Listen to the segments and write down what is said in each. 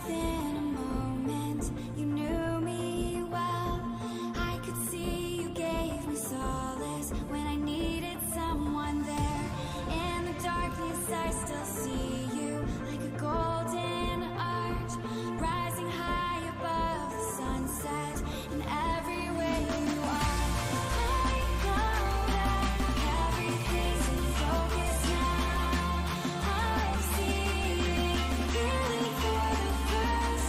within a moment. You knew me well. I could see you gave me solace when I needed someone there. In the darkness I still see you like a golden arch, rising high above the sunset in every way you are. I know that everything's in focus now. I'm seeing, feeling for the first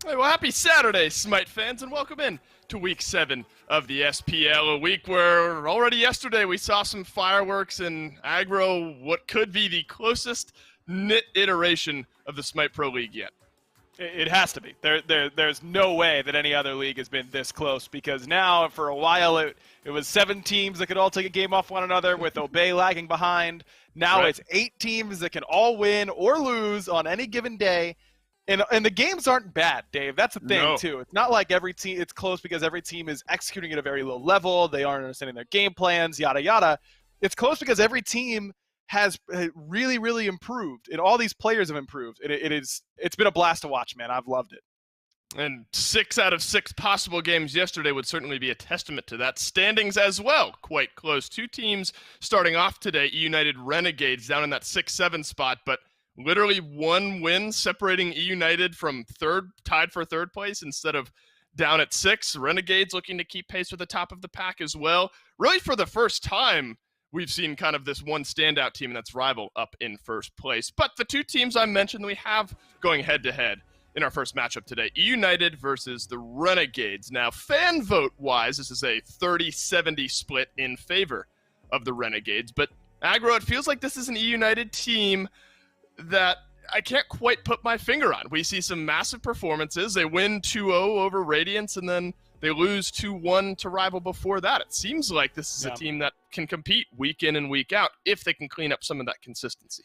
Right, well, happy Saturday, SMITE fans, and welcome in to Week 7 of the SPL, a week where already yesterday we saw some fireworks and aggro what could be the closest knit iteration of the SMITE Pro League yet. It has to be. There's no way that any other league has been this close, because now for a while it was 7 teams that could all take a game off one another with Obey lagging behind. Now It's 8 teams that can all win or lose on any given day. And the games aren't bad, Dave. That's the thing, too. It's not like every team – it's close because every team is executing at a very low level. They aren't understanding their game plans, yada, yada. It's close because every team has really, really improved, and all these players have improved. It's been a blast to watch, man. I've loved it. And 6 out of 6 possible games yesterday would certainly be a testament to that. Standings as well, quite close. 2 teams starting off today, United Renegades down in that 6-7 spot, but literally 1 win separating United from tied for third place instead of down at 6. Renegades looking to keep pace with the top of the pack as well. Really, for the first time, we've seen kind of this one standout team, and that's Rival, up in first place. But the 2 teams I mentioned we have going head-to-head in our first matchup today, United versus the Renegades. Now, fan vote-wise, this is a 30-70 split in favor of the Renegades. But, Aggro, it feels like this is an United team that I can't quite put my finger on. We see some massive performances. They win 2-0 over Radiance, and then they lose 2-1 to Rival before that. It seems like this is a team that can compete week in and week out if they can clean up some of that consistency.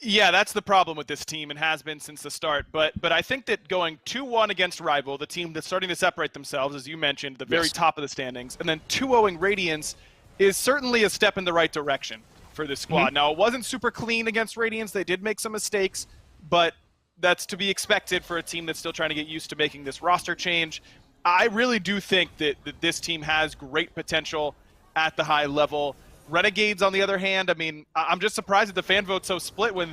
Yeah, that's the problem with this team and has been since the start. But I think that going 2-1 against Rival, the team that's starting to separate themselves, as you mentioned, the very top of the standings, and then 2-0ing Radiance is certainly a step in the right direction for this squad. Now, it wasn't super clean against Radiance. They did make some mistakes, but that's to be expected for a team that's still trying to get used to making this roster change. I really do think that this team has great potential at the high level. Renegades, on the other hand, I mean, I'm just surprised that the fan vote's so split when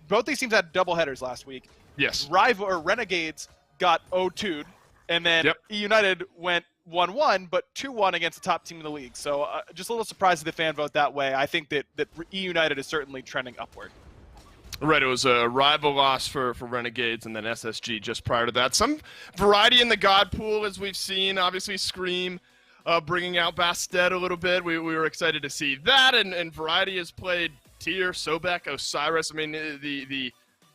both these teams had doubleheaders last week. Yes. Renegades got 0-2'd, and then United went 1-1, but 2-1 against the top team in the league. So just a little surprised at the fan vote that way. I think that United is certainly trending upward. Right, it was a Rival loss for Renegades and then SSG just prior to that. Some variety in the God pool, as we've seen. Obviously, Scream bringing out Bastet a little bit. We were excited to see that, and variety has played Tyr, Sobek, Osiris. I mean, the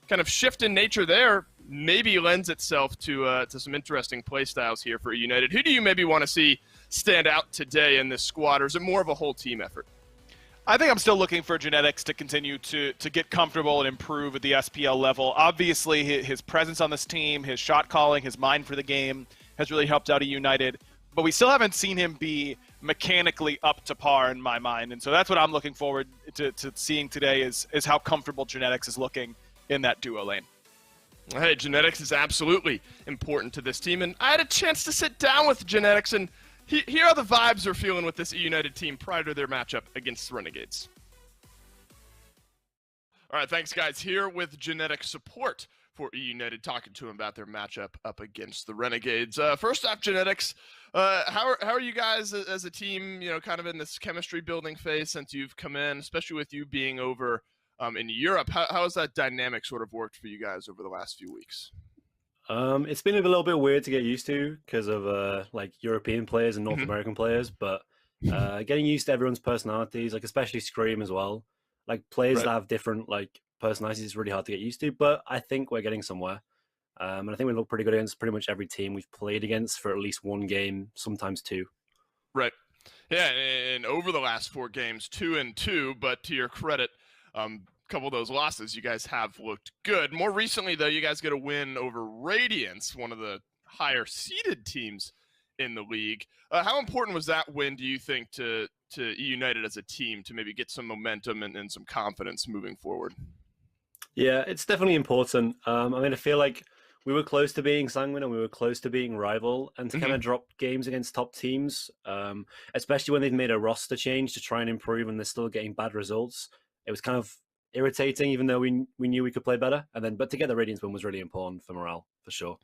kind of shift in nature there maybe lends itself to some interesting play styles here for United. Who do you maybe want to see stand out today in this squad, or is it more of a whole team effort? I think I'm still looking for Genetics to continue to get comfortable and improve at the SPL level. Obviously, his presence on this team, his shot calling, his mind for the game has really helped out a United. But we still haven't seen him be mechanically up to par in my mind. And so that's what I'm looking forward to seeing today is how comfortable Genetics is looking in that duo lane. Hey, Genetics is absolutely important to this team. And I had a chance to sit down with Genetics and hear how the vibes are feeling with this United team prior to their matchup against the Renegades. All right, thanks, guys. Here with Genetic support for United, talking to him about their matchup up against the Renegades. First off, Genetics, how are you guys as a team, kind of in this chemistry building phase since you've come in, especially with you being over in Europe? How has that dynamic sort of worked for you guys over the last few weeks? It's been a little bit weird to get used to because of like European players and North American players, but getting used to everyone's personalities, like especially Scream as well. Like players that have different like personalities is really hard to get used to, but I think we're getting somewhere. And I think we look pretty good against pretty much every team we've played against for at least 1 game, sometimes 2. Right. Yeah, and over the last 4 games, 2-2, but to your credit, couple of those losses, you guys have looked good. More recently, though, you guys get a win over Radiance, one of the higher seeded teams in the league. How important was that win, do you think, to United as a team to maybe get some momentum and some confidence moving forward? Yeah, it's definitely important. I mean, I feel like we were close to being Sanguine and we were close to being Rival, and to kind of drop games against top teams, especially when they've made a roster change to try and improve and they're still getting bad results. It was kind of irritating, even though we knew we could play better. But to get the Radiance win was really important for morale, for sure.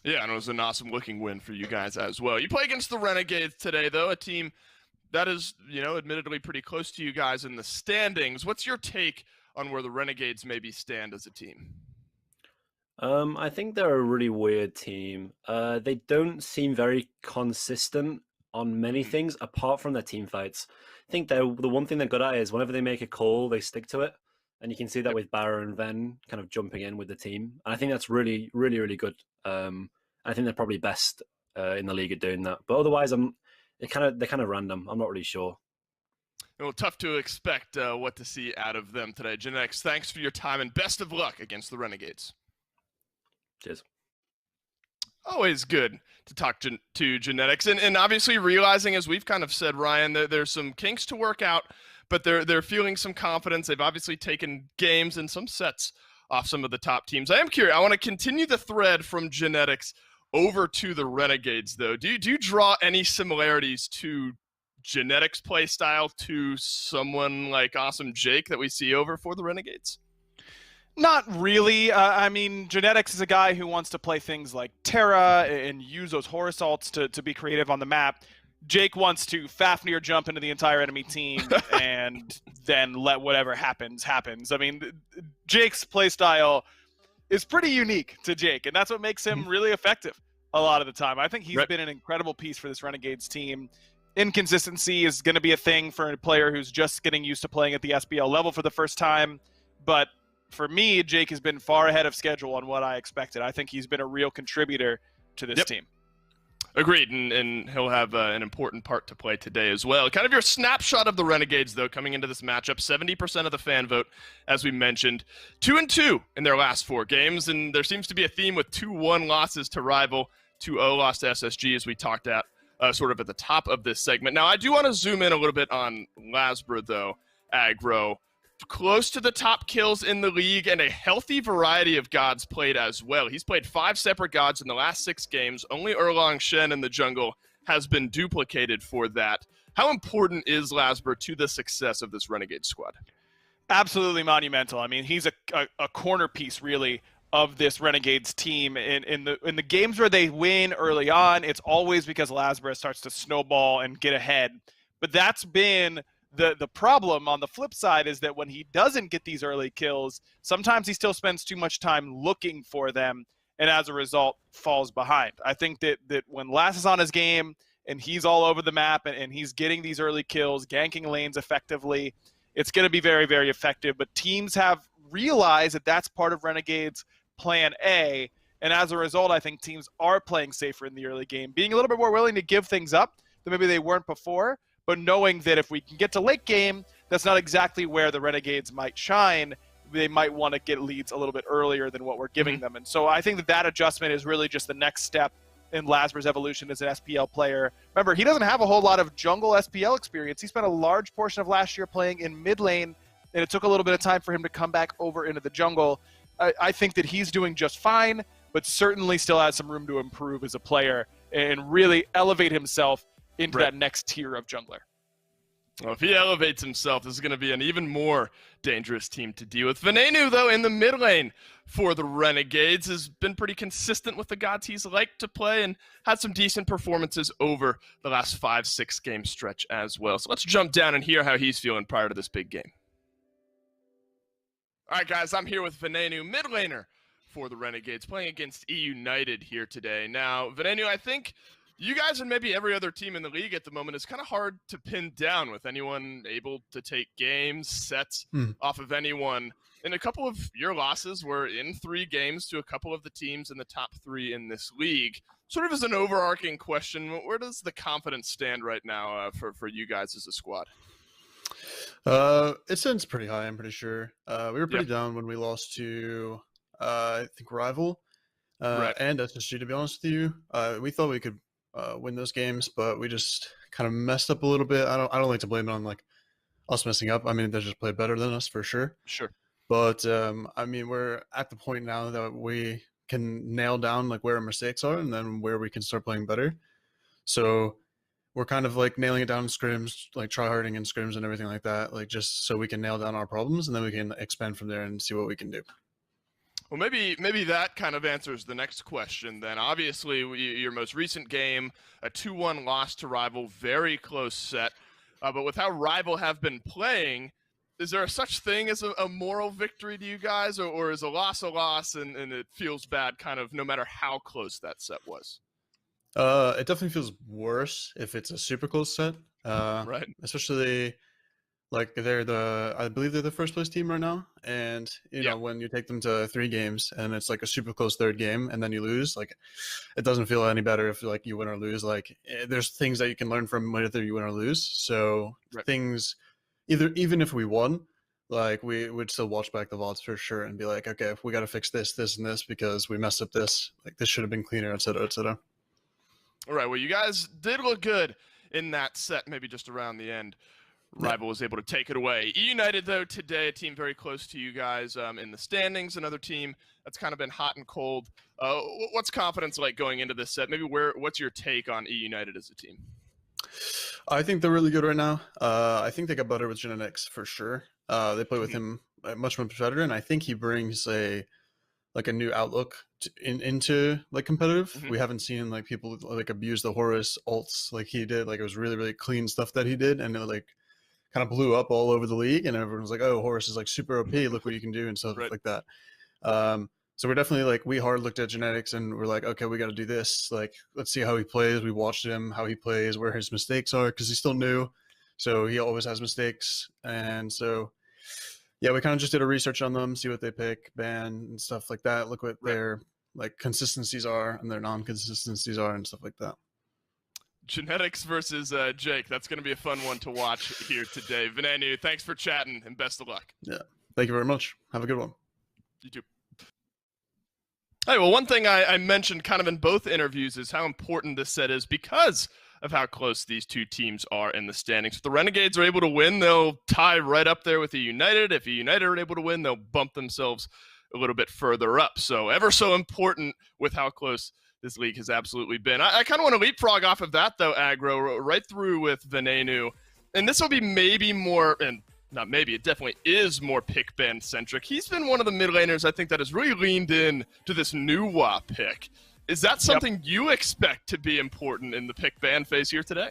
Yeah, and it was an awesome-looking win for you guys as well. You play against the Renegades today, though, a team that is, admittedly pretty close to you guys in the standings. What's your take on where the Renegades maybe stand as a team? I think they're a really weird team. They don't seem very consistent on many Mhm. things apart from their team fights. I think they're the one thing they're good at is whenever they make a call, they stick to it. And you can see that Yep. with Barra and Ven kind of jumping in with the team. And I think that's really, really, really good. I think they're probably best in the league at doing that. But otherwise, they're kind of random. I'm not really sure. Well, tough to expect what to see out of them today. Genetics, thanks for your time and best of luck against the Renegades. Cheers. Always good to talk to Genetics, and obviously realizing, as we've kind of said, Ryan, that there's some kinks to work out, but they're feeling some confidence. They've obviously taken games and some sets off some of the top teams. I am curious. I want to continue the thread from Genetics over to the Renegades, though. Do you draw any similarities to Genetics play style to someone like Awesome Jake that we see over for the Renegades? Not really. I mean, Genetics is a guy who wants to play things like Terra and use those horror salts to be creative on the map. Jake wants to Fafnir jump into the entire enemy team and then let whatever happens. I mean, Jake's playstyle is pretty unique to Jake, and that's what makes him really effective a lot of the time. I think he's been an incredible piece for this Renegades team. Inconsistency is going to be a thing for a player who's just getting used to playing at the SBL level for the first time, but for me, Jake has been far ahead of schedule on what I expected. I think he's been a real contributor to this team. Agreed, and he'll have an important part to play today as well. Kind of your snapshot of the Renegades, though, coming into this matchup. 70% of the fan vote, as we mentioned. 2-2 in their last 4 games, and there seems to be a theme with 2-1 losses to Rival, 2-0 loss to SSG, as we talked at sort of at the top of this segment. Now, I do want to zoom in a little bit on Lasbra, though, aggro. Close to the top kills in the league and a healthy variety of gods played as well. He's played 5 separate gods in the last 6 games. Only Erlang Shen in the jungle has been duplicated for that. How important is Lasbra to the success of this Renegade squad? Absolutely monumental. I mean, he's a corner piece, really, of this Renegades team. In the games where they win early on, it's always because Lasbra starts to snowball and get ahead. But that's been the problem on the flip side, is that when he doesn't get these early kills, sometimes he still spends too much time looking for them, and as a result falls behind. I think that when Lass is on his game and he's all over the map and he's getting these early kills, ganking lanes effectively, it's going to be very, very effective. But teams have realized that that's part of Renegade's plan A, and as a result, I think teams are playing safer in the early game, being a little bit more willing to give things up than maybe they weren't before, but knowing that if we can get to late game, that's not exactly where the Renegades might shine. They might want to get leads a little bit earlier than what we're giving them. And so I think that adjustment is really just the next step in Lasbra's evolution as an SPL player. Remember, he doesn't have a whole lot of jungle SPL experience. He spent a large portion of last year playing in mid lane, and it took a little bit of time for him to come back over into the jungle. I think that he's doing just fine, but certainly still has some room to improve as a player and really elevate himself into that next tier of jungler. Well, if he elevates himself, this is going to be an even more dangerous team to deal with. Venenu, though, in the mid lane for the Renegades, has been pretty consistent with the gods he's liked to play and had some decent performances over the last 5-6 game stretch as well. So let's jump down and hear how he's feeling prior to this big game. All right, guys, I'm here with Venenu, mid laner for the Renegades, playing against E United here today. Now, Venenu, I think you guys and maybe every other team in the league at the moment is kind of hard to pin down with anyone able to take games, sets off of anyone. And a couple of your losses were in 3 games to a couple of the teams in the top 3 in this league. Sort of as an overarching question, where does the confidence stand right now for you guys as a squad? It stands pretty high, I'm pretty sure. We were pretty down when we lost to, I think, Rival and SSG, to be honest with you. We thought we could win those games, but we just kind of messed up a little bit. I don't like to blame it on like us messing up. I mean, they just play better than us for sure. But I mean, we're at the point now that we can nail down like where our mistakes are and then where we can start playing better. So we're kind of like nailing it down in scrims, like try-harding in scrims and everything like that, like just so we can nail down our problems and then we can expand from there and see what we can do. Well, maybe that kind of answers the next question then. Obviously, your most recent game, a 2-1 loss to Rival, very close set. But with how Rival have been playing, is there such thing as a moral victory to you guys, or is a loss and it feels bad kind of no matter how close that set was? It definitely feels worse if it's a super close set. Right. Especially like I believe they're the first place team right now, and you know when you take them to 3 games and it's like a super close 3rd game and then you lose, like it doesn't feel any better if like you win or lose. Like there's things that you can learn from whether you win or lose. So things, even if we won, like we would still watch back the VODs for sure and be like, okay, we got to fix this, and this because we messed up this. Like this should have been cleaner, etc., etc. All right. Well, you guys did look good in that set, maybe just around the end. Rival was able to take it away. United, though, today, a team very close to you guys in the standings, another team that's kind of been hot and cold. What's confidence like going into this set? Maybe what's your take on United as a team? I think they're really good right now. I think they got better with Genetics for sure. They play with him much better, and I think he brings a new outlook into like competitive. We haven't seen like people like abuse the Horus ults like he did. Like it was really, really clean stuff that he did, and it like kind of blew up all over the league, and everyone was like, "Oh, Horus is like super OP. Look what you can do," and stuff like that. So we're definitely like we hard looked at Genetics, and we're like, "Okay, we got to do this. Like, let's see how he plays." We watched him, how he plays, where his mistakes are, because he's still new, so he always has mistakes. And so, yeah, we kind of just did a research on them, see what they pick, ban, and stuff like that. Look what their like consistencies are and their non-consistencies are, and stuff like that. Genetics versus Jake. That's going to be a fun one to watch here today. Venenu, thanks for chatting and best of luck. Yeah. Thank you very much. Have a good one. You too. Hey, well, one thing I mentioned kind of in both interviews is how important this set is because of how close these two teams are in the standings. If the Renegades are able to win, they'll tie right up there with the United. If the United are able to win, they'll bump themselves a little bit further up. So ever so important with how close this league has absolutely been. I kind of want to leapfrog off of that, though, Aggro, right through with Venenu. And this will be maybe more, and not maybe, it definitely is more pick ban centric. He's been one of the mid laners, I think, that has really leaned in to this Nuwa pick. Is that something you expect to be important in the pick ban phase here today?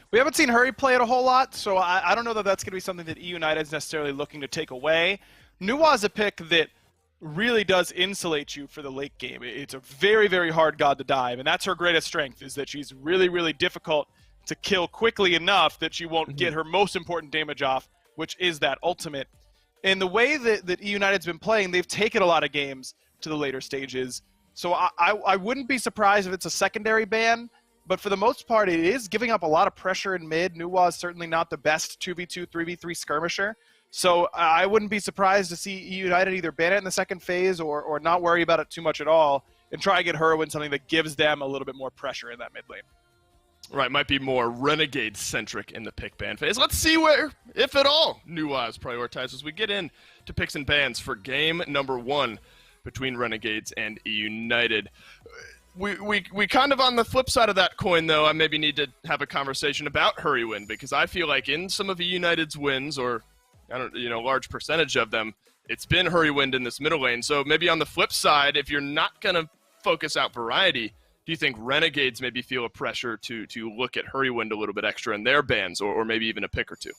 We haven't seen Hurry play it a whole lot, so I don't know that that's going to be something that United is necessarily looking to take away. Nuwa is a pick that really does insulate you for the late game. It's a very, very hard god to dive, and that's her greatest strength, is that she's really, really difficult to kill quickly enough that she won't get her most important damage off, which is that ultimate. And the way that United's been playing, they've taken a lot of games to the later stages, so I wouldn't be surprised if it's a secondary ban, but for the most part, it is giving up a lot of pressure in mid. Nuwa is certainly not the best 2v2, 3v3 skirmisher. So I wouldn't be surprised to see United either ban it in the second phase or not worry about it too much at all and try to get Herwin something that gives them a little bit more pressure in that mid lane. Right, might be more Renegade-centric in the pick ban phase. Let's see where, if at all, Nuwa is prioritized as we get in to picks and bans for game number 1 between Renegades and United. We kind of on the flip side of that coin, though, I maybe need to have a conversation about Hurry win, because I feel like in some of United's wins, or large percentage of them, it's been Hurry Wind in this middle lane. So maybe on the flip side, if you're not going to focus out variety, do you think Renegades maybe feel a pressure to look at Hurry Wind a little bit extra in their bans, or maybe even a pick or two?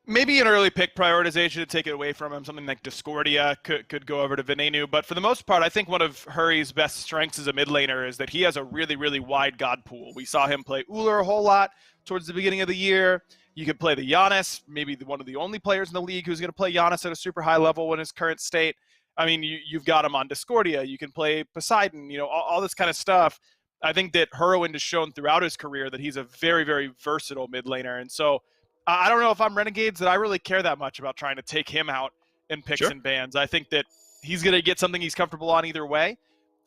Maybe an early pick prioritization to take it away from him. Something like Discordia could go over to Venenu. But for the most part, I think one of Hurry's best strengths as a mid laner is that he has a really, really wide god pool. We saw him play Ullr a whole lot towards the beginning of the year. You could play the Giannis, maybe one of the only players in the league who's going to play Giannis at a super high level in his current state. I mean, you've got him on Discordia. You can play Poseidon, all this kind of stuff. I think that Hurwin has shown throughout his career that he's a very, very versatile mid laner. And so I don't know if I'm Renegades that I really care that much about trying to take him out in picks and bans. I think that he's going to get something he's comfortable on either way.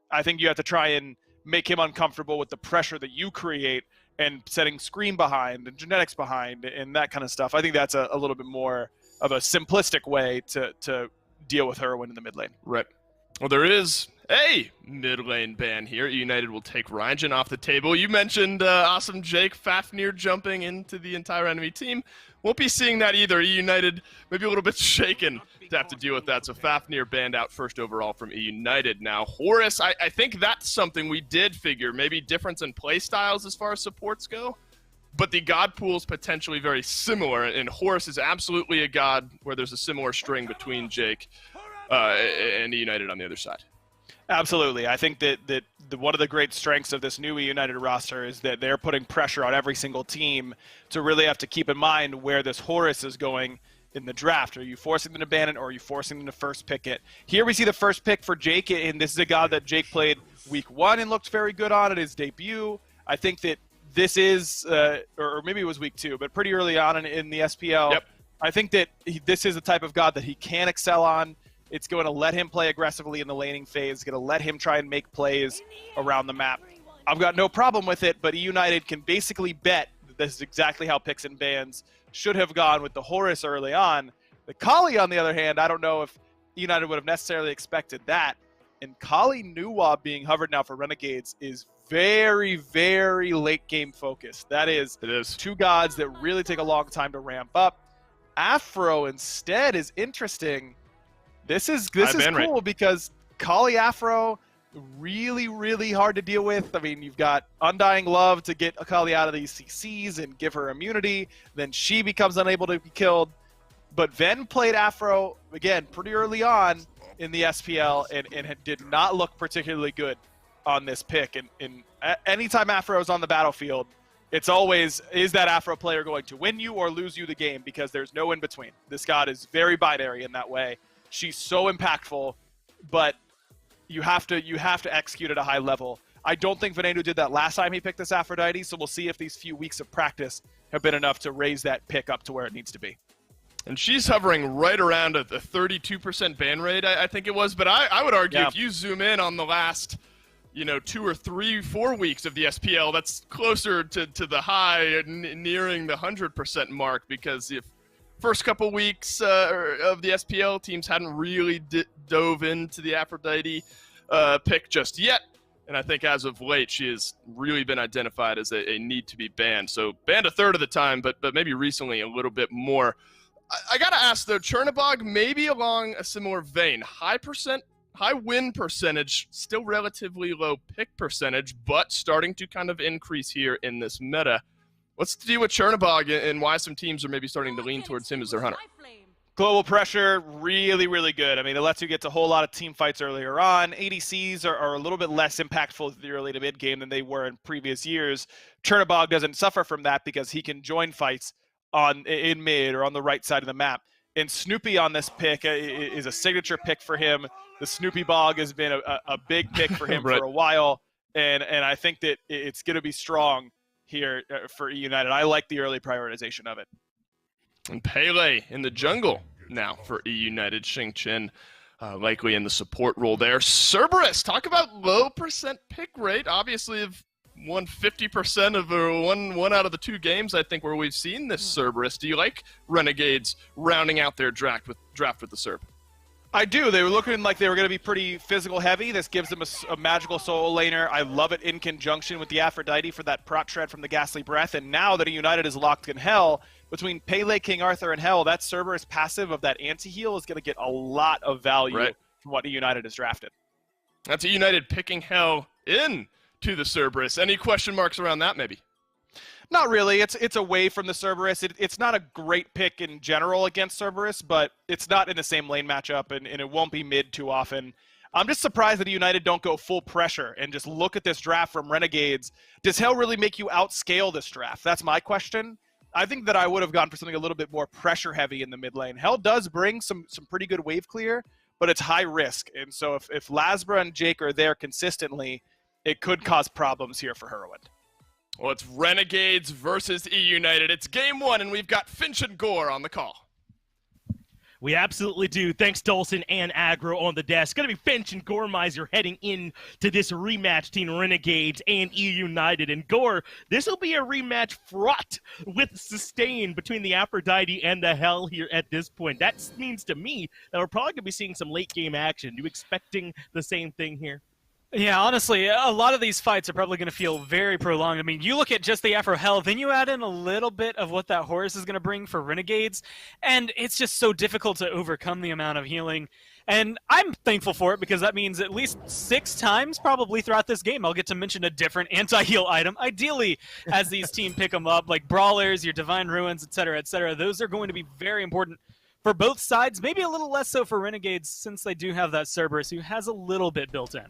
I think you have to try and make him uncomfortable with the pressure that you create and setting Scream behind and Genetics behind and that kind of stuff. I think that's a little bit more of a simplistic way to deal with Hurwin in the mid lane. Right. Well, there is a mid lane ban here. United will take Ryangen off the table. You mentioned awesome Jake Fafnir jumping into the entire enemy team. Won't be seeing that either. United maybe a little bit shaken to have to deal with that. So Fafnir banned out first overall from United. Now Horus, I think that's something we did figure. Maybe difference in play styles as far as supports go. but the god pool is potentially very similar, and Horus is absolutely a god where there's a similar string between Jake and E United on the other side. Absolutely. I think that one of the great strengths of this new E United roster is that they're putting pressure on every single team to really have to keep in mind where this Horus is going in the draft. Are you forcing them to ban it, or are you forcing them to first pick it? Here we see the first pick for Jake, and this is a god that Jake played week 1 and looked very good on at his debut. I think that this is, or maybe it was week 2, but pretty early on in the SPL. Yep. I think that this is the type of god that he can excel on. It's going to let him play aggressively in the laning phase. It's going to let him try and make plays around the map. I've got no problem with it, but E United can basically bet that this is exactly how picks and bans should have gone with the Horus early on. The Kali, on the other hand, I don't know if E United would have necessarily expected that. And Kali Nuwa being hovered now for Renegades is very, very late game focused. That is, It is. 2 gods that really take a long time to ramp up. Afro instead is interesting. This is cool because Kali Afro, really, really hard to deal with. I mean, you've got Undying Love to get Kali out of these CCs and give her immunity. Then she becomes unable to be killed. But Ven played Afro, again, pretty early on in the SPL and did not look particularly good on this pick. And anytime Afro is on the battlefield, it's always, is that Afro player going to win you or lose you the game? Because there's no in between. This god is very binary in that way. She's so impactful, but you have to execute at a high level. I don't think Veneno did that last time he picked this Aphrodite, so we'll see if these few weeks of practice have been enough to raise that pick up to where it needs to be. And she's hovering right around a 32% ban rate, I think it was. But I would argue if you zoom in on the last, 2 or 3, 4 weeks of the SPL, that's closer to the high, nearing the 100% mark, because if first couple weeks of the SPL, teams hadn't really dove into the Aphrodite pick just yet. And I think as of late, she has really been identified as a need to be banned. So banned a third of the time, but maybe recently a little bit more. I got to ask, though, Chernobog maybe along a similar vein. High win percentage, still relatively low pick percentage, but starting to kind of increase here in this meta. What's the deal with Chernobog and why some teams are maybe starting to lean towards him as their hunter? Global pressure, really, really good. I mean, it lets you get to a whole lot of team fights earlier on. ADCs are a little bit less impactful at the early to mid game than they were in previous years. Chernobog doesn't suffer from that because he can join fights in mid or on the right side of the map. And Snoopy on this pick is a signature pick for him. The Snoopy Bog has been a big pick for him Right. for a while, and I think that it's going to be strong here for E United. I like the early prioritization of it. And Pele in the jungle now for E United. Xing Chen likely in the support role there. Cerberus, talk about low percent pick rate. Obviously, have won 50% of one out of the 2 games, I think, where we've seen this Cerberus. Do you like Renegades rounding out their draft with the Cerb? I do. They were looking like they were going to be pretty physical heavy. This gives them a magical soul laner. I love it in conjunction with the Aphrodite for that prot shred from the Ghastly Breath. And now that United is locked in Hell, between Pele, King Arthur, and Hell, that Cerberus passive of that anti-heal is going to get a lot of value from what United has drafted. That's a United picking Hell in to the Cerberus. Any question marks around that, maybe? Not really. It's away from the Cerberus. It's not a great pick in general against Cerberus, but it's not in the same lane matchup, and it won't be mid too often. I'm just surprised that United don't go full pressure and just look at this draft from Renegades. Does Hell really make you outscale this draft? That's my question. I think that I would have gone for something a little bit more pressure heavy in the mid lane. Hell does bring some pretty good wave clear, but it's high risk. And so if Lasbra and Jake are there consistently, it could cause problems here for Heroin. Well, it's Renegades versus E United. It's game 1, and we've got Finch and Gore on the call. We absolutely do. Thanks, Dolson and Aggro on the desk. Going to be Finch and Goremizer heading in to this rematch between Renegades and E United. And Gore, this will be a rematch fraught with sustain between the Aphrodite and the Hell here at this point. That means to me that we're probably going to be seeing some late game action. You expecting the same thing here? Yeah, honestly, a lot of these fights are probably going to feel very prolonged. I mean, you look at just the Afro Hell, then you add in a little bit of what that Horus is going to bring for Renegades, and it's just so difficult to overcome the amount of healing. And I'm thankful for it because that means at least 6 times probably throughout this game I'll get to mention a different anti-heal item. Ideally, as these teams pick them up, like Brawlers, your Divine Ruins, etc., etc., those are going to be very important for both sides, maybe a little less so for Renegades since they do have that Cerberus who has a little bit built in.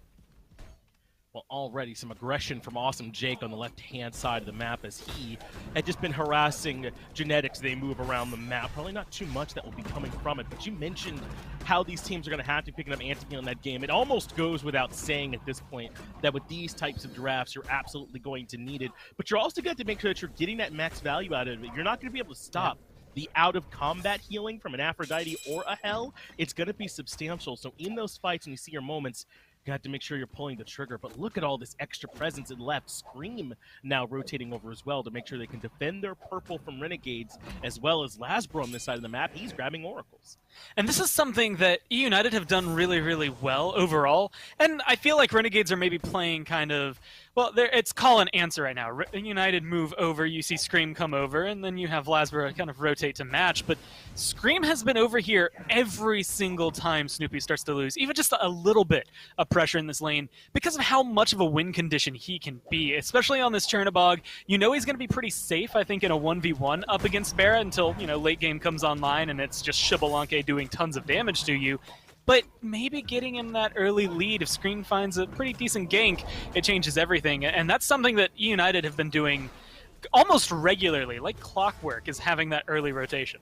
Well, already some aggression from Awesome Jake on the left-hand side of the map as he had just been harassing Genetics. They move around the map. Probably not too much that will be coming from it, but you mentioned how these teams are going to have to pick up anti-heal in that game. It almost goes without saying at this point that with these types of drafts, you're absolutely going to need it, but you're also going to have to make sure that you're getting that max value out of it. You're not going to be able to stop the out-of-combat healing from an Aphrodite or a Hell. It's going to be substantial, so in those fights, when you see your moments, you have to make sure you're pulling the trigger. But look at all this extra presence in left. Scream now rotating over as well to make sure they can defend their purple from Renegades, as well as Lasbro on this side of the map. He's grabbing Oracles. And this is something that E United have done really, really well overall. And I feel like Renegades are maybe playing kind of, well, it's call and answer right now. United move over, you see Scream come over, and then you have Lasbro kind of rotate to match. But Scream has been over here every single time Snoopy starts to lose, even just a little bit of pressure in this lane, because of how much of a win condition he can be, especially on this Chernobog. You know he's going to be pretty safe, I think, in a 1v1 up against Barra until, late game comes online and it's just Shibalanke doing tons of damage to you. But maybe getting in that early lead, if Scream finds a pretty decent gank, it changes everything. And that's something that E United have been doing almost regularly, like clockwork, is having that early rotation.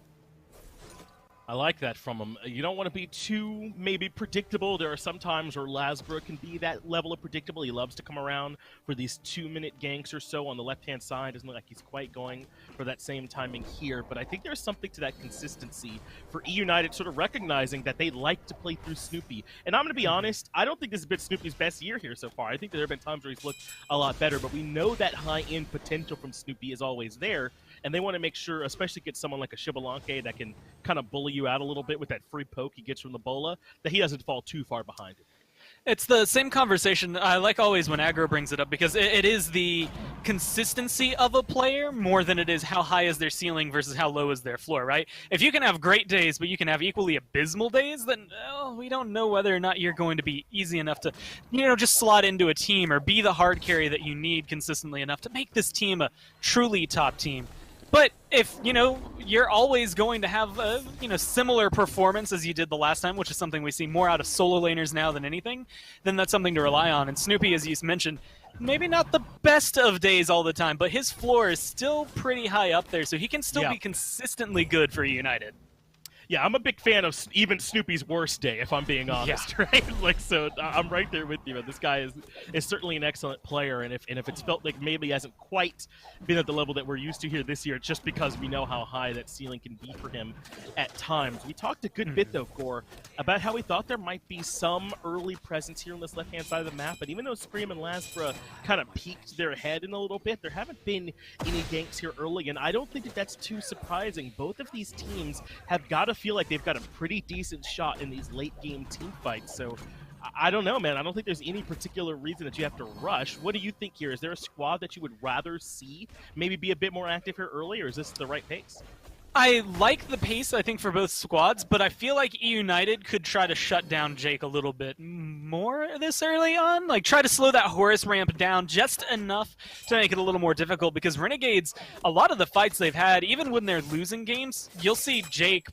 I like that from him. You don't want to be too, maybe, predictable. There are some times where Lasbro can be that level of predictable. He loves to come around for these 2-minute ganks or so on the left-hand side. Doesn't look like he's quite going for that same timing here. But I think there's something to that consistency for E United sort of recognizing that they like to play through Snoopy. And I'm going to be honest, I don't think this has been Snoopy's best year here so far. I think there have been times where he's looked a lot better, but we know that high-end potential from Snoopy is always there. And they want to make sure, especially get someone like a Shibalanke that can kind of bully you out a little bit with that free poke he gets from the Bola, that he doesn't fall too far behind it. It's the same conversation I like always when Aggro brings it up, because it is the consistency of a player more than it is how high is their ceiling versus how low is their floor, right? If you can have great days, but you can have equally abysmal days, then we don't know whether or not you're going to be easy enough to, just slot into a team or be the hard carry that you need consistently enough to make this team a truly top team. But if, you're always going to have a, similar performance as you did the last time, which is something we see more out of solo laners now than anything, then that's something to rely on. And Snoopy, as you mentioned, maybe not the best of days all the time, but his floor is still pretty high up there, so he can still be consistently good for United. Yeah, I'm a big fan of even Snoopy's worst day, if I'm being honest, right? So I'm right there with you. But this guy is certainly an excellent player, and if it's felt like maybe he hasn't quite been at the level that we're used to here this year, just because we know how high that ceiling can be for him at times. We talked a good bit, though, Gore, about how we thought there might be some early presence here on this left-hand side of the map, but even though Scream and Lasbra kind of peeked their head in a little bit, there haven't been any ganks here early, and I don't think that that's too surprising. Both of these teams have got to feel like they've got a pretty decent shot in these late game team fights. So I don't know, man. I don't think there's any particular reason that you have to rush. What do you think here? Is there a squad that you would rather see maybe be a bit more active here early, or is this the right pace? I like the pace, I think, for both squads, but I feel like E United could try to shut down Jake a little bit more this early on. Like, try to slow that Horus ramp down just enough to make it a little more difficult, because Renegades, a lot of the fights they've had, even when they're losing games, you'll see Jake,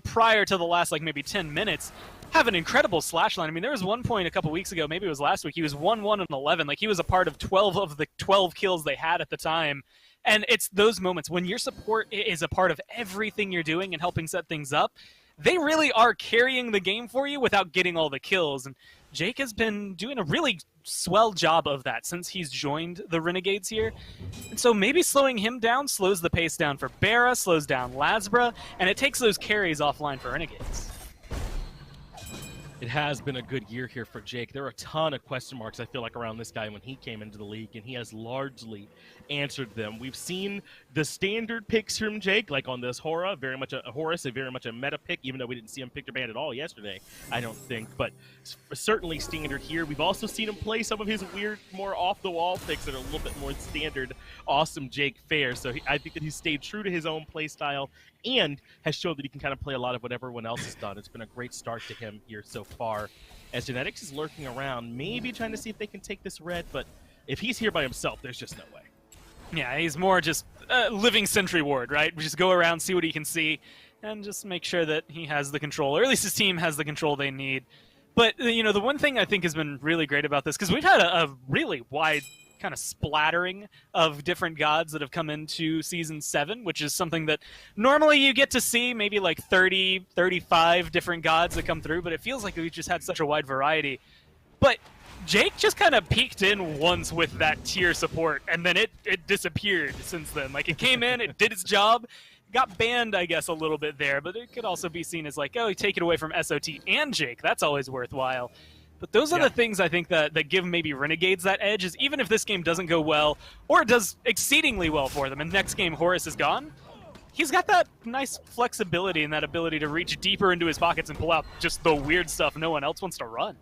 prior to the last, maybe 10 minutes, have an incredible slash line. I mean, there was one point a couple weeks ago, maybe it was last week, he was 1-1 and 11. Like, he was a part of 12 of the 12 kills they had at the time. And it's those moments when your support is a part of everything you're doing and helping set things up. They really are carrying the game for you without getting all the kills. And Jake has been doing a really swell job of that since he's joined the Renegades here. And so maybe slowing him down slows the pace down for Barra, slows down Lasbra, and it takes those carries offline for Renegades. It has been a good year here for Jake. There are a ton of question marks, I feel like, around this guy when he came into the league, and he has largely answered them. We've seen the standard picks from Jake, like on this Horus, very much a meta pick, even though we didn't see him pick or ban at all yesterday, I don't think, but certainly standard here. We've also seen him play some of his weird, more off-the-wall picks that are a little bit more standard, awesome Jake fare. So I think that he's stayed true to his own play style and has shown that he can kind of play a lot of what everyone else has done. It's been a great start to him here so far, as Genetics is lurking around, maybe trying to see if they can take this red, but if he's here by himself, there's just no way. Yeah, he's more just living Sentry Ward, right? We just go around, see what he can see, and just make sure that he has the control, or at least his team has the control they need. But, you know, the one thing I think has been really great about this, because we've had a really wide kind of splattering of different gods that have come into Season 7, which is something that normally you get to see maybe like 30, 35 different gods that come through, but it feels like we've just had such a wide variety. But Jake just kind of peeked in once with that tier support, and then it disappeared since then. Like, it came in, it did its job, got banned, I guess, a little bit there, but it could also be seen as like, oh, you take it away from SOT and Jake. That's always worthwhile. But those are the things I think that give maybe Renegades that edge, is even if this game doesn't go well, or it does exceedingly well for them, and next game Horus is gone, he's got that nice flexibility and that ability to reach deeper into his pockets and pull out just the weird stuff no one else wants to run.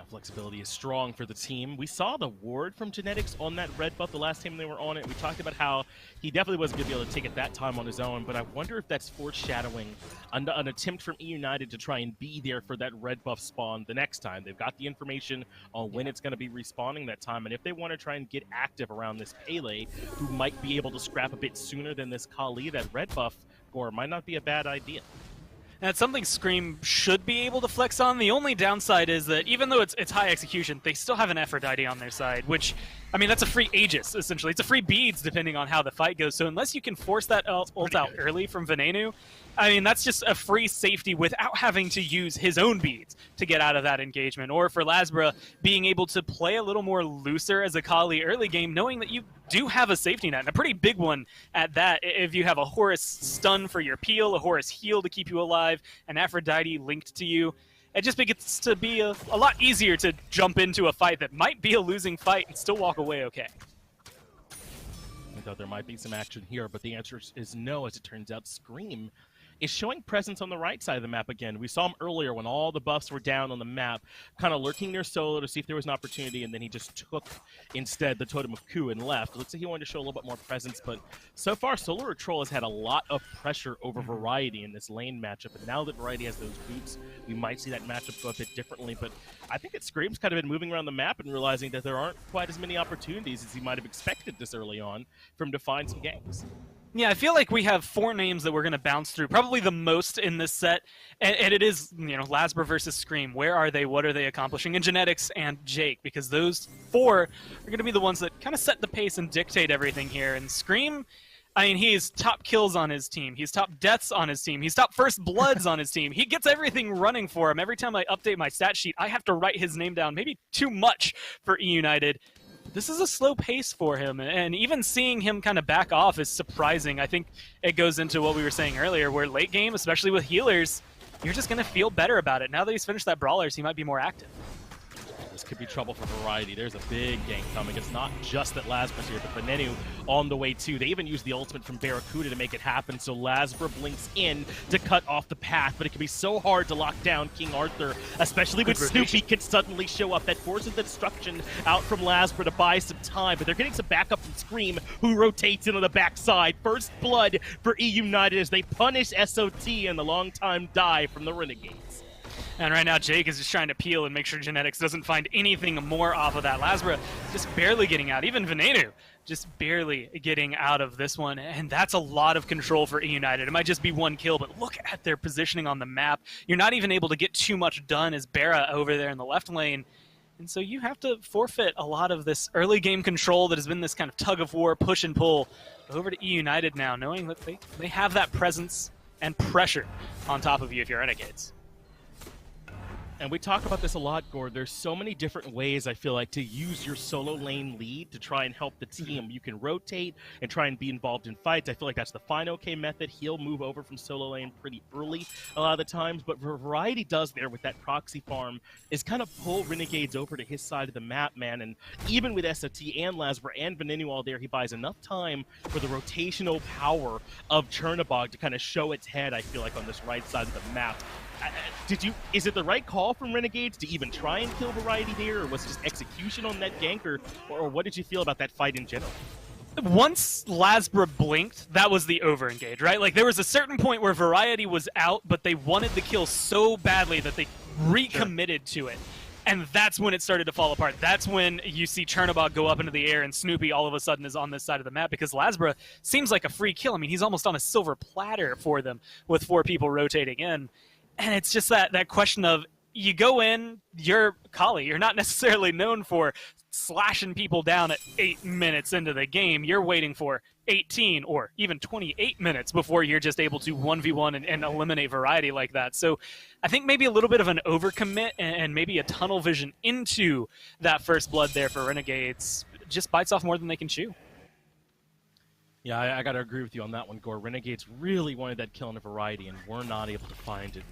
Flexibility is strong for the team. We saw the ward from Genetics on that red buff the last time they were on it. We talked about how he definitely wasn't going to be able to take it that time on his own, but I wonder if that's foreshadowing an attempt from E-United to try and be there for that red buff spawn the next time. They've got the information on when it's going to be respawning that time, and if they want to try and get active around this Pele, who might be able to scrap a bit sooner than this Kali, that red buff gore might not be a bad idea. And it's something Scream should be able to flex on. The only downside is that even though it's high execution, they still have an Aphrodite on their side, which, I mean, that's a free Aegis, essentially. It's a free beads, depending on how the fight goes. So unless you can force that ult out early from Venenu, I mean, that's just a free safety without having to use his own beads to get out of that engagement. Or for Lasbra, being able to play a little more looser as a Kali early game, knowing that you do have a safety net, and a pretty big one at that. If you have a Horus stun for your peel, a Horus heal to keep you alive, an Aphrodite linked to you, it just gets to be a lot easier to jump into a fight that might be a losing fight and still walk away okay. I thought there might be some action here, but the answer is no, as it turns out. Scream is showing presence on the right side of the map again. We saw him earlier when all the buffs were down on the map, kind of lurking near Solo to see if there was an opportunity, and then he just took, instead, the Totem of Ku and left. Looks like he wanted to show a little bit more presence, but so far, Solar Troll has had a lot of pressure over Variety in this lane matchup, and now that Variety has those boots, we might see that matchup go a bit differently, but I think that Scream's kind of been moving around the map and realizing that there aren't quite as many opportunities as he might have expected this early on for him to find some ganks. Yeah, I feel like we have 4 names that we're going to bounce through, probably the most in this set, and it is, you know, Lasbra versus Scream. Where are they? What are they accomplishing? And Genetics and Jake, because those 4 are going to be the ones that kind of set the pace and dictate everything here. And Scream, I mean, he's top kills on his team. He's top deaths on his team. He's top first bloods on his team. He gets everything running for him. Every time I update my stat sheet, I have to write his name down, maybe too much for E-United. This is a slow pace for him, and even seeing him kind of back off is surprising. I think it goes into what we were saying earlier, where late game, especially with healers, you're just going to feel better about it. Now that he's finished that Brawlers, he might be more active. This could be trouble for Variety. There's a big gank coming. It's not just that Lasbra's here, but Venenu on the way too. They even used the ultimate from Barracuda to make it happen, so Lasbra blinks in to cut off the path, but it can be so hard to lock down King Arthur, especially when Snoopy can suddenly show up. That forces the destruction out from Lasbra to buy some time, but they're getting some backup from Scream, who rotates in on the backside. First blood for E-United as they punish SOT and the long-time die from the Renegades. And right now, Jake is just trying to peel and make sure Genetics doesn't find anything more off of that. Lasbra just barely getting out. Even Venenu just barely getting out of this one. And that's a lot of control for E-United. It might just be 1 kill, but look at their positioning on the map. You're not even able to get too much done as Barra over there in the left lane. And so you have to forfeit a lot of this early game control that has been this kind of tug of war, push and pull over to E-United now, knowing that they have that presence and pressure on top of you if you're Renegades. And we talk about this a lot, Gord. There's so many different ways, I feel like, to use your solo lane lead to try and help the team. You can rotate and try and be involved in fights. I feel like that's the Fine OK method. He'll move over from solo lane pretty early a lot of the times. But what Variety does there with that proxy farm is kind of pull Renegades over to his side of the map, man. And even with SOT and Lasbra and Venenu all there, he buys enough time for the rotational power of Chernobog to kind of show its head, I feel like, on this right side of the map. Is it the right call from Renegades to even try and kill Variety there, or was it just execution on that gank, or what did you feel about that fight in general? Once Lasbra blinked, that was the overengage, right? Like, there was a certain point where Variety was out, but they wanted the kill so badly that they recommitted to it. And that's when it started to fall apart. That's when you see Chernobog go up into the air and Snoopy all of a sudden is on this side of the map, because Lasbra seems like a free kill. I mean, he's almost on a silver platter for them with 4 people rotating in. And it's just that question of, you go in, you're Kali. You're not necessarily known for slashing people down at 8 minutes into the game. You're waiting for 18 or even 28 minutes before you're just able to 1v1 and eliminate Variety like that. So I think maybe a little bit of an overcommit and maybe a tunnel vision into that first blood there for Renegades just bites off more than they can chew. Yeah, I got to agree with you on that one, Gore. Renegades really wanted that kill in a Variety and were not able to find it.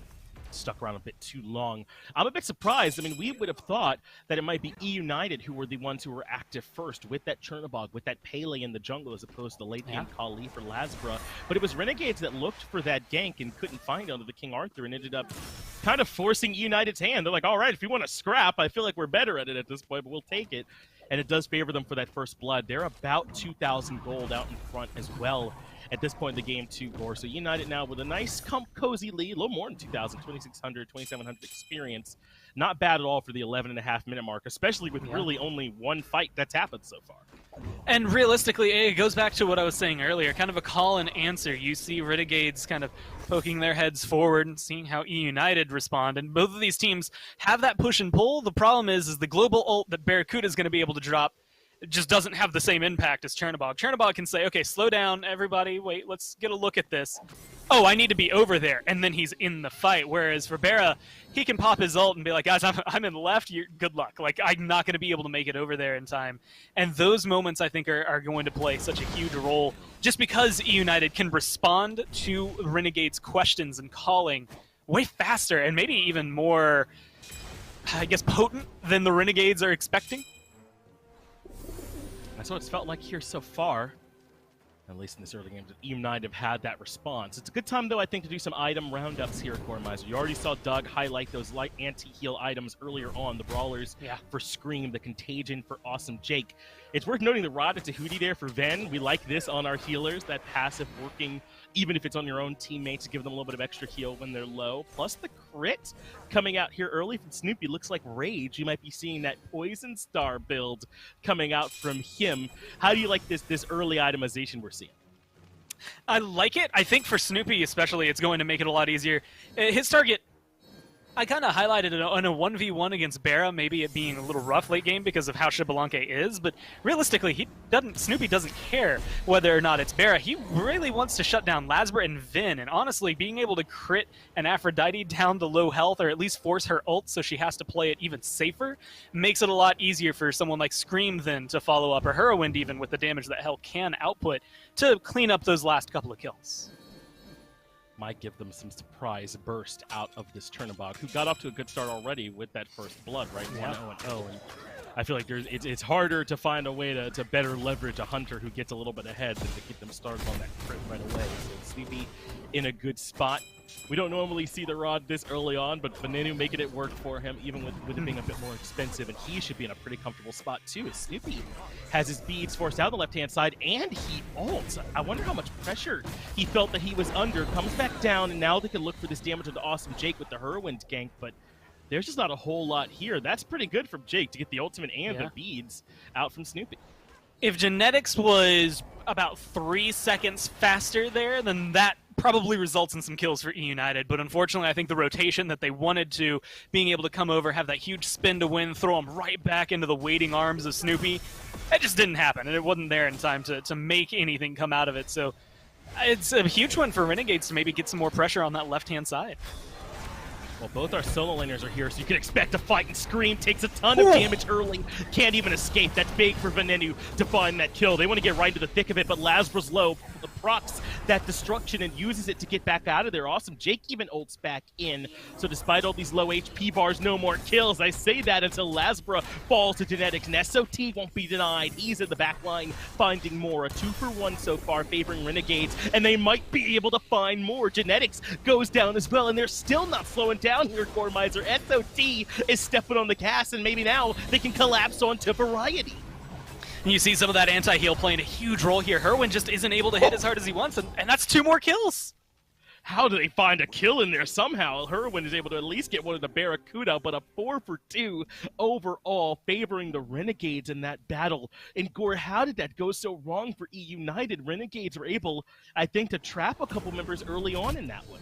Stuck around a bit too long. I'm a bit surprised. I mean, we would have thought that it might be E United who were the ones who were active first with that Chernobog, with that Pele in the jungle, as opposed to the late game Kali for Lasbra. But it was Renegades that looked for that gank and couldn't find it under the King Arthur and ended up kind of forcing E United's hand. They're like, all right, if you want to scrap, I feel like we're better at it at this point, but we'll take it. And it does favor them for that first blood. They're about 2,000 gold out in front as well at this point in the game too, Gore. So United now with a nice cozy lead, a little more than 2,000, 2,600, 2,700 experience. Not bad at all for the 11.5-minute mark, especially with really only one fight that's happened so far. And realistically, it goes back to what I was saying earlier, kind of a call and answer. You see Renegades kind of poking their heads forward and seeing how E United respond. And both of these teams have that push and pull. The problem is the global ult that Barracuda is going to be able to drop just doesn't have the same impact as Chernobog. Chernobog can say, okay, slow down, everybody, wait, let's get a look at this. Oh, I need to be over there, and then he's in the fight. Whereas for Barra, he can pop his ult and be like, guys, I'm in left, good luck. Like, I'm not going to be able to make it over there in time. And those moments, I think, are going to play such a huge role, just because E United can respond to Renegade's questions and calling way faster, and maybe even more, I guess, potent than the Renegades are expecting. That's what it's felt like here so far, at least in this early game, that E United have had that response. It's a good time, though, I think, to do some item roundups here at Gormizer. You already saw Doug highlight those light anti-heal items earlier on, the Brawlers for Scream, the Contagion for Awesome Jake. It's worth noting the Rod to Hootie there for Ven. We like this on our healers, that passive working, even if it's on your own teammates, to give them a little bit of extra heal when they're low. Plus the crit coming out here early from Snoopy looks like Rage. You might be seeing that Poison Star build coming out from him. How do you like this early itemization we're seeing? I like it. I think for Snoopy especially, it's going to make it a lot easier. His target, I kind of highlighted it on a 1v1 against Barra, maybe it being a little rough late game because of how Xbalanque is, but realistically, Snoopy doesn't care whether or not it's Barra. He really wants to shut down Lasbra and Vin, and honestly, being able to crit an Aphrodite down to low health, or at least force her ult so she has to play it even safer, makes it a lot easier for someone like Scream then to follow up, or Herowind even, with the damage that Hell can output, to clean up those last couple of kills. Might give them some surprise burst out of this Chernobog, who got off to a good start already with that first blood, right? 1-0-0, and I feel like it's harder to find a way to better leverage a Hunter who gets a little bit ahead than to get them started on that crit right away. So Snoopy in a good spot. We don't normally see the Rod this early on, but Venenu making it work for him, even with it being a bit more expensive, and he should be in a pretty comfortable spot too, as Snoopy has his beads forced out on the left-hand side, and he ults. I wonder how much pressure he felt that he was under, comes back down, and now they can look for this damage on the Awesome Jake with the Herowind gank, but there's just not a whole lot here. That's pretty good from Jake to get the ultimate and the beads out from Snoopy. If Genetics was about 3 seconds faster there, then that probably results in some kills for E United, but unfortunately I think the rotation that they wanted to, being able to come over, have that huge spin to win, throw him right back into the waiting arms of Snoopy, that just didn't happen, and it wasn't there in time to make anything come out of it. So it's a huge one for Renegades to maybe get some more pressure on that left-hand side. Well, both our solo laners are here, so you can expect a fight, and Scream takes a ton of damage early. Can't even escape. That's big for Venenu to find that kill. They want to get right into the thick of it, but Lazbra's low. Procs that destruction and uses it to get back out of there. Awesome. Jake even ults back in. So despite all these low HP bars, no more kills. I say that until Lazbra falls to Genetics, and SOT won't be denied. He's in the back line finding more. A 2-for-1 so far favoring Renegades, and they might be able to find more. Genetics goes down as well, and they're still not slowing down here, Goremizer. SOT is stepping on the gas, and maybe now they can collapse onto Variety. And you see some of that anti-heal playing a huge role here. Herwin just isn't able to hit as hard as he wants, and that's 2 more kills. How do they find a kill in there somehow? Herwin is able to at least get one of the Barracuda, but a 4-for-2 overall favoring the Renegades in that battle. And Gore, how did that go so wrong for E United? Renegades were able, I think, to trap a couple members early on in that one.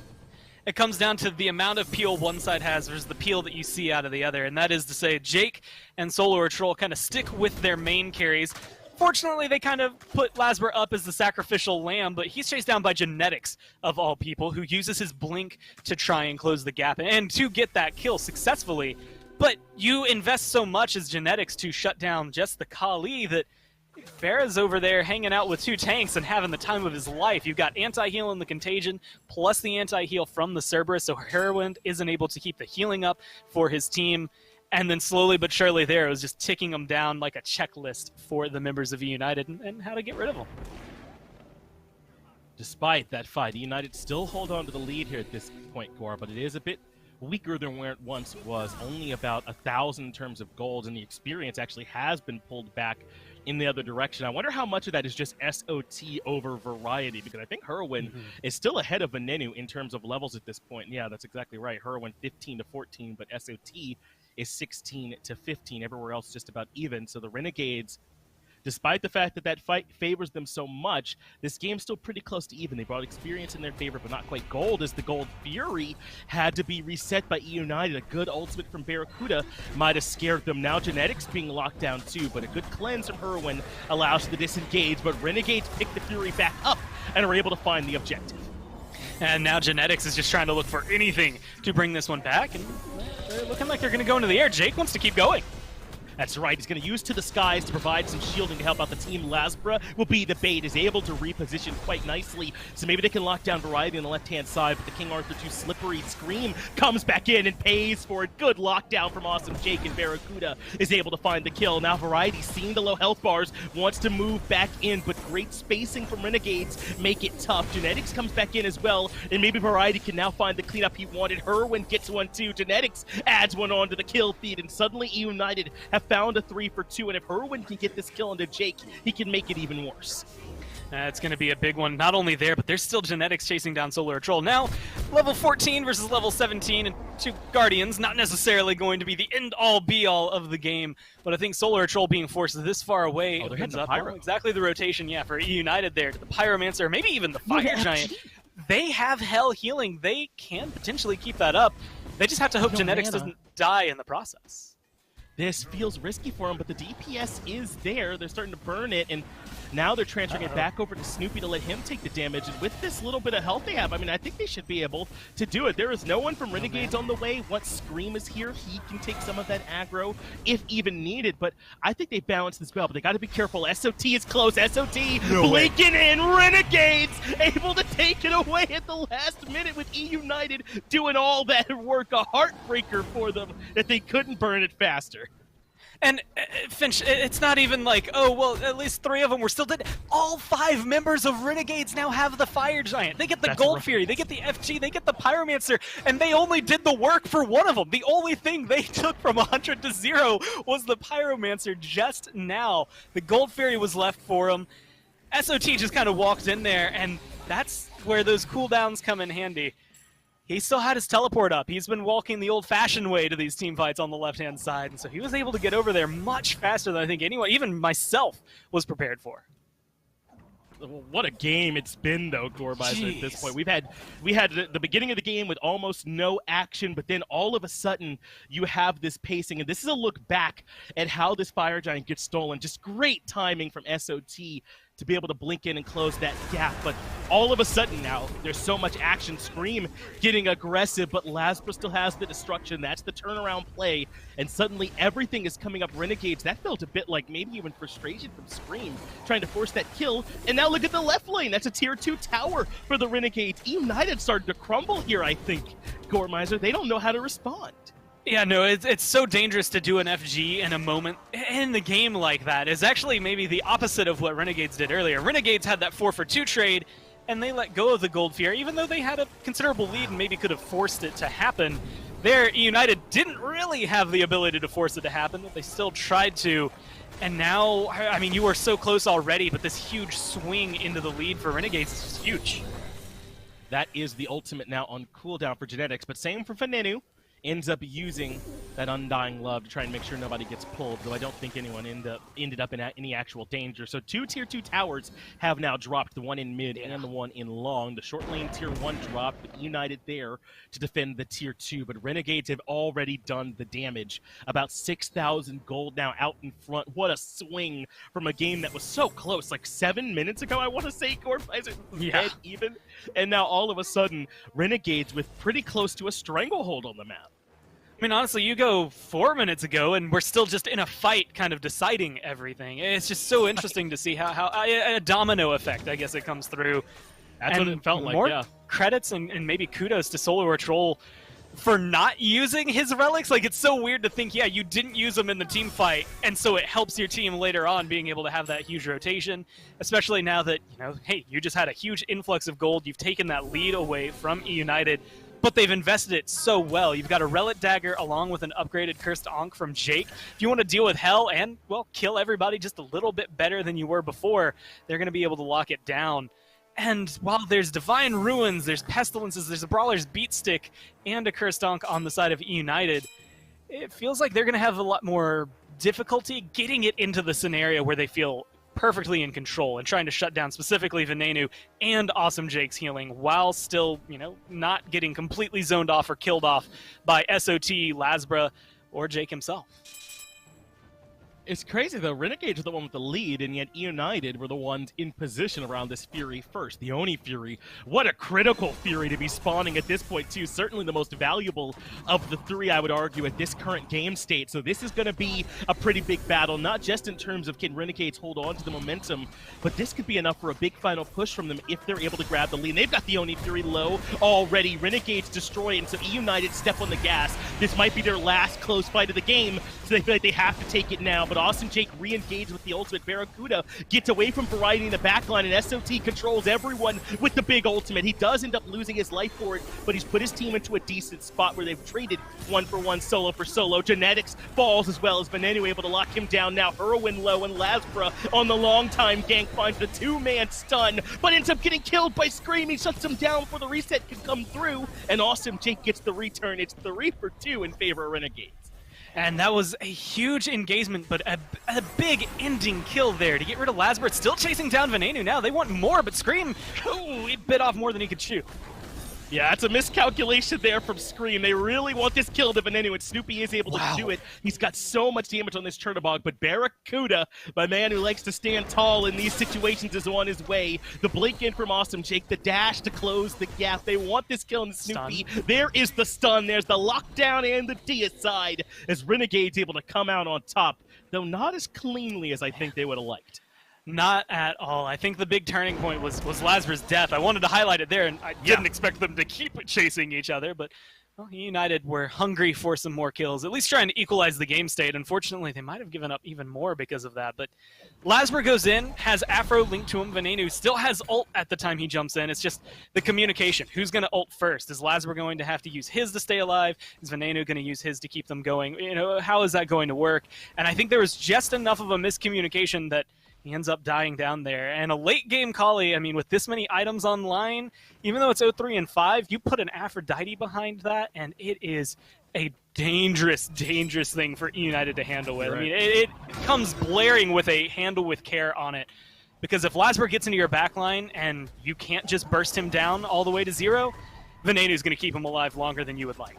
It comes down to the amount of peel one side has versus the peel that you see out of the other, and that is to say Jake and Solar Troll kind of stick with their main carries. Fortunately, they kind of put Lazber up as the sacrificial lamb, but he's chased down by Genetics, of all people, who uses his blink to try and close the gap and to get that kill successfully. But you invest so much as Genetics to shut down just the Kali that Farah's over there hanging out with 2 tanks and having the time of his life. You've got anti-heal in the Contagion, plus the anti-heal from the Cerberus, so Herwin isn't able to keep the healing up for his team. And then slowly but surely there, it was just ticking them down like a checklist for the members of United and how to get rid of them. Despite that fight, United still hold on to the lead here at this point, Gore, but it is a bit weaker than where it once was. Only about 1,000 in terms of gold, and the experience actually has been pulled back in the other direction. I wonder how much of that is just SOT over Variety, because I think Herwin is still ahead of Venenu in terms of levels at this point. Yeah, that's exactly right. Herwin 15-14, but SOT is 16-15. Everywhere else just about even. So the Renegades, despite the fact that that fight favors them so much, this game's still pretty close to even. They brought experience in their favor, but not quite gold, as the Gold Fury had to be reset by E United. A good ultimate from Barracuda might have scared them. Now Genetics being locked down too, but a good cleanse from Herwin allows the disengage, but Renegades pick the Fury back up and are able to find the objective. And now Genetics is just trying to look for anything to bring this one back, and they're looking like they're going to go into the air. Jake wants to keep going. That's right, he's going to use To the Skies to provide some shielding to help out the team. Lazbra will be the bait, is able to reposition quite nicely, so maybe they can lock down Variety on the left-hand side, but the King Arthur 2 slippery Scream comes back in and pays for it. Good lockdown from Awesome Jake, and Barracuda is able to find the kill. Now Variety, seeing the low health bars, wants to move back in, but great spacing from Renegades make it tough. Genetics comes back in as well, and maybe Variety can now find the cleanup he wanted. Herwin gets one too. Genetics adds one on to the kill feed, and suddenly E United have found a 3-for-2, and if Herwin can get this kill into Jake, he can make it even worse. It's going to be a big one, not only there, but there's still Genetics chasing down Solar Troll. Now, level 14 versus level 17, and 2 Guardians, not necessarily going to be the end-all, be-all of the game, but I think Solar Troll being forced this far away opens up exactly the rotation, for E United there, to the Pyromancer, maybe even the Fire Giant. They have hell healing. They can potentially keep that up. They just have to hope Genetics doesn't die in the process. This feels risky for him, but the DPS is there. They're starting to burn it, and now they're transferring it back over to Snoopy to let him take the damage. And with this little bit of health they have, I mean, I think they should be able to do it. There is no one from Renegades on the way. Once Scream is here, he can take some of that aggro if even needed. But I think they balanced this well, but they got to be careful. SOT is close. SOT blinking in. Renegades able to take it away at the last minute with E United doing all that work. A heartbreaker for them that they couldn't burn it faster. And Finch, it's not even like, oh, well, at least 3 of them were still dead. All 5 members of Renegades now have the Fire Giant. They get the Gold Fury, they get the FG, they get the Pyromancer, and they only did the work for one of them. The only thing they took from 100 to 0 was the Pyromancer just now. The Gold Fury was left for him. SOT just kind of walked in there, and that's where those cooldowns come in handy. He still had his teleport up. He's been walking the old-fashioned way to these team fights on the left-hand side, and so he was able to get over there much faster than I think anyone, even myself, was prepared for. What a game it's been, though, Goremizer, at this point. We had the beginning of the game with almost no action, but then all of a sudden you have this pacing, and this is a look back at how this Fire Giant gets stolen. Just great timing from SOT to be able to blink in and close that gap. But all of a sudden now, there's so much action. Scream getting aggressive, but Lasbra still has the destruction. That's the turnaround play, and suddenly everything is coming up Renegades. That felt a bit like maybe even frustration from Scream, trying to force that kill. And now look at the left lane. That's a tier 2 tower for the Renegades. United started to crumble here, I think. Gormizer, they don't know how to respond. Yeah, no, it's so dangerous to do an FG in a moment in the game like that. It's actually maybe the opposite of what Renegades did earlier. Renegades had that 4-for-2 trade, and they let go of the Gold Fear, even though they had a considerable lead and maybe could have forced it to happen. There, United didn't really have the ability to force it to happen, but they still tried to. And now, I mean, you were so close already, but this huge swing into the lead for Renegades is huge. That is the ultimate now on cooldown for Genetics, but same for Venenu. Ends up using that Undying Love to try and make sure nobody gets pulled, though I don't think anyone ended up in any actual danger. So 2 tier 2 towers have now dropped, the one in mid and the one in long. The short lane tier 1 dropped, but United there to defend the tier 2. But Renegades have already done the damage. About 6,000 gold now out in front. What a swing from a game that was so close, like 7 minutes ago, I want to say. Gormizer was dead even. And now all of a sudden, Renegades with pretty close to a stranglehold on the map. I mean, honestly, you go 4 minutes ago, and we're still just in a fight kind of deciding everything. It's just so interesting to see how a domino effect, I guess, it comes through. That's and what it felt like, more yeah. credits and maybe kudos to Solar Troll for not using his relics. Like, it's so weird to think, yeah, you didn't use them in the team fight, and so it helps your team later on being able to have that huge rotation, especially now that, you know, hey, you just had a huge influx of gold. You've taken that lead away from United, but they've invested it so well. You've got a Relic Dagger along with an upgraded Cursed Ankh from Jake. If you want to deal with Hell and, well, kill everybody just a little bit better than you were before, they're going to be able to lock it down. And while there's Divine Ruins, there's Pestilences, there's a Brawler's Beat Stick, and a Cursed Ankh on the side of United, it feels like they're going to have a lot more difficulty getting it into the scenario where they feel perfectly in control and trying to shut down specifically Venenu and Awesome Jake's healing while still, you know, not getting completely zoned off or killed off by SOT, Lasbra, or Jake himself. It's crazy, though. Renegades are the one with the lead, and yet United were the ones in position around this Fury first. The Oni Fury. What a critical Fury to be spawning at this point, too. Certainly the most valuable of the three, I would argue, at this current game state. So this is going to be a pretty big battle, not just in terms of can Renegades hold on to the momentum, but this could be enough for a big final push from them if they're able to grab the lead. And they've got the Oni Fury low already. Renegades destroy it, and so United step on the gas. This might be their last close fight of the game, so they feel like they have to take it now. But Awesome Jake re-engaged with the ultimate. Barracuda gets away from Variety in the backline, and SOT controls everyone with the big ultimate. He does end up losing his life for it, but he's put his team into a decent spot where they've traded 1-for-1 solo for solo. Genetics falls as well as Venenu able to lock him down. Now Irwin low, and Lasbra on the long time gank finds the two-man stun, but ends up getting killed by Scream. He shuts him down before the reset can come through, and Awesome Jake gets the return. It's 3-for-2 in favor of Renegades. And that was a huge engagement, but a big ending kill there to get rid of Lasbra. It's still chasing down Venenu now. They want more, but Scream, oh, he bit off more than he could chew. Yeah, it's a miscalculation there from Scream. They really want this kill to Venenu, and Snoopy is able to do it. He's got so much damage on this Chernobog, but Barracuda, my man who likes to stand tall in these situations, is on his way. The blink in from Awesome Jake, the dash to close the gap. They want this kill in Snoopy. Stun. There is the stun. There's the lockdown and the deicide as Renegade's able to come out on top, though not as cleanly as I think they would have liked. Not at all. I think the big turning point was Lasbra's death. I wanted to highlight it there, and I didn't expect them to keep chasing each other, but well, United were hungry for some more kills, at least trying to equalize the game state. Unfortunately, they might have given up even more because of that, but Lasbra goes in, has Afro linked to him. Venenu still has ult at the time he jumps in. It's just the communication. Who's going to ult first? Is Lasbra going to have to use his to stay alive? Is Venenu going to use his to keep them going? You know, how is that going to work? And I think there was just enough of a miscommunication that he ends up dying down there. And a late game Kali, I mean, with this many items online, even though it's 0-3 and 5, you put an Aphrodite behind that, and it is a dangerous, dangerous thing for United to handle with. Right. I mean, it comes blaring with a handle with care on it. Because if Lasbra gets into your backline and you can't just burst him down all the way to 0, Venenu's going to keep him alive longer than you would like.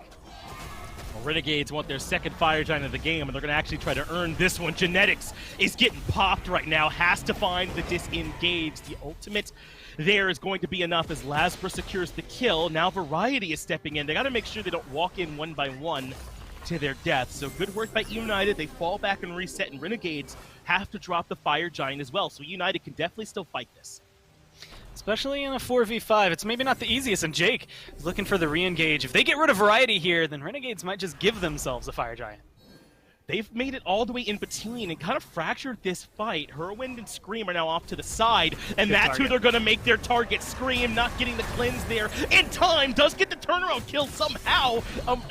Well, Renegades want their second Fire Giant of the game, and they're going to actually try to earn this one. Genetics is getting popped right now, has to find the disengage. The ultimate there is going to be enough as Lasper secures the kill. Now Variety is stepping in. They got to make sure they don't walk in one by one to their death. So good work by United. They fall back and reset, and Renegades have to drop the Fire Giant as well. So United can definitely still fight this. Especially in a 4v5, it's maybe not the easiest, and Jake is looking for the re-engage. If they get rid of Variety here, then Renegades might just give themselves a Fire Giant. They've made it all the way in between and kind of fractured this fight. Herwind and Scream are now off to the side, and Good that's target. who they're going to make their target. Scream not getting the cleanse there in time, does get the turnaround kill somehow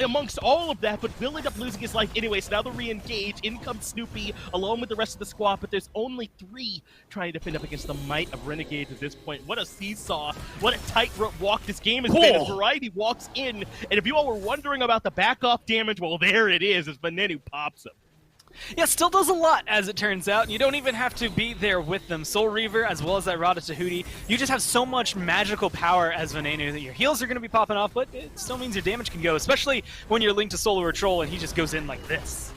amongst all of that, but will end up losing his life anyway. So now the re-engage. In comes Snoopy along with the rest of the squad, but there's only 3 trying to defend up against the might of Renegades at this point. What a seesaw. What a tightrope walk this game has been as Variety walks in. And if you all were wondering about the back-off damage, well, there it is as Venenu pops him. Yeah, still does a lot, as it turns out. You don't even have to be there with them. Soul Reaver, as well as that Rada Tahuti, you just have so much magical power as Venenu that your heals are going to be popping off, but it still means your damage can go, especially when you're linked to Solar Troll and he just goes in like this.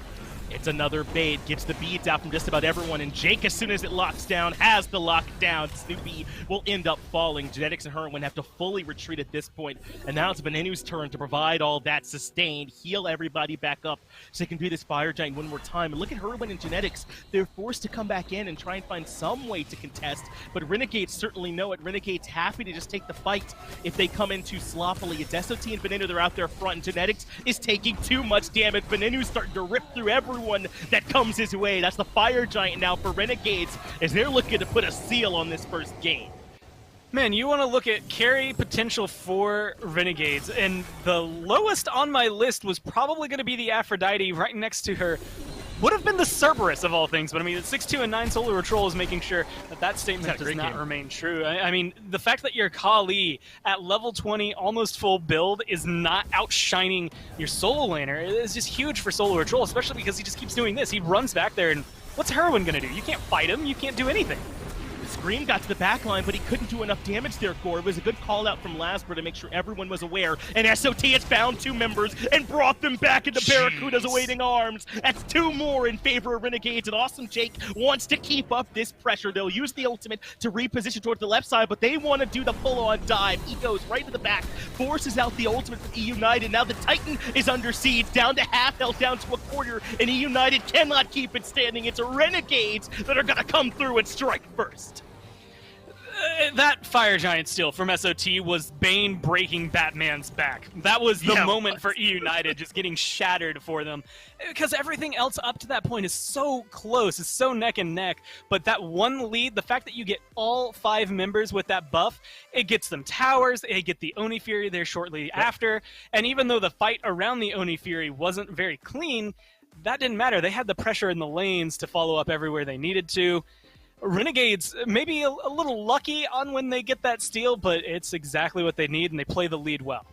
It's another bait, gets the beads out from just about everyone, and Jake, as soon as it locks down, has the lockdown. Snoopy will end up falling. Genetics and Herwin have to fully retreat at this point, and now it's Venenu's turn to provide all that sustained, heal everybody back up so they can do this Fire Giant one more time. And look at Herwin and Genetics. They're forced to come back in and try and find some way to contest, but Renegades certainly know it. Renegades happy to just take the fight if they come in too sloppily. It's SOT and Venenu, they're out there front, and Genetics is taking too much damage. Venenu's starting to rip through everyone that comes his way. That's the Fire Giant now for Renegades as they're looking to put a seal on this first game. Man, you want to look at carry potential for Renegades, and the lowest on my list was probably going to be the Aphrodite. Right next to her would have been the Cerberus of all things, but I mean, at 6-2 and 9 Solar Troll is making sure that that statement does not remain true. I mean, the fact that your Kali at level 20, almost full build, is not outshining your solo laner is just huge for Solar Troll, especially because he just keeps doing this. He runs back there, and what's Herwin going to do? You can't fight him. You can't do anything. Scream got to the back line, but he couldn't do enough damage there, Gore. It was a good call out from Lasper to make sure everyone was aware, and SOT has found 2 members and brought them back into Barracuda's awaiting arms. That's 2 more in favor of Renegades, and Awesome Jake wants to keep up this pressure. They'll use the ultimate to reposition towards the left side, but they want to do the full-on dive. He goes right to the back, forces out the ultimate from E United. Now the Titan is under siege, down to half health, down to a quarter, and E United cannot keep it standing. It's Renegades that are going to come through and strike first. That Fire Giant steal from SOT was Bane breaking Batman's back. That was the moment for E United, just getting shattered for them. Because everything else up to that point is so close, it's so neck and neck. But that one lead, the fact that you get all 5 members with that buff, it gets them towers, they get the Oni Fury there shortly after. And even though the fight around the Oni Fury wasn't very clean, that didn't matter. They had the pressure in the lanes to follow up everywhere they needed to. Renegades maybe a little lucky on when they get that steal, but it's exactly what they need, and they play the lead well.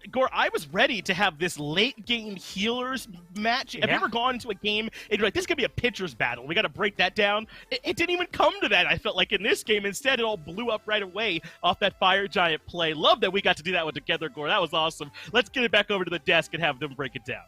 Gore, I was ready to have this late game healers match. Have you ever gone into a game and you're like, this could be a pitcher's battle? We got to break that down. It didn't even come to that, I felt like, in this game. Instead, it all blew up right away off that Fire Giant play. Love that we got to do that one together, Gore. That was awesome. Let's get it back over to the desk and have them break it down.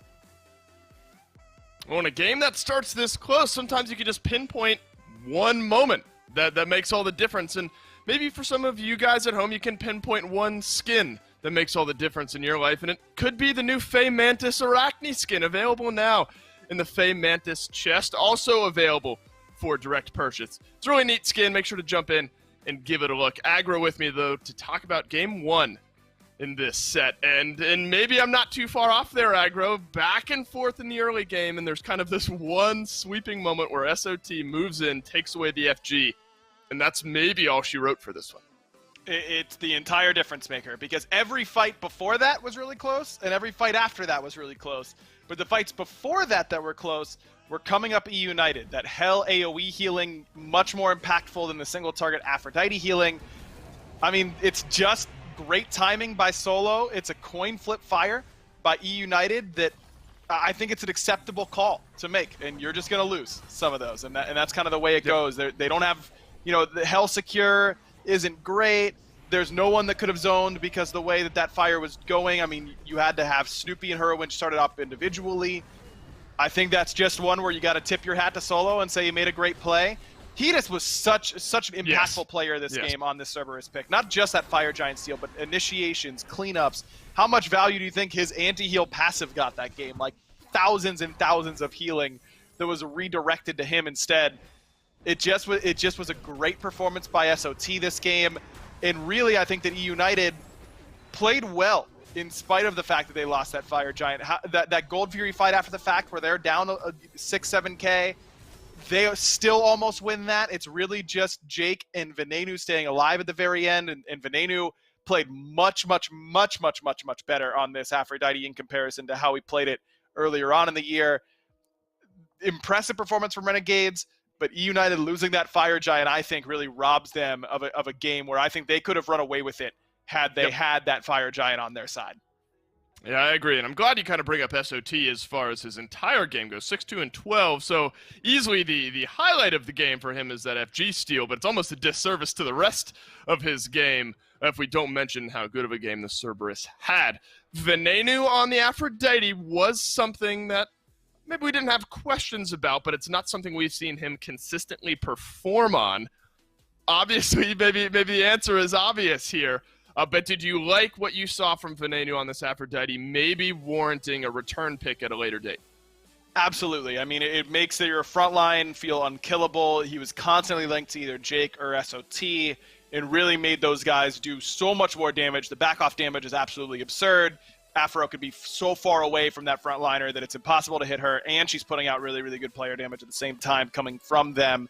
Well, in a game that starts this close, sometimes you can just pinpoint one moment that makes all the difference. And maybe for some of you guys at home, you can pinpoint one skin that makes all the difference in your life. And it could be the new Fey Mantis Arachne skin, available now in the Fey Mantis chest, also available for direct purchase. It's a really neat skin. Make sure to jump in and give it a look. Aggro with me, though, to talk about Game 1 in this set, and maybe I'm not too far off there, Aggro. Back and forth in the early game, and there's kind of this one sweeping moment where SOT moves in, takes away the FG, and that's maybe all she wrote for this one. It's the entire difference maker, because every fight before that was really close, and every fight after that was really close. But the fights before that were close were coming up E United. That Hell AoE healing, much more impactful than the single target Aphrodite healing. I mean, it's just great timing by Solo. It's a coin flip fire by E United that I think it's an acceptable call to make, and you're just going to lose some of those, and that's kind of the way it goes. They don't have, the Hell Secure isn't great. There's no one that could have zoned because the way that fire was going. I mean, you had to have Snoopy and Hurwinch started up individually. I think that's just one where you got to tip your hat to Solo and say you made a great play. He just was such an impactful player this game on this Cerberus pick. Not just that Fire Giant steal, but initiations, cleanups. How much value do you think his anti-heal passive got that game? Like thousands and thousands of healing that was redirected to him instead. It just was a great performance by SOT this game. And really, I think that United played well in spite of the fact that they lost that Fire Giant. That Gold Fury fight after the fact where they're down 6-7K, they still almost win that. It's really just Jake and Venenu staying alive at the very end. And Venenu played much better on this Aphrodite in comparison to how he played it earlier on in the year. Impressive performance from Renegades. But United losing that Fire Giant, I think, really robs them of a game where I think they could have run away with it had they had that Fire Giant on their side. Yeah, I agree, and I'm glad you kind of bring up SOT as far as his entire game goes, 6-2-12, so easily the highlight of the game for him is that FG steal, but it's almost a disservice to the rest of his game if we don't mention how good of a game the Cerberus had. Venenu on the Aphrodite was something that maybe we didn't have questions about, but it's not something we've seen him consistently perform on. Obviously, maybe the answer is obvious here. But did you like what you saw from Venenu on this Aphrodite, maybe warranting a return pick at a later date? Absolutely. I mean, it makes your front line feel unkillable. He was constantly linked to either Jake or SOT and really made those guys do so much more damage. The back-off damage is absolutely absurd. Afro could be so far away from that front liner that it's impossible to hit her, and she's putting out really, really good player damage at the same time coming from them,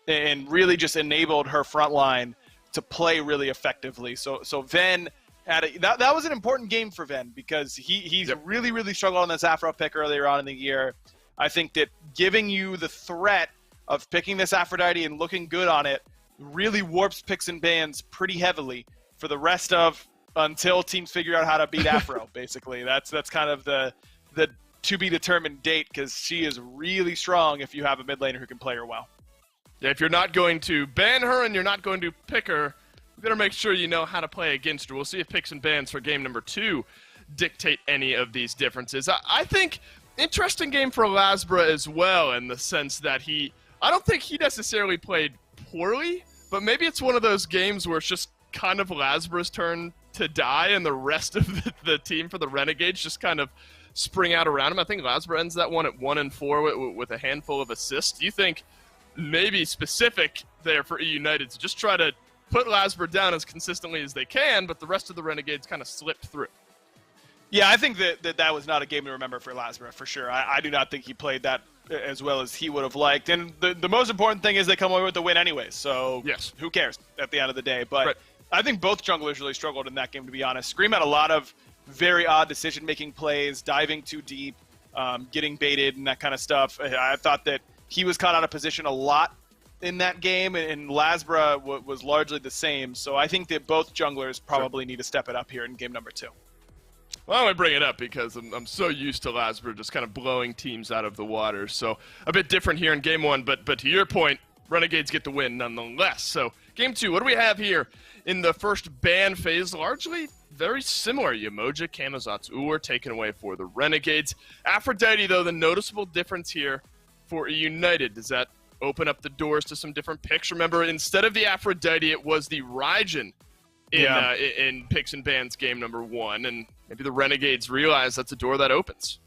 and really just enabled her front line to play really effectively. So Ven had that was an important game for Ven because he's really, really struggled on this Afro pick earlier on in the year. I think that giving you the threat of picking this Aphrodite and looking good on it really warps picks and bans pretty heavily for the rest of until teams figure out how to beat Afro, basically. That's kind of the to be determined date because she is really strong if you have a mid laner who can play her well. Yeah, if you're not going to ban her and you're not going to pick her, you better make sure you know how to play against her. We'll see if picks and bans for game number 2 dictate any of these differences. I think interesting game for Lasbra as well in the sense that I don't think he necessarily played poorly, but maybe it's one of those games where it's just kind of Lasbra's turn to die and the rest of the team for the Renegades just kind of spring out around him. I think Lasbra ends that one at 1-4 with a handful of assists. Do you think maybe specific there for United to just try to put Lasbra down as consistently as they can, but the rest of the Renegades kind of slipped through? Yeah, I think that was not a game to remember for Lasbra, for sure. I do not think he played that as well as he would have liked. And the most important thing is they come away with the win anyway, so who cares at the end of the day. But I think both junglers really struggled in that game, to be honest. Scream had a lot of very odd decision-making plays, diving too deep, getting baited and that kind of stuff. I thought that he was caught out of position a lot in that game, and Lasbra was largely the same. So I think that both junglers probably need to step it up here in game number 2. Well, I bring it up because I'm so used to Lasbra just kind of blowing teams out of the water. So a bit different here in game 1, but to your point, Renegades get the win nonetheless. So game 2, what do we have here in the first ban phase? Largely very similar. Yamoja, Camazotz, Uwer taken away for the Renegades. Aphrodite, though, the noticeable difference here for United. Does that open up the doors to some different picks? Remember, instead of the Aphrodite, it was the Raijin in picks and bans game number 1, and maybe the Renegades realize that's a door that opens.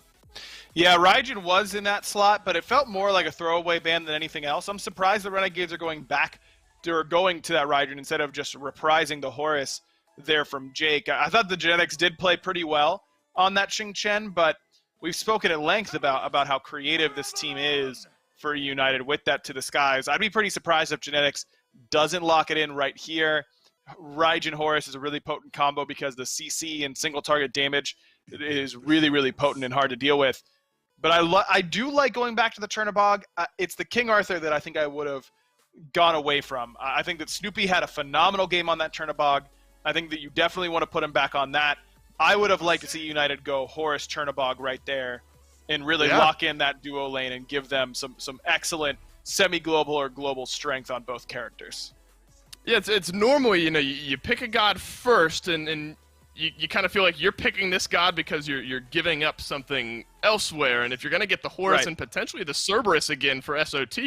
Yeah, Raijin was in that slot, but it felt more like a throwaway ban than anything else. I'm surprised the Renegades are going back to going to that Raijin instead of just reprising the Horus there from Jake. I thought the Genetics did play pretty well on that Xing Chen, but we've spoken at length about how creative this team is for United with that to the skies. I'd be pretty surprised if Genetics doesn't lock it in right here. Raijin Horus is a really potent combo because the CC and single target damage is really, really potent and hard to deal with. But I do like going back to the Chernobog. It's the King Arthur that I think I would have gone away from. I think that Snoopy had a phenomenal game on that Chernobog. I think that you definitely want to put him back on that. I would have liked to see United go Horus Chernobog right there and really lock in that duo lane and give them some excellent semi-global or global strength on both characters. Yeah, it's normally, you pick a god first, and you kind of feel like you're picking this god because you're giving up something elsewhere. And if you're going to get the Horus and potentially the Cerberus again for SOT,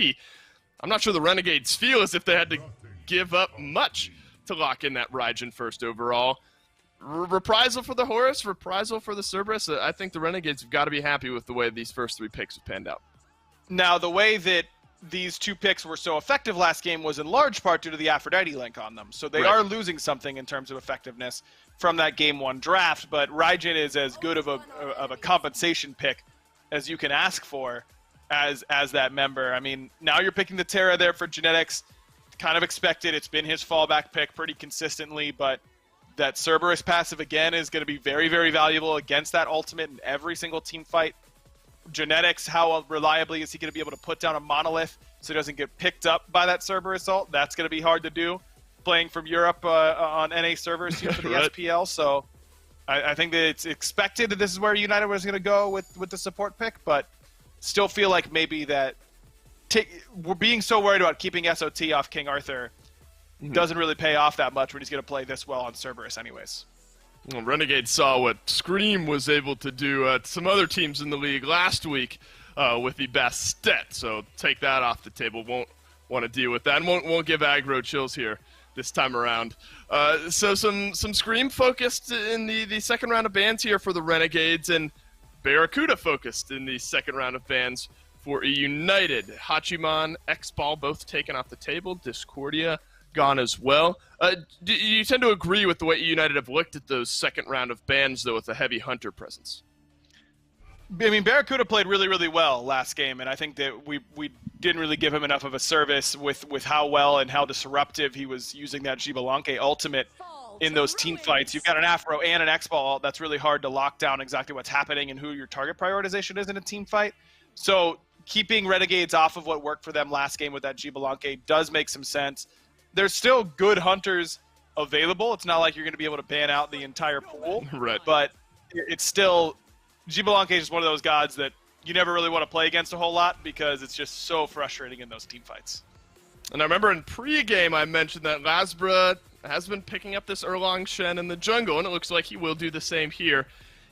I'm not sure the Renegades feel as if they had to give up much to lock in that Raijin first overall. Reprisal for the Horus, reprisal for the Cerberus. I think the Renegades have got to be happy with the way these first 3 picks have panned out. Now, the way that these 2 picks were so effective last game was in large part due to the Aphrodite link on them. So they are losing something in terms of effectiveness from that game 1 draft, but Raijin is as good of a compensation pick as you can ask for as that member. I mean, now you're picking the Terra there for genetics. Kind of expected. It's been his fallback pick pretty consistently, but that Cerberus passive again is going to be very, very valuable against that ultimate in every single team fight. Genetics, how reliably is he going to be able to put down a monolith so he doesn't get picked up by that Cerberus ult? That's going to be hard to do playing from Europe on NA servers here for the SPL. So I think that it's expected that this is where United was going to go with the support pick, but still feel like maybe that we're being so worried about keeping SOT off King Arthur doesn't really pay off that much when he's going to play this well on Cerberus anyways. Well, Renegade saw what Scream was able to do to some other teams in the league last week with the Bastet, so take that off the table. Won't want to deal with that, and won't give aggro chills here this time around. So some Scream focused in the second round of bans here for the Renegades, and Barracuda focused in the second round of bans for United. Hachiman, X-Ball both taken off the table. Discordia gone as well. Do you tend to agree with the way United have looked at those second round of bans, though, with a heavy Hunter presence? I mean, Barracuda played really, really well last game, and I think that we didn't really give him enough of a service with how well and how disruptive he was using that Gibalanque ultimate in those team fights. You've got an Afro and an X-Ball. That's really hard to lock down exactly what's happening and who your target prioritization is in a team fight. So keeping Renegades off of what worked for them last game with that Gibalanque does make some sense. There's still good Hunters available. It's not like you're going to be able to ban out the entire pool. Right. But it's still... Gibalanque is just one of those gods that you never really want to play against a whole lot because it's just so frustrating in those team fights. And I remember in pregame I mentioned that Lasbra has been picking up this Erlang Shen in the jungle, and it looks like he will do the same here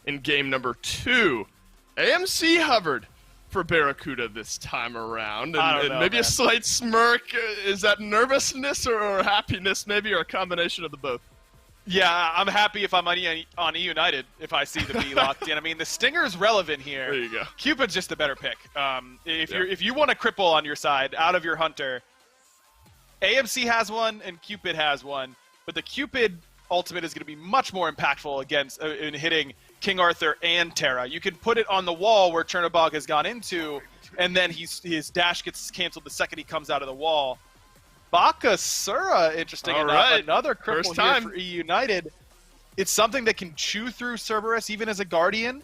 in game number 2. AMC hovered for Barracuda this time around, and maybe a slight smirk. Is that nervousness or happiness, maybe, or a combination of the both? Yeah, I'm happy if I'm on E-United if I see the B locked in. I mean, the Stinger is relevant here. There you go. Cupid's just the better pick. If you want a cripple on your side out of your Hunter, AMC has one and Cupid has one, but the Cupid ultimate is going to be much more impactful against in hitting King Arthur and Terra. You can put it on the wall where Chernobog has gone into, and then his dash gets canceled the second he comes out of the wall. Bakasura, interesting enough, another cripple here for E-United. It's something that can chew through Cerberus even as a Guardian.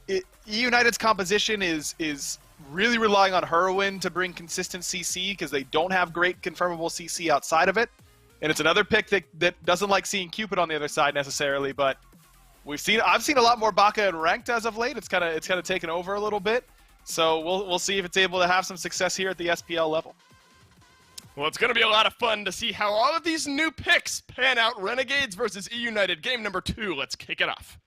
E-United's composition is really relying on Heroine to bring consistent CC because they don't have great confirmable CC outside of it. And it's another pick that doesn't like seeing Cupid on the other side necessarily, but I've seen a lot more Baka in ranked as of late. It's kind of taken over a little bit. So we'll see if it's able to have some success here at the SPL level. Well, it's going to be a lot of fun to see how all of these new picks pan out. Renegades versus E-United, game number 2. Let's kick it off.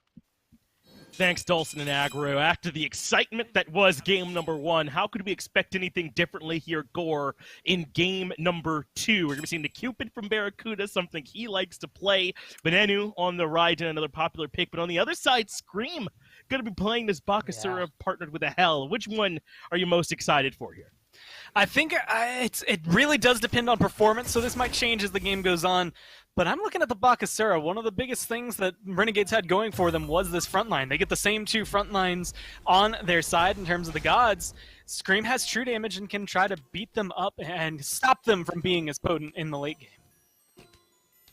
Thanks, Dawson and Agro. After the excitement that was game number 1, how could we expect anything differently here, Gore, in game number 2? We're going to be seeing the Cupid from Barracuda, something he likes to play. Benenu on the Raijin, another popular pick. But on the other side, Scream going to be playing this Bakasura partnered with a Hell. Which one are you most excited for here? I think it really does depend on performance, so this might change as the game goes on. But I'm looking at the Bakasura. One of the biggest things that Renegades had going for them was this front line. They get the same 2 front lines on their side in terms of the gods. Scream has true damage and can try to beat them up and stop them from being as potent in the late game.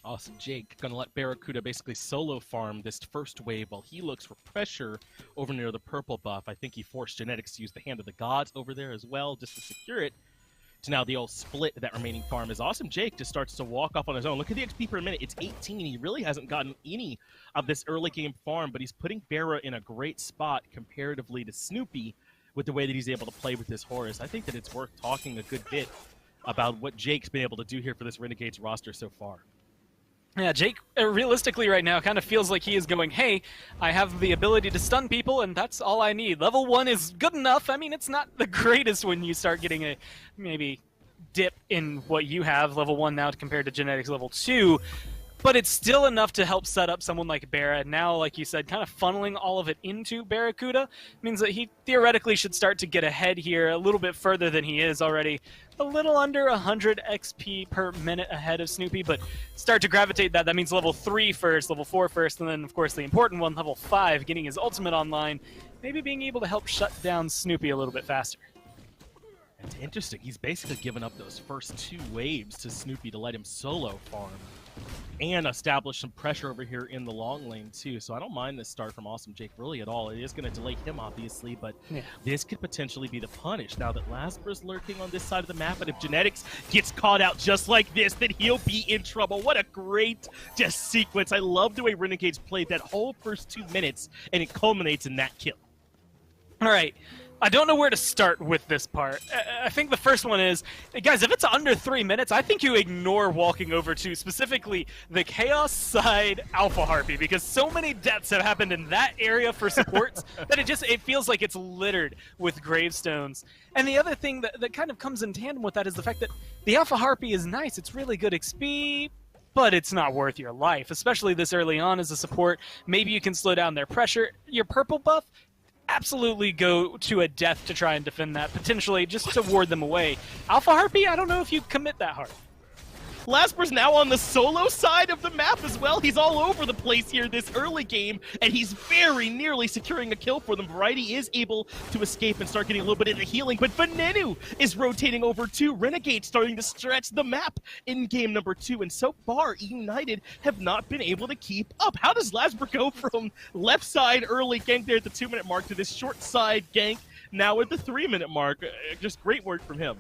Awesome. Jake going to let Barracuda basically solo farm this first wave while he looks for pressure over near the purple buff. I think he forced Genetics to use the Hand of the Gods over there as well just to secure it. So now the old split that remaining farm is awesome. Jake just starts to walk off on his own. Look at the XP per minute. It's 18. He really hasn't gotten any of this early game farm, but he's putting Barra in a great spot comparatively to Snoopy with the way that he's able to play with this Horus. I think that it's worth talking a good bit about what Jake's been able to do here for this Renegades roster so far. Yeah, Jake, realistically right now, kind of feels like he is going, hey, I have the ability to stun people, and that's all I need. Level 1 is good enough. I mean, it's not the greatest when you start getting a maybe dip in what you have, level 1 now compared to Genetics level 2, but it's still enough to help set up someone like Barra. Now, like you said, kind of funneling all of it into Barracuda means that he theoretically should start to get ahead here a little bit further than he is already. A little under 100 XP per minute ahead of Snoopy, but start to gravitate that. That means level 3 first, level 4 first, and then, of course, the important one, level 5, getting his ultimate online, maybe being able to help shut down Snoopy a little bit faster. It's interesting. He's basically given up those first 2 waves to Snoopy to let him solo farm and establish some pressure over here in the long lane, too. So I don't mind this start from Awesome Jake really at all. It is going to delay him, obviously, but this could potentially be the punish now that Lasper's lurking on this side of the map. And if Genetics gets caught out just like this, then he'll be in trouble. What a great just sequence. I love the way Renegades played that whole first 2 minutes, and it culminates in that kill. All right. I don't know where to start with this part. I think the first one is, guys, if it's under 3 minutes, I think you ignore walking over to specifically the Chaos side Alpha Harpy, because so many deaths have happened in that area for supports that it feels like it's littered with gravestones. And the other thing that kind of comes in tandem with that is the fact that the Alpha Harpy is nice. It's really good XP, but it's not worth your life, especially this early on as a support. Maybe you can slow down their pressure. Your purple buff, absolutely go to a death to try and defend that, potentially just to ward them away. Alpha Harpy, I don't know if you commit that hard. Lasper's now on the solo side of the map as well. He's all over the place here this early game, and he's very nearly securing a kill for them. Variety is able to escape and start getting a little bit into healing, but Venenu is rotating over too. Renegade starting to stretch the map in game number 2, and so far, United have not been able to keep up. How does Lasper go from left side early gank there at the 2-minute mark to this short side gank now at the 3-minute mark? Just great work from him.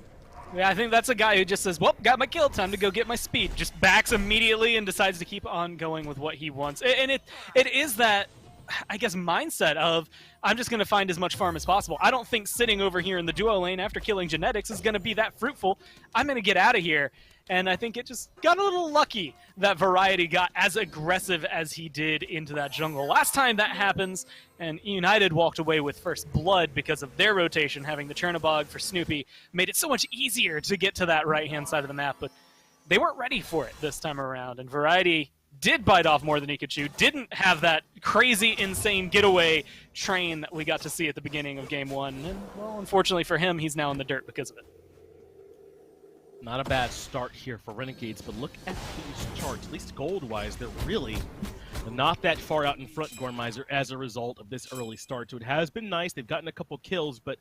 Yeah, I think that's a guy who just says, well, got my kill, time to go get my speed. Just backs immediately and decides to keep on going with what he wants. And it is that, I guess, mindset of, I'm just going to find as much farm as possible. I don't think sitting over here in the duo lane after killing Genetics is going to be that fruitful. I'm going to get out of here. And I think it just got a little lucky that Variety got as aggressive as he did into that jungle. Last time that happens, and United walked away with first blood because of their rotation, having the Chernobog for Snoopy, made it so much easier to get to that right-hand side of the map, but they weren't ready for it this time around, and Variety did bite off more than he could chew, didn't have that crazy, insane getaway train that we got to see at the beginning of Game 1, and, well, unfortunately for him, he's now in the dirt because of it. Not a bad start here for Renegades, but look at these charts. At least gold-wise, they're really not that far out in front, Gormizer, as a result of this early start. So it has been nice. They've gotten a couple kills, but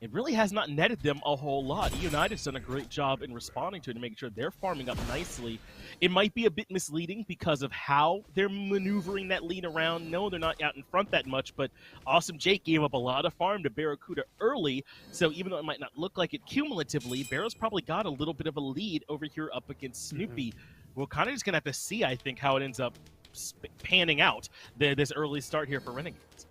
it really has not netted them a whole lot. United's done a great job in responding to it and making sure they're farming up nicely. It might be a bit misleading because of how they're maneuvering that lead around. No, they're not out in front that much, but Awesome Jake gave up a lot of farm to Barracuda early, so even though it might not look like it cumulatively, Barrow's probably got a little bit of a lead over here up against Snoopy. We're kind of just going to have to see, I think, how it ends up panning out, this early start here for Renegades.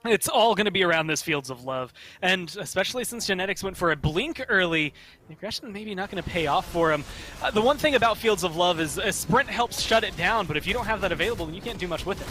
It's all going to be around this Fields of Love, and especially since Genetics went for a blink early, the aggression maybe not going to pay off for him. The one thing about Fields of Love is a sprint helps shut it down, but if you don't have that available, then you can't do much with it.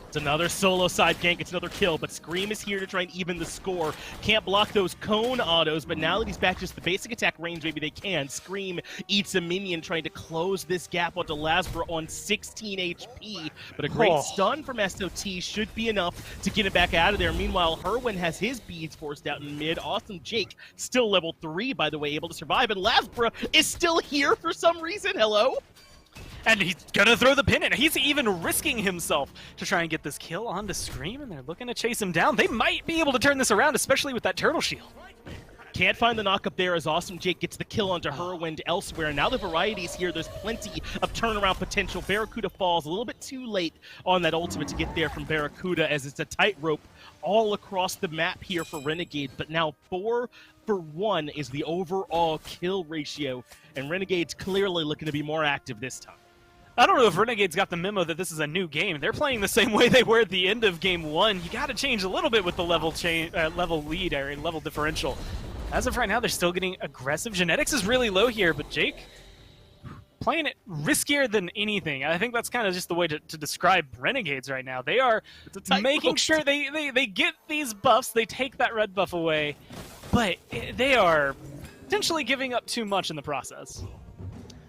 It's another solo side gank, it's another kill, but Scream is here to try and even the score. Can't block those cone autos, but now that he's back just the basic attack range, maybe they can. Scream eats a minion trying to close this gap onto Lasper on 16 HP, but a great stun from SOT should be enough to get him back out of there. Meanwhile, Herwin has his beads forced out in mid. Awesome Jake, still level 3, by the way, able to survive, and Lasper is still here for some reason. Hello? And he's gonna throw the pin in. He's even risking himself to try and get this kill onto Scream, and they're looking to chase him down. They might be able to turn this around, especially with that turtle shield. Can't find the knock up there as Awesome Jake gets the kill onto Herwind elsewhere. Now the Variety's here. There's plenty of turnaround potential. Barracuda falls a little bit too late on that ultimate to get there from Barracuda, as it's a tightrope all across the map here for Renegades. But now 4 for 1 is the overall kill ratio, and Renegades clearly looking to be more active this time. I don't know if Renegades got the memo that this is a new game. They're playing the same way they were at the end of Game 1. You got to change a little bit with the level lead or level differential. as of right now, they're still getting aggressive. Genetics is really low here, but Jake playing it riskier than anything. I think that's kind of just the way to describe Renegades right now. They are making sure they get these buffs, they take that red buff away, but they are potentially giving up too much in the process.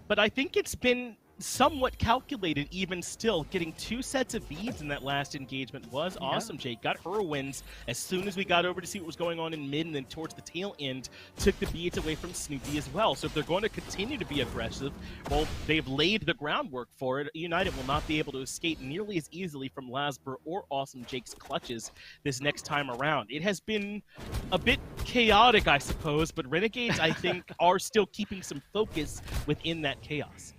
But I think it's been somewhat calculated even still. Getting 2 sets of beads in that last engagement was awesome, Jake. Got her wins as soon as we got over to see what was going on in mid, and then towards the tail end took the beads away from Snoopy as well. So if they're going to continue to be aggressive, well, they've laid the groundwork for it. United will not be able to escape nearly as easily from Lasber or Awesome Jake's clutches this next time around. It has been a bit chaotic, I suppose, but Renegades, I think, are still keeping some focus within that chaos.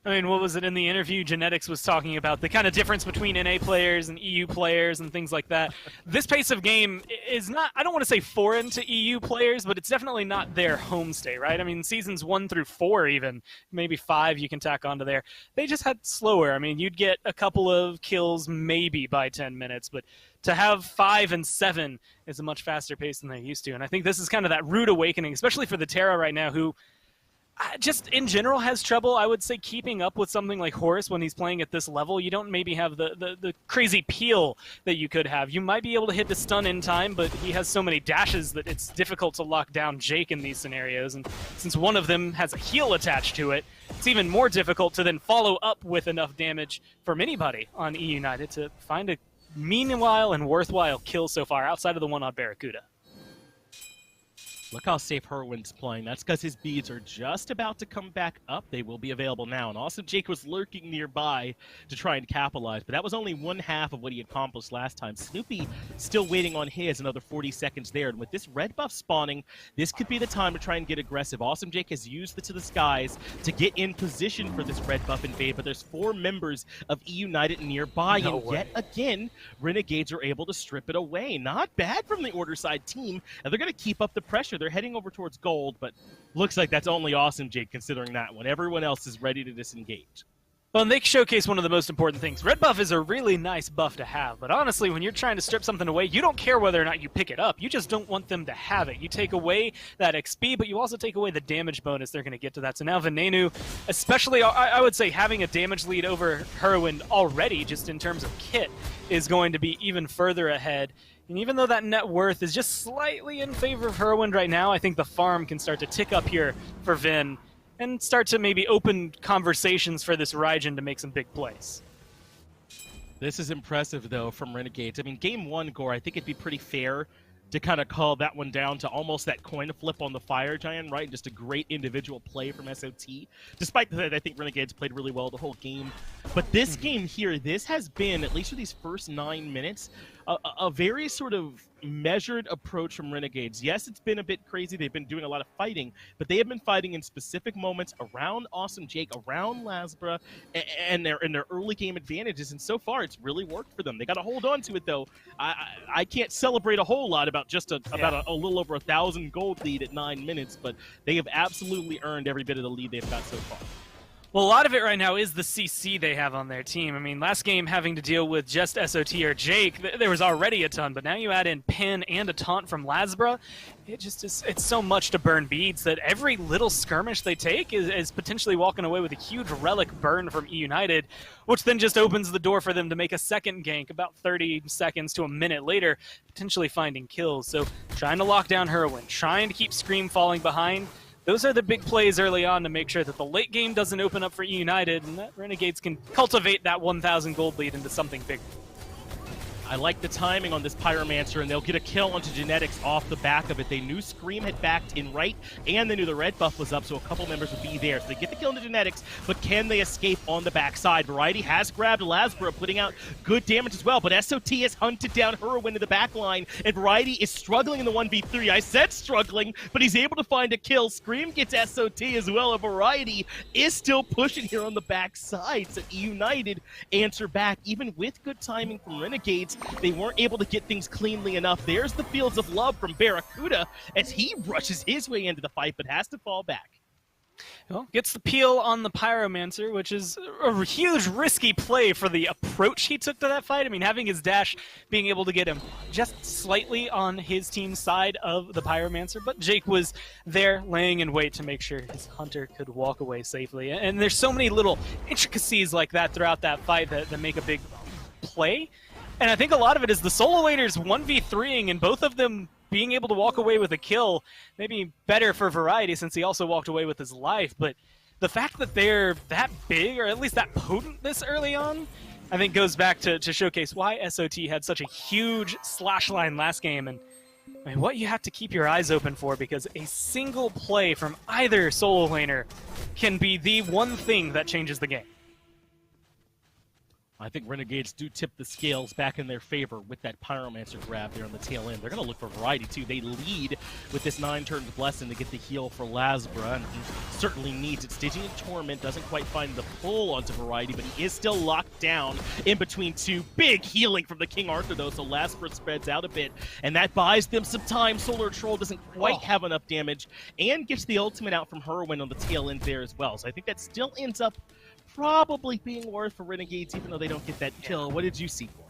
I mean, what was it in the interview? Genetics was talking about the kind of difference between NA players and EU players and things like that. This pace of game is not, I don't want to say foreign to EU players, but it's definitely not their homestay, right? I mean, seasons 1 through 4 even, maybe 5 you can tack onto there. They just had slower. I mean, you'd get a couple of kills maybe by 10 minutes, but to have 5 and 7 is a much faster pace than they're used to. And I think this is kind of that rude awakening, especially for the Terra right now, who just in general has trouble, I would say, keeping up with something like Horus when he's playing at this level. You don't maybe have the crazy peel that you could have. You might be able to hit the stun in time, but he has so many dashes that it's difficult to lock down Jake in these scenarios. And since one of them has a heal attached to it, it's even more difficult to then follow up with enough damage from anybody on E United to find a meanwhile and worthwhile kill so far outside of the one on Barracuda. Look how safe Herwin's playing. That's because his beads are just about to come back up. They will be available now. And Awesome Jake was lurking nearby to try and capitalize, but that was only one half of what he accomplished last time. Snoopy still waiting on his, another 40 seconds there. And with this red buff spawning, this could be the time to try and get aggressive. Awesome Jake has used the To the Skies to get in position for this red buff invade, but there's 4 members of E United nearby, and yet again, Renegades are able to strip it away. Not bad from the Order side team, and they're going to keep up the pressure. They're heading over towards gold, but looks like that's only Awesome Jake considering that one. Everyone else is ready to disengage. Well, and they showcase one of the most important things. Red buff is a really nice buff to have, but honestly, when you're trying to strip something away, you don't care whether or not you pick it up. You just don't want them to have it. You take away that XP, but you also take away the damage bonus they're going to get to that. So now Venenu, especially, I would say having a damage lead over Herwin already, just in terms of kit, is going to be even further ahead. And even though that net worth is just slightly in favor of Herwind right now, I think the farm can start to tick up here for Vin and start to maybe open conversations for this Raijin to make some big plays. This is impressive, though, from Renegades. I mean, game 1, Gore, I think it'd be pretty fair to kind of call that one down to almost that coin flip on the Fire Giant, right? Just a great individual play from SOT. Despite that, I think Renegades played really well the whole game. But this game here, this has been, at least for these first 9 minutes, a very sort of measured approach from Renegades. Yes, it's been a bit crazy. They've been doing a lot of fighting, but they have been fighting in specific moments around Awesome Jake, around Lasbra, and their early game advantages. And so far, it's really worked for them. They got to hold on to it, though. I can't celebrate a whole lot about just about a little over 1,000 gold lead at 9 minutes, but they have absolutely earned every bit of the lead they've got so far. Well, a lot of it right now is the CC they have on their team. I mean, last game having to deal with just SOT or Jake, there was already a ton, but now you add in Pin and a taunt from Lasbra. It just is, it's so much to burn beads that every little skirmish they take is potentially walking away with a huge relic burn from E United, which then just opens the door for them to make a second gank about 30 seconds to a minute later, potentially finding kills. So trying to lock down Herwin, trying to keep Scream falling behind. Those are the big plays early on to make sure that the late game doesn't open up for E United and that Renegades can cultivate that 1,000 gold lead into something big. I like the timing on this Pyromancer, and they'll get a kill onto Genetics off the back of it. They knew Scream had backed in right, and they knew the red buff was up, so a couple members would be there. So they get the kill into Genetics, but can they escape on the backside? Variety has grabbed Lasbra, putting out good damage as well, but SOT has hunted down Herwin in the back line, and Variety is struggling in the 1v3. I said struggling, but he's able to find a kill. Scream gets SOT as well, and Variety is still pushing here on the backside. So E United answer back, even with good timing from Renegades. They weren't able to get things cleanly enough. There's the Fields of Love from Barracuda as he rushes his way into the fight, but has to fall back. Well, gets the peel on the Pyromancer, which is a huge risky play for the approach he took to that fight. I mean, having his dash, being able to get him just slightly on his team's side of the Pyromancer, but Jake was there laying in wait to make sure his hunter could walk away safely. And there's so many little intricacies like that throughout that fight that make a big play. And I think a lot of it is the solo laners 1v3ing, and both of them being able to walk away with a kill, maybe better for Variety since he also walked away with his life, but the fact that they're that big, or at least that potent this early on, I think goes back to showcase why SOT had such a huge slash line last game, and I mean, what you have to keep your eyes open for, because a single play from either solo laner can be the one thing that changes the game. I think Renegades do tip the scales back in their favor with that Pyromancer grab there on the tail end. They're going to look for Variety, too. They lead with this 9-turn Blessing to get the heal for Lasbra, and he certainly needs it. Stygian Torment doesn't quite find the pull onto Variety, but he is still locked down in between two. Big healing from the King Arthur, though, so Lasbra spreads out a bit, and that buys them some time. Solar Troll doesn't quite have enough damage, and gets the ultimate out from Herwin on the tail end there as well. So I think that still ends up probably being worth for Renegades, even though they don't get that kill. What did you see for?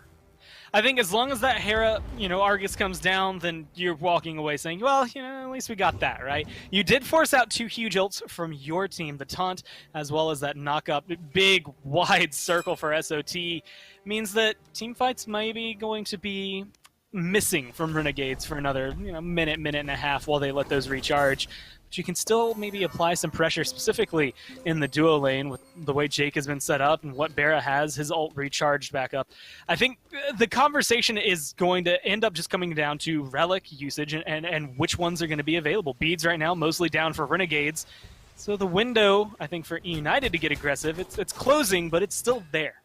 I think as long as that Hera, Argus comes down, then you're walking away saying, well, at least we got that, right? You did force out 2 huge ults from your team, the taunt, as well as that knock-up. Big, wide circle for SOT means that team fights might be going to be missing from Renegades for another minute and a half while they let those recharge. But you can still maybe apply some pressure, specifically in the duo lane with the way Jake has been set up and what Barra has, his ult recharged back up. I think the conversation is going to end up just coming down to relic usage and which ones are going to be available. Beads right now mostly down for Renegades. So the window, I think, for United to get aggressive, it's closing, but it's still there.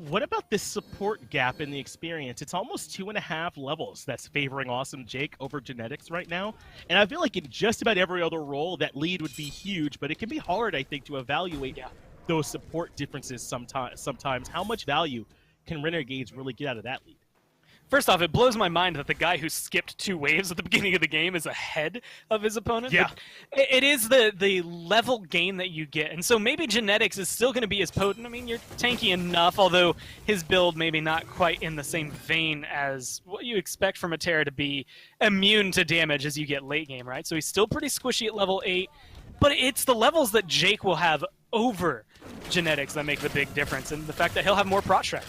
What about this support gap in the experience? It's almost 2.5 levels that's favoring Awesome Jake over Genetics right now. And I feel like in just about every other role, that lead would be huge, but it can be hard, I think, to evaluate those support differences sometimes. How much value can Renegades really get out of that lead? First off, it blows my mind that the guy who skipped 2 waves at the beginning of the game is ahead of his opponent. Yeah. It is the level gain that you get. And so maybe Genetics is still going to be as potent. I mean, you're tanky enough, although his build maybe not quite in the same vein as what you expect from a Terra to be immune to damage as you get late game, right? So he's still pretty squishy at level 8. But it's the levels that Jake will have over Genetics that make the big difference. And the fact that he'll have more prot track.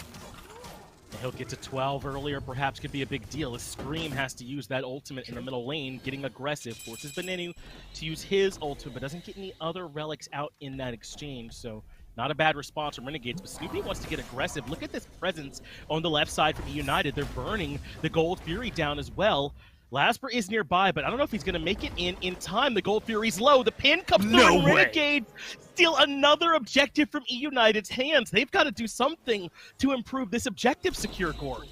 He'll get to 12 earlier, perhaps could be a big deal. As Scream has to use that ultimate in the middle lane, getting aggressive, forces Benenu to use his ultimate, but doesn't get any other relics out in that exchange. So not a bad response from Renegades, but Snoopy wants to get aggressive. Look at this presence on the left side for United. They're burning the Gold Fury down as well. Lasper is nearby, but I don't know if he's going to make it in time. The Gold Fury's low. The pin comes through, and Renegades steal another objective from United's hands. They've got to do something to improve this objective secure, Gore.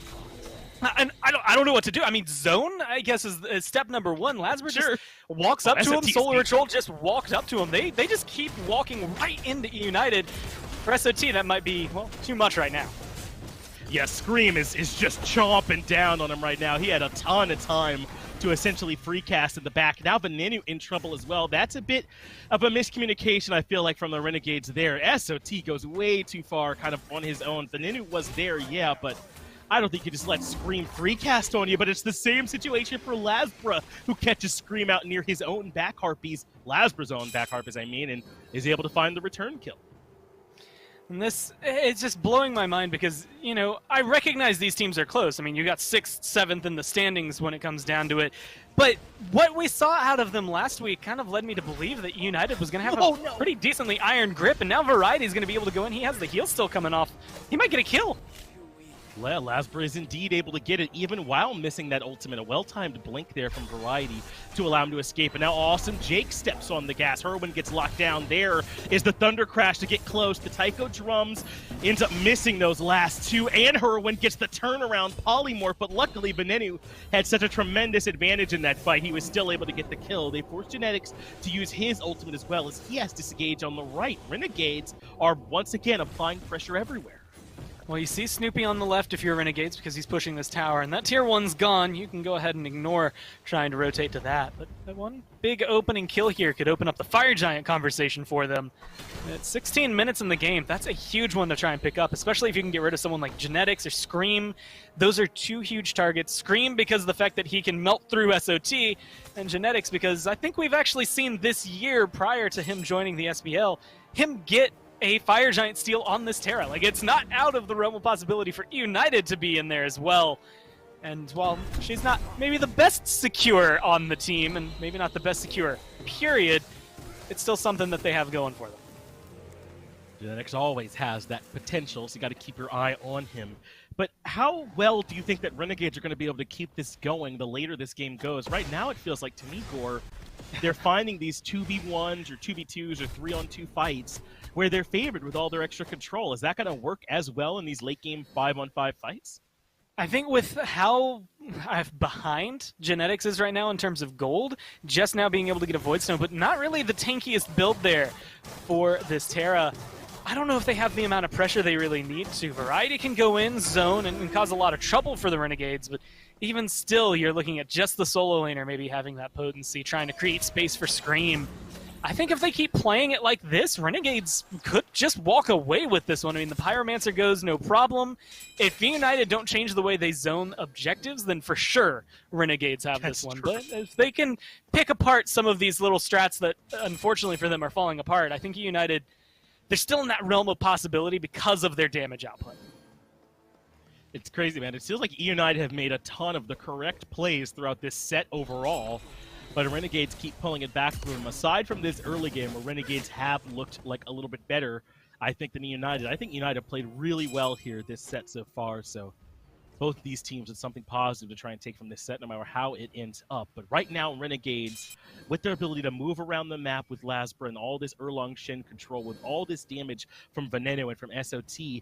And I don't know what to do. I mean, zone, I guess, is step number 1. Lasper just walks up to him. Solar Troll just walked up to him. They just keep walking right into United. For SOT, that might be, well, too much right now. Yeah, Scream is just chomping down on him right now. He had a ton of time to essentially free cast in the back. Now Benenu in trouble as well. That's a bit of a miscommunication, I feel like, from the Renegades there. SOT goes way too far kind of on his own. Benenu was there, yeah, but I don't think you just let Scream free cast on you, but it's the same situation for Lasbra, who catches Scream out near his own back harpies, Lasbra's own back harpies, I mean, and is able to find the return kill. And this, it's just blowing my mind because, I recognize these teams are close. I mean, you got 6th, 7th in the standings when it comes down to it. But what we saw out of them last week kind of led me to believe that United was going to have a pretty decently iron grip, and now Variety is going to be able to go in. He has the heal still coming off. He might get a kill. Lasbra is indeed able to get it, even while missing that ultimate. A well-timed blink there from Variety to allow him to escape. And now Awesome Jake steps on the gas. Herwin gets locked down. There is the Thunder Crash to get close. The Tycho Drums ends up missing those last 2, and Herwin gets the turnaround polymorph. But luckily, Benenu had such a tremendous advantage in that fight. He was still able to get the kill. They forced Genetics to use his ultimate as well, as he has disengage on the right. Renegades are once again applying pressure everywhere. Well, you see Snoopy on the left if you're Renegades because he's pushing this tower, and that tier 1's gone. You can go ahead and ignore trying to rotate to that. But that one big opening kill here could open up the Fire Giant conversation for them. At 16 minutes in the game, that's a huge one to try and pick up, especially if you can get rid of someone like Genetics or Scream. Those are two huge targets. Scream because of the fact that he can melt through SOT, and Genetics because I think we've actually seen this year prior to him joining the SBL, him get a Fire Giant steal on this Terra. Like, it's not out of the realm of possibility for United to be in there as well. And while she's not maybe the best secure on the team, and maybe not the best secure, period, it's still something that they have going for them. Genetics always has that potential, so you got to keep your eye on him. But how well do you think that Renegades are going to be able to keep this going the later this game goes? Right now, it feels like, to me, Gore, they're finding these 2v1s or 2v2s or 3-on-2 fights where they're favored with all their extra control. Is that going to work as well in these late-game 5-on-5 fights? I think with how behind Genetics is right now in terms of gold, just now being able to get a Void Stone, but not really the tankiest build there for this Terra. I don't know if they have the amount of pressure they really need to. Variety can go in, zone, and cause a lot of trouble for the Renegades, but even still, you're looking at just the solo laner maybe having that potency, trying to create space for Scream. I think if they keep playing it like this, Renegades could just walk away with this one. I mean, the Pyromancer goes, no problem. If United don't change the way they zone objectives, then for sure Renegades have this one. But if they can pick apart some of these little strats that, unfortunately for them, are falling apart, I think United, they're still in that realm of possibility because of their damage output. It's crazy, man. It feels like United have made a ton of the correct plays throughout this set overall, but Renegades keep pulling it back from them. Aside from this early game where Renegades have looked like a little bit better, I think, than United. I think United played really well here this set so far, so both of these teams, it's something positive to try and take from this set no matter how it ends up. But right now, Renegades, with their ability to move around the map with Lasbra and all this Erlong Shen control, with all this damage from Veneno and from SOT,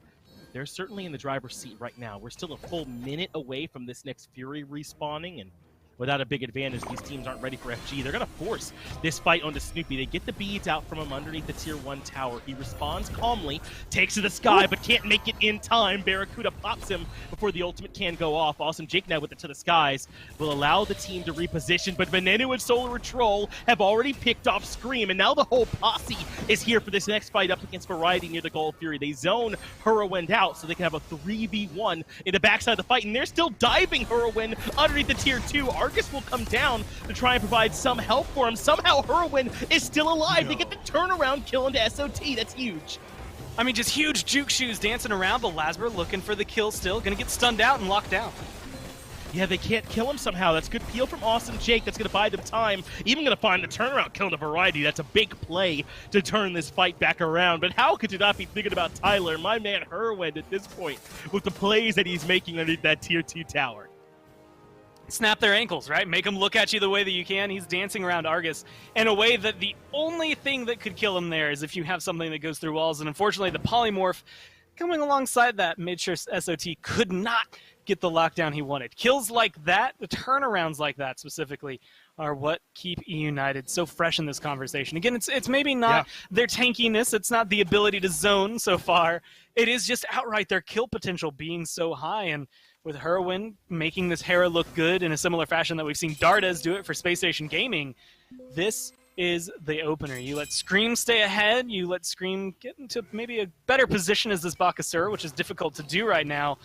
they're certainly in the driver's seat right now. We're still a full minute away from this next Fury respawning, and without a big advantage, these teams aren't ready for FG. They're going to force this fight onto Snoopy. They get the beads out from him underneath the tier 1 tower. He responds calmly, takes to the sky, but can't make it in time. Barracuda pops him before the ultimate can go off. Awesome Jake now with it to the skies will allow the team to reposition, but Veneno and Solar Troll have already picked off Scream, and now the whole posse is here for this next fight up against Variety near the Gold Fury. They zone Hurrowwind out so they can have a 3v1 in the backside of the fight, and they're still diving Hurrowwind underneath the tier 2. Argus will come down to try and provide some help for him. Somehow Hurrowwind is still alive. They get the turnaround kill into SOT. That's huge. I mean, just huge juke shoes dancing around, but Lasbra looking for the kill still. Gonna get stunned out and locked down. Yeah, they can't kill him somehow. That's good peel from Awesome Jake. That's going to buy them time. Even going to find the turnaround kill to Variety. That's a big play to turn this fight back around. But how could you not be thinking about Tyler, my man Hurrowwind, at this point, with the plays that he's making underneath that tier 2 tower? Snap their ankles, right? Make them look at you the way that you can. He's dancing around Argus in a way that the only thing that could kill him there is if you have something that goes through walls. And unfortunately, the polymorph coming alongside that made sure SOT could not get the lockdown he wanted. Kills like that, the turnarounds like that specifically, are what keep United so fresh in this conversation. Again, it's maybe not their tankiness, it's not the ability to zone so far. It is just outright their kill potential being so high, and with Hurrowwind making this Hera look good in a similar fashion that we've seen Dardas do it for Space Station Gaming, this is the opener. You let Scream stay ahead, you let Scream get into maybe a better position as this Bakasura, which is difficult to do right now,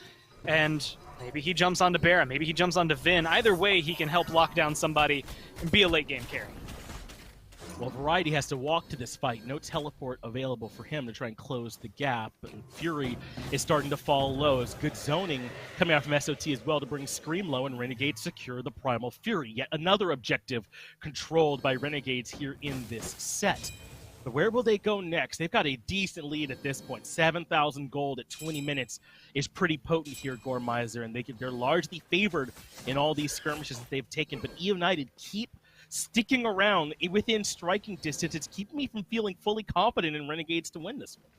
and maybe he jumps onto Barra, maybe he jumps onto Vin. Either way, he can help lock down somebody and be a late game carry. Well, Variety has to walk to this fight. No teleport available for him to try and close the gap. But Fury is starting to fall low. As good zoning coming out from SOT as well to bring Scream low, and Renegades secure the Primal Fury. Yet another objective controlled by Renegades here in this set. But where will they go next? They've got a decent lead at this point. 7,000 gold at 20 minutes is pretty potent here, Gormizer, and they're largely favored in all these skirmishes that they've taken. But United keep sticking around within striking distance. It's keeping me from feeling fully confident in Renegades to win this one.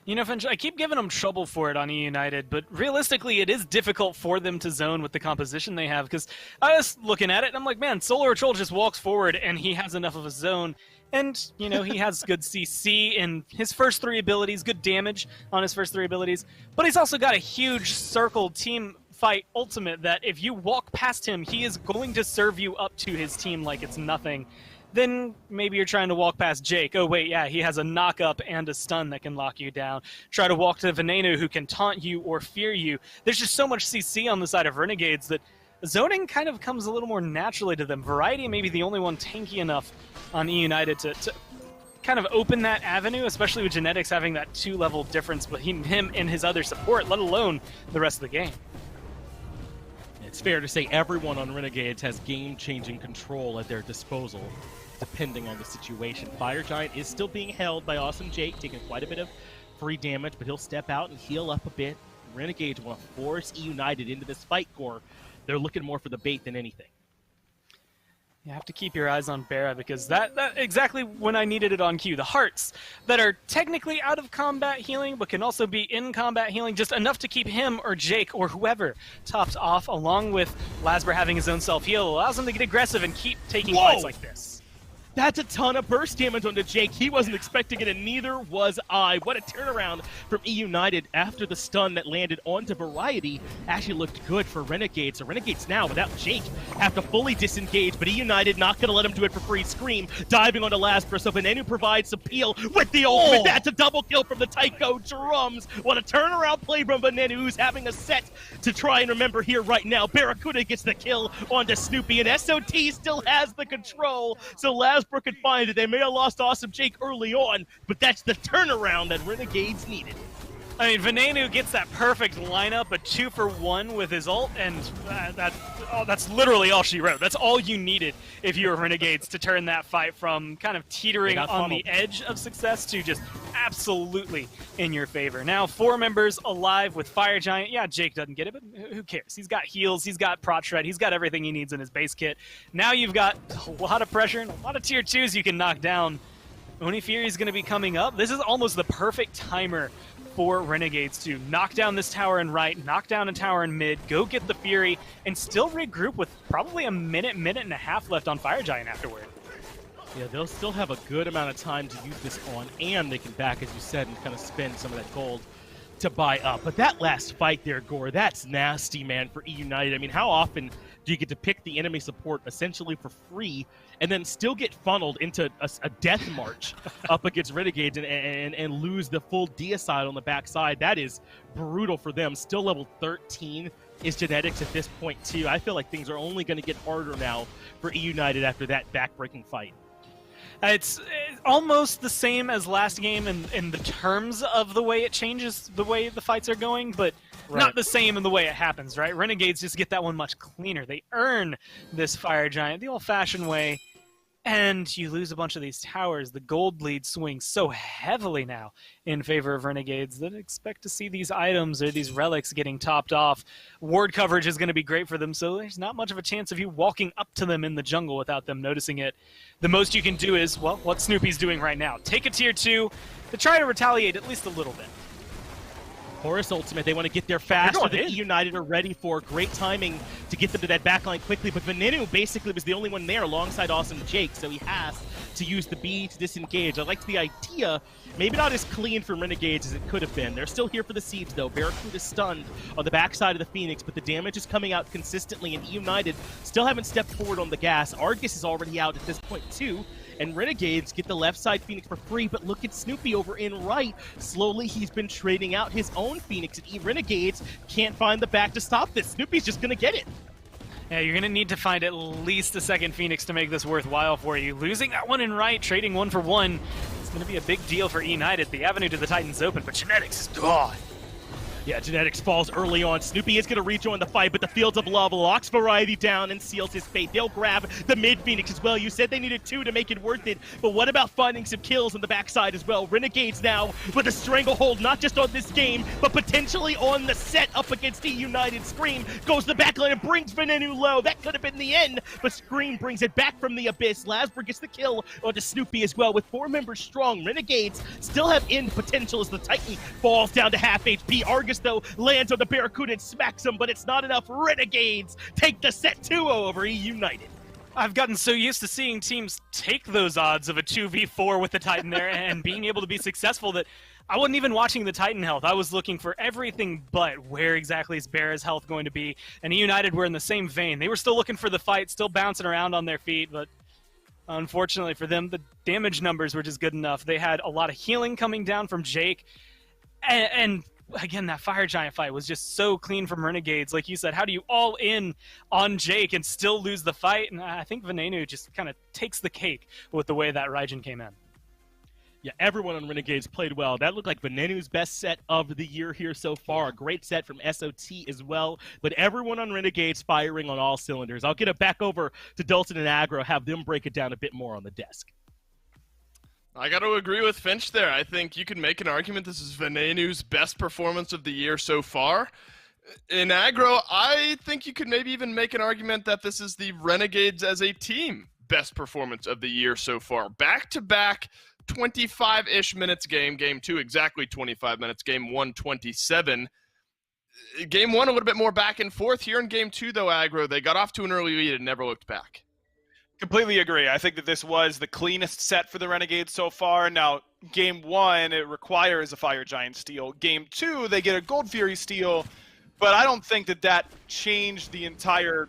You know, Finch, I keep giving them trouble for it on E United, but realistically, it is difficult for them to zone with the composition they have, because I was looking at it, and I'm like, man, Solar Troll just walks forward, and he has enough of a zone, and, you know, he has good CC in his first 3 abilities, good damage on his first 3 abilities, but he's also got a huge circle team fight ultimate that if you walk past him, he is going to serve you up to his team like it's nothing. Then maybe you're trying to walk past Jake. Oh, wait, yeah, he has a knock-up and a stun that can lock you down. Try to walk to Veneno, who can taunt you or fear you. There's just so much CC on the side of Renegades that zoning kind of comes a little more naturally to them. Variety may be the only one tanky enough on E United to kind of open that avenue, especially with Genetics having that 2-level difference between him and his other support, let alone the rest of the game. It's fair to say everyone on Renegades has game-changing control at their disposal, depending on the situation. Fire Giant is still being held by Awesome Jake, taking quite a bit of free damage, but he'll step out and heal up a bit. Renegades want to force E United into this fight core. They're looking more for the bait than anything. You have to keep your eyes on Barra, because that exactly when I needed it on cue. The hearts that are technically out of combat healing, but can also be in combat healing, just enough to keep him or Jake or whoever topped off, along with Lasber having his own self-heal, allows him to get aggressive and keep taking fights like this. That's a ton of burst damage onto Jake. He wasn't expecting it, and neither was I. What a turnaround from E United after the stun that landed onto Variety actually looked good for Renegades. So Renegades now, without Jake, have to fully disengage, but E United not going to let him do it for free. Scream diving onto Lasper, so Venenu provides some peel with the ultimate. That's a double kill from the Tycho Drums. What a turnaround play from Venenu, who's having a set to try and remember here right now. Barracuda gets the kill onto Snoopy, and SOT still has the control, so Lasper could find it. They may have lost Awesome Jake early on, but that's the turnaround that Renegades needed. I mean, Venenu gets that perfect lineup, a 2-for-1 with his ult, and that's literally all she wrote. That's all you needed if you were Renegades to turn that fight from kind of teetering on the edge of success to just absolutely in your favor. Now, 4 members alive with Fire Giant. Yeah, Jake doesn't get it, but who cares? He's got heals, he's got Prot Shred, he's got everything he needs in his base kit. Now you've got a lot of pressure and a lot of tier 2s you can knock down. Oni Fury's going to be coming up. This is almost the perfect timer for Renegades to knock down this tower in right, knock down a tower in mid, go get the Fury, and still regroup with probably a minute and a half left on Fire Giant afterward. Yeah, they'll still have a good amount of time to use this on, and they can back, as you said, and kind of spend some of that gold to buy up. But that last fight there, Gore, that's nasty, man, for E United. I mean, how often do you get to pick the enemy support essentially for free and then still get funneled into a death march up against Renegades and lose the full deicide on the backside? That is brutal for them. Still level 13 is Genetics at this point, too. I feel like things are only going to get harder now for E United after that backbreaking fight. It's almost the same as last game in the terms of the way it changes the way the fights are going, but not the same in the way it happens, right? Renegades just get that one much cleaner. They earn this Fire Giant the old-fashioned way, and you lose a bunch of these towers. The gold lead swings so heavily now in favor of Renegades that expect to see these items or these relics getting topped off. Ward coverage is going to be great for them, so there's not much of a chance of you walking up to them in the jungle without them noticing it. The most you can do is, well, what Snoopy's doing right now. Take a tier 2 to try to retaliate at least a little bit. Horus ultimate, they want to get there fast. The United are ready for great timing to get them to that backline quickly, but Venenu basically was the only one there alongside Awesome Jake, so he has to use the B to disengage. I liked the idea, maybe not as clean from Renegades as it could have been. They're still here for the siege, though. Barracuda's stunned on the backside of the Phoenix, but the damage is coming out consistently, and E United still haven't stepped forward on the gas. Argus is already out at this point, too. And Renegades get the left side Phoenix for free, but look at Snoopy over in right. Slowly, he's been trading out his own Phoenix, and Renegades can't find the back to stop this. Snoopy's just going to get it. Yeah, you're going to need to find at least a second Phoenix to make this worthwhile for you. Losing that one in right, trading 1 for 1, it's going to be a big deal for E United. The avenue to the Titans open, but Genetics is gone. Yeah, Genetics falls early on. Snoopy is going to rejoin the fight, but the Fields of Love locks Variety down and seals his fate. They'll grab the mid Phoenix as well. You said they needed 2 to make it worth it, but what about finding some kills on the backside as well? Renegades now with a stranglehold, not just on this game, but potentially on the set up against United. Scream goes to the backline and brings Venenu low. That could have been the end, but Scream brings it back from the abyss. Lasber gets the kill onto Snoopy as well with 4 members strong. Renegades still have end potential as the Titan falls down to half HP. Argus, though, lands on the Barracuda and smacks him, but it's not enough. Renegades take the set 2-0 over United. I've gotten so used to seeing teams take those odds of a 2v4 with the Titan there and being able to be successful that I wasn't even watching the Titan health. I was looking for everything but where exactly is Bear's health going to be. And United were in the same vein. They were still looking for the fight, still bouncing around on their feet, but unfortunately for them, the damage numbers were just good enough. They had a lot of healing coming down from Jake, and again, that Fire Giant fight was just so clean from Renegades. Like you said, how do you all in on Jake and still lose the fight? And I think Venenu just kind of takes the cake with the way that Raijin came in. Yeah, everyone on Renegades played well. That looked like Venenu's best set of the year here so far. A great set from SOT as well. But everyone on Renegades firing on all cylinders. I'll get it back over to Dalton and Agro, have them break it down a bit more on the desk. I got to agree with Finch there. I think you can make an argument this is Venenu's best performance of the year so far. In Agro, I think you could maybe even make an argument that this is the Renegades as a team best performance of the year so far. Back-to-back 25-ish minutes game 2 exactly 25 minutes, game 1 27. Game 1 a little bit more back and forth. Here in game 2 though, Agro, they got off to an early lead and never looked back. Completely agree. I think that this was the cleanest set for the Renegades so far. Now, game 1, it requires a Fire Giant steal. Game 2, they get a Gold Fury steal, but I don't think that that changed the entire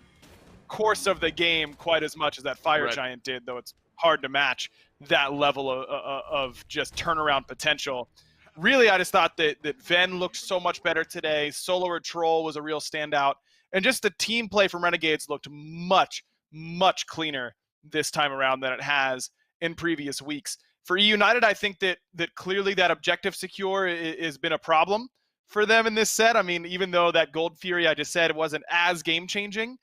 course of the game quite as much as that Fire Giant did, though it's hard to match that level of just turnaround potential. Really, I just thought that Ven looked so much better today. Solo Troll was a real standout. And just the team play from Renegades looked much cleaner this time around than it has in previous weeks. For United, I think that clearly that objective secure has been a problem for them in this set. I mean, even though that Gold Fury I just said it wasn't as game-changing,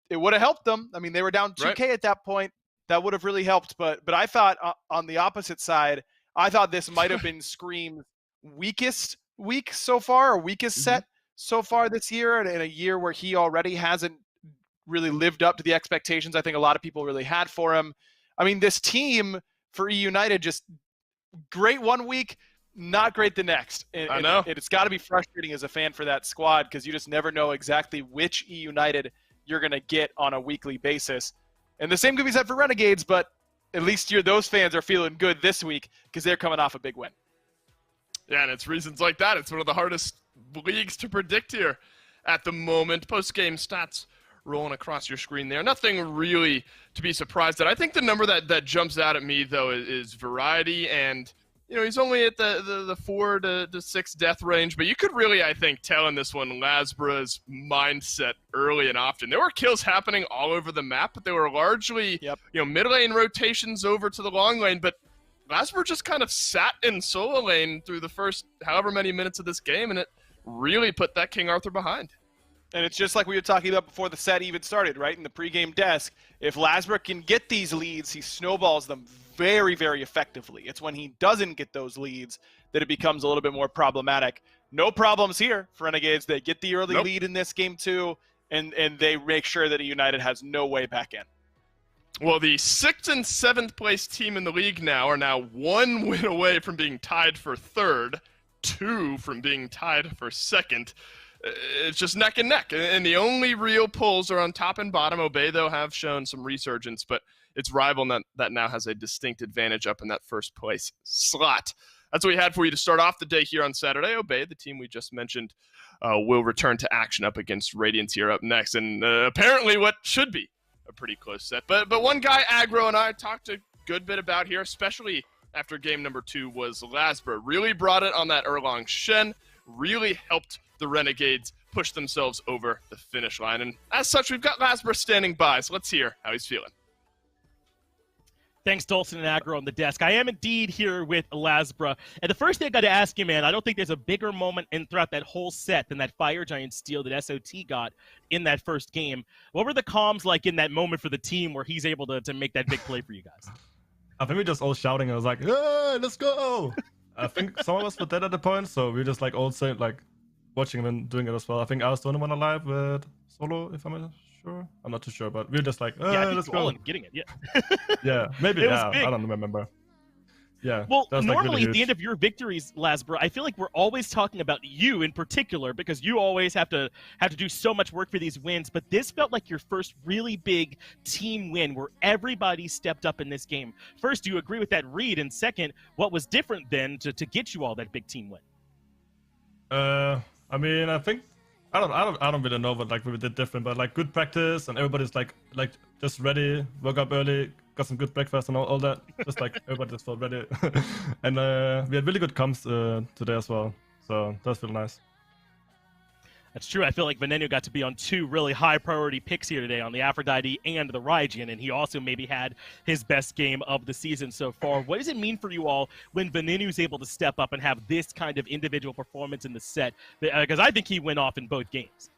it would have helped them. I mean, they were down 2K at that point. That would have really helped. But I thought on the opposite side, I thought this might have been Scream's weakest week so far, or weakest set so far this year, in a year where he already hasn't really lived up to the expectations I think a lot of people really had for him. I mean, this team for United just great one week, not great the next. I know. It's got to be frustrating as a fan for that squad because you just never know exactly which United you're going to get on a weekly basis. And the same could be said for Renegades, but at least those fans are feeling good this week because they're coming off a big win. Yeah, and it's reasons like that. It's one of the hardest leagues to predict here at the moment. Post-game stats rolling across your screen there. Nothing really to be surprised at. I think the number that jumps out at me, though, is Variety. And, you know, he's only at the 4 to 6 death range. But you could really, I think, tell in this one Lasbra's mindset early and often. There were kills happening all over the map, but they were largely, mid lane rotations over to the long lane. But Lasbra just kind of sat in solo lane through the first however many minutes of this game, and it really put that King Arthur behind. And it's just like we were talking about before the set even started, right? In the pregame desk, if Lasbra can get these leads, he snowballs them very, very effectively. It's when he doesn't get those leads that it becomes a little bit more problematic. No problems here for Renegades. They get the early lead in this game too, and they make sure that United has no way back in. Well, the 6th and 7th place team in the league now are now 1 win away from being tied for 3rd, 2 from being tied for 2nd. It's just neck and neck, and the only real pulls are on top and bottom. Obey, though, have shown some resurgence, but it's Rival that now has a distinct advantage up in that first place slot. That's what we had for you to start off the day here on Saturday. Obey, the team we just mentioned, will return to action up against Radiance here up next, and apparently what should be a pretty close set. But one guy, Agro, and I talked a good bit about here, especially after game number 2, was Lasbra. Really brought it on that Erlang Shen, really helped the Renegades push themselves over the finish line. And as such, we've got Lasbra standing by, so let's hear how he's feeling. Thanks, Dolson and Agro on the desk. I am indeed here with Lasbra. And the first thing I got to ask you, man, I don't think there's a bigger moment throughout that whole set than that Fire Giant steal that SOT got in that first game. What were the comms like in that moment for the team where he's able to make that big play for you guys? I think we just all shouting. I was like, hey, let's go. I think some of us were dead at the point, so we just like all saying, like watching him and doing it as well. I think I was the only one alive with Solo, if I'm sure. I'm not too sure, but we were just like, yeah, I think let's we're all go. in getting it, yeah. Yeah, maybe, It was yeah, big. I don't remember. Yeah. Well, that was, like, normally really at the end of your victories, Lasbra, I feel like we're always talking about you in particular because you always have to do so much work for these wins. But this felt like your first really big team win where everybody stepped up in this game. First, do you agree with that read? And second, what was different then to get you all that big team win? I mean, I think I don't really know what like we did different, but like good practice and everybody's like just ready, woke up early, got some good breakfast and all that. Just like everybody just felt ready, and we had really good comms today as well. So that's really nice. That's true. I feel like Veneno got to be on two really high priority picks here today on the Aphrodite and the Rygian, and he also maybe had his best game of the season so far. What does it mean for you all when Veneno's able to step up and have this kind of individual performance in the set? Because I think he went off in both games.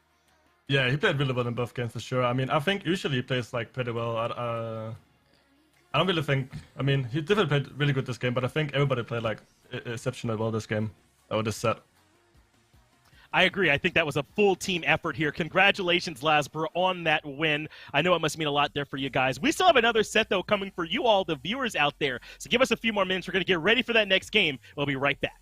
Yeah, he played really well in both games for sure. I mean, I think usually he plays like pretty well. I don't really think. I mean, he definitely played really good this game, but I think everybody played like exceptionally well this game or this set. I agree. I think that was a full team effort here. Congratulations, Lasbra, on that win. I know it must mean a lot there for you guys. We still have another set, though, coming for you all, the viewers out there. So give us a few more minutes. We're going to get ready for that next game. We'll be right back.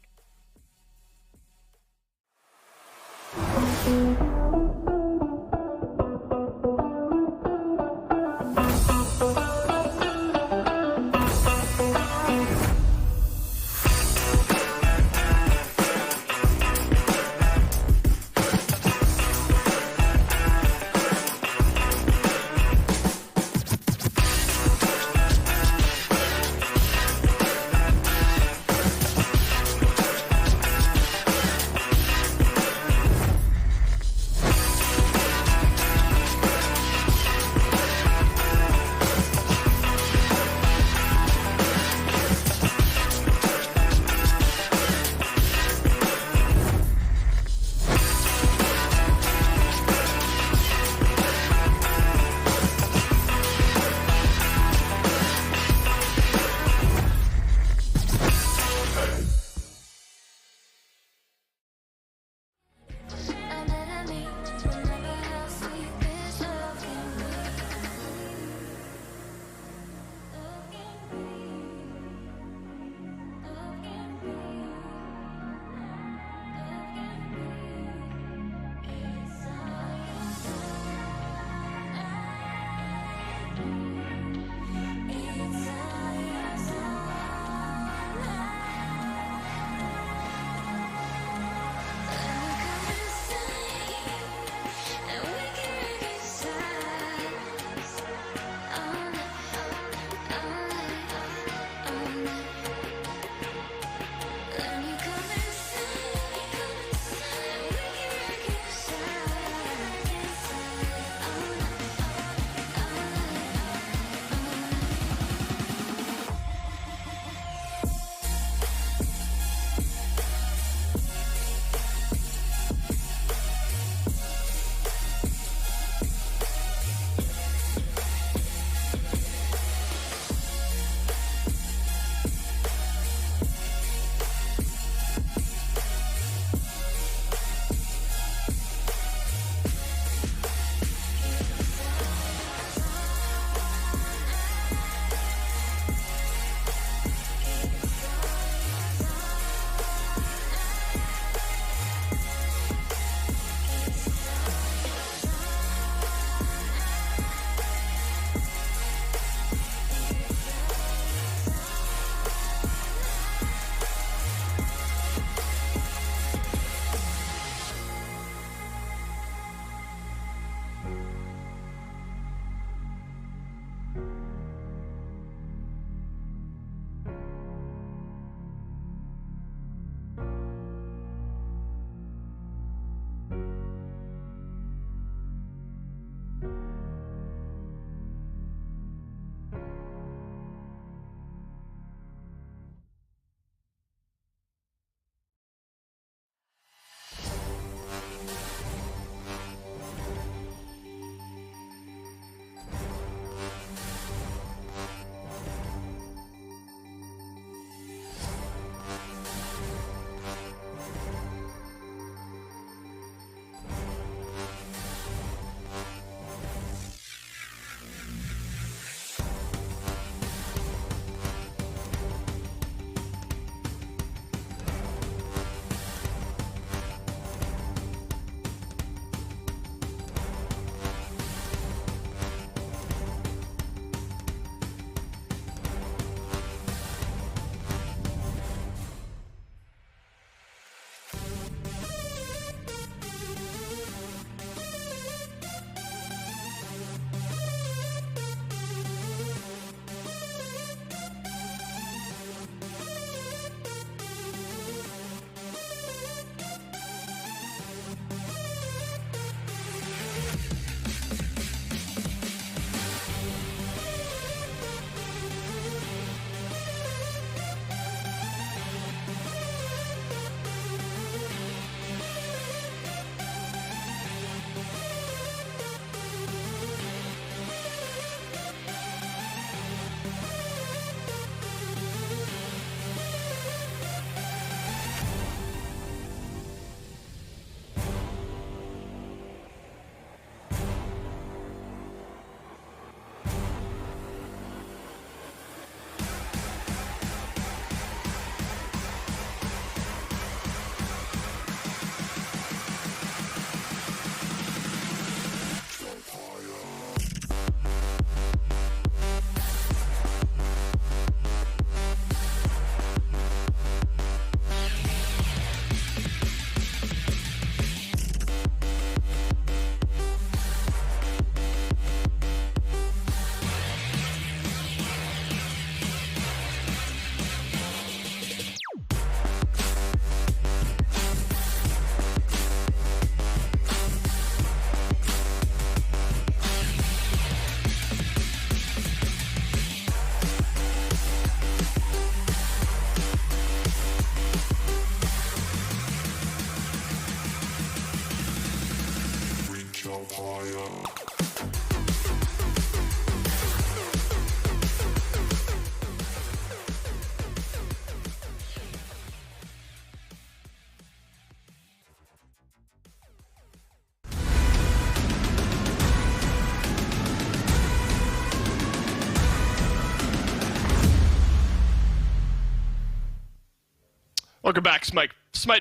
Welcome back, SMITE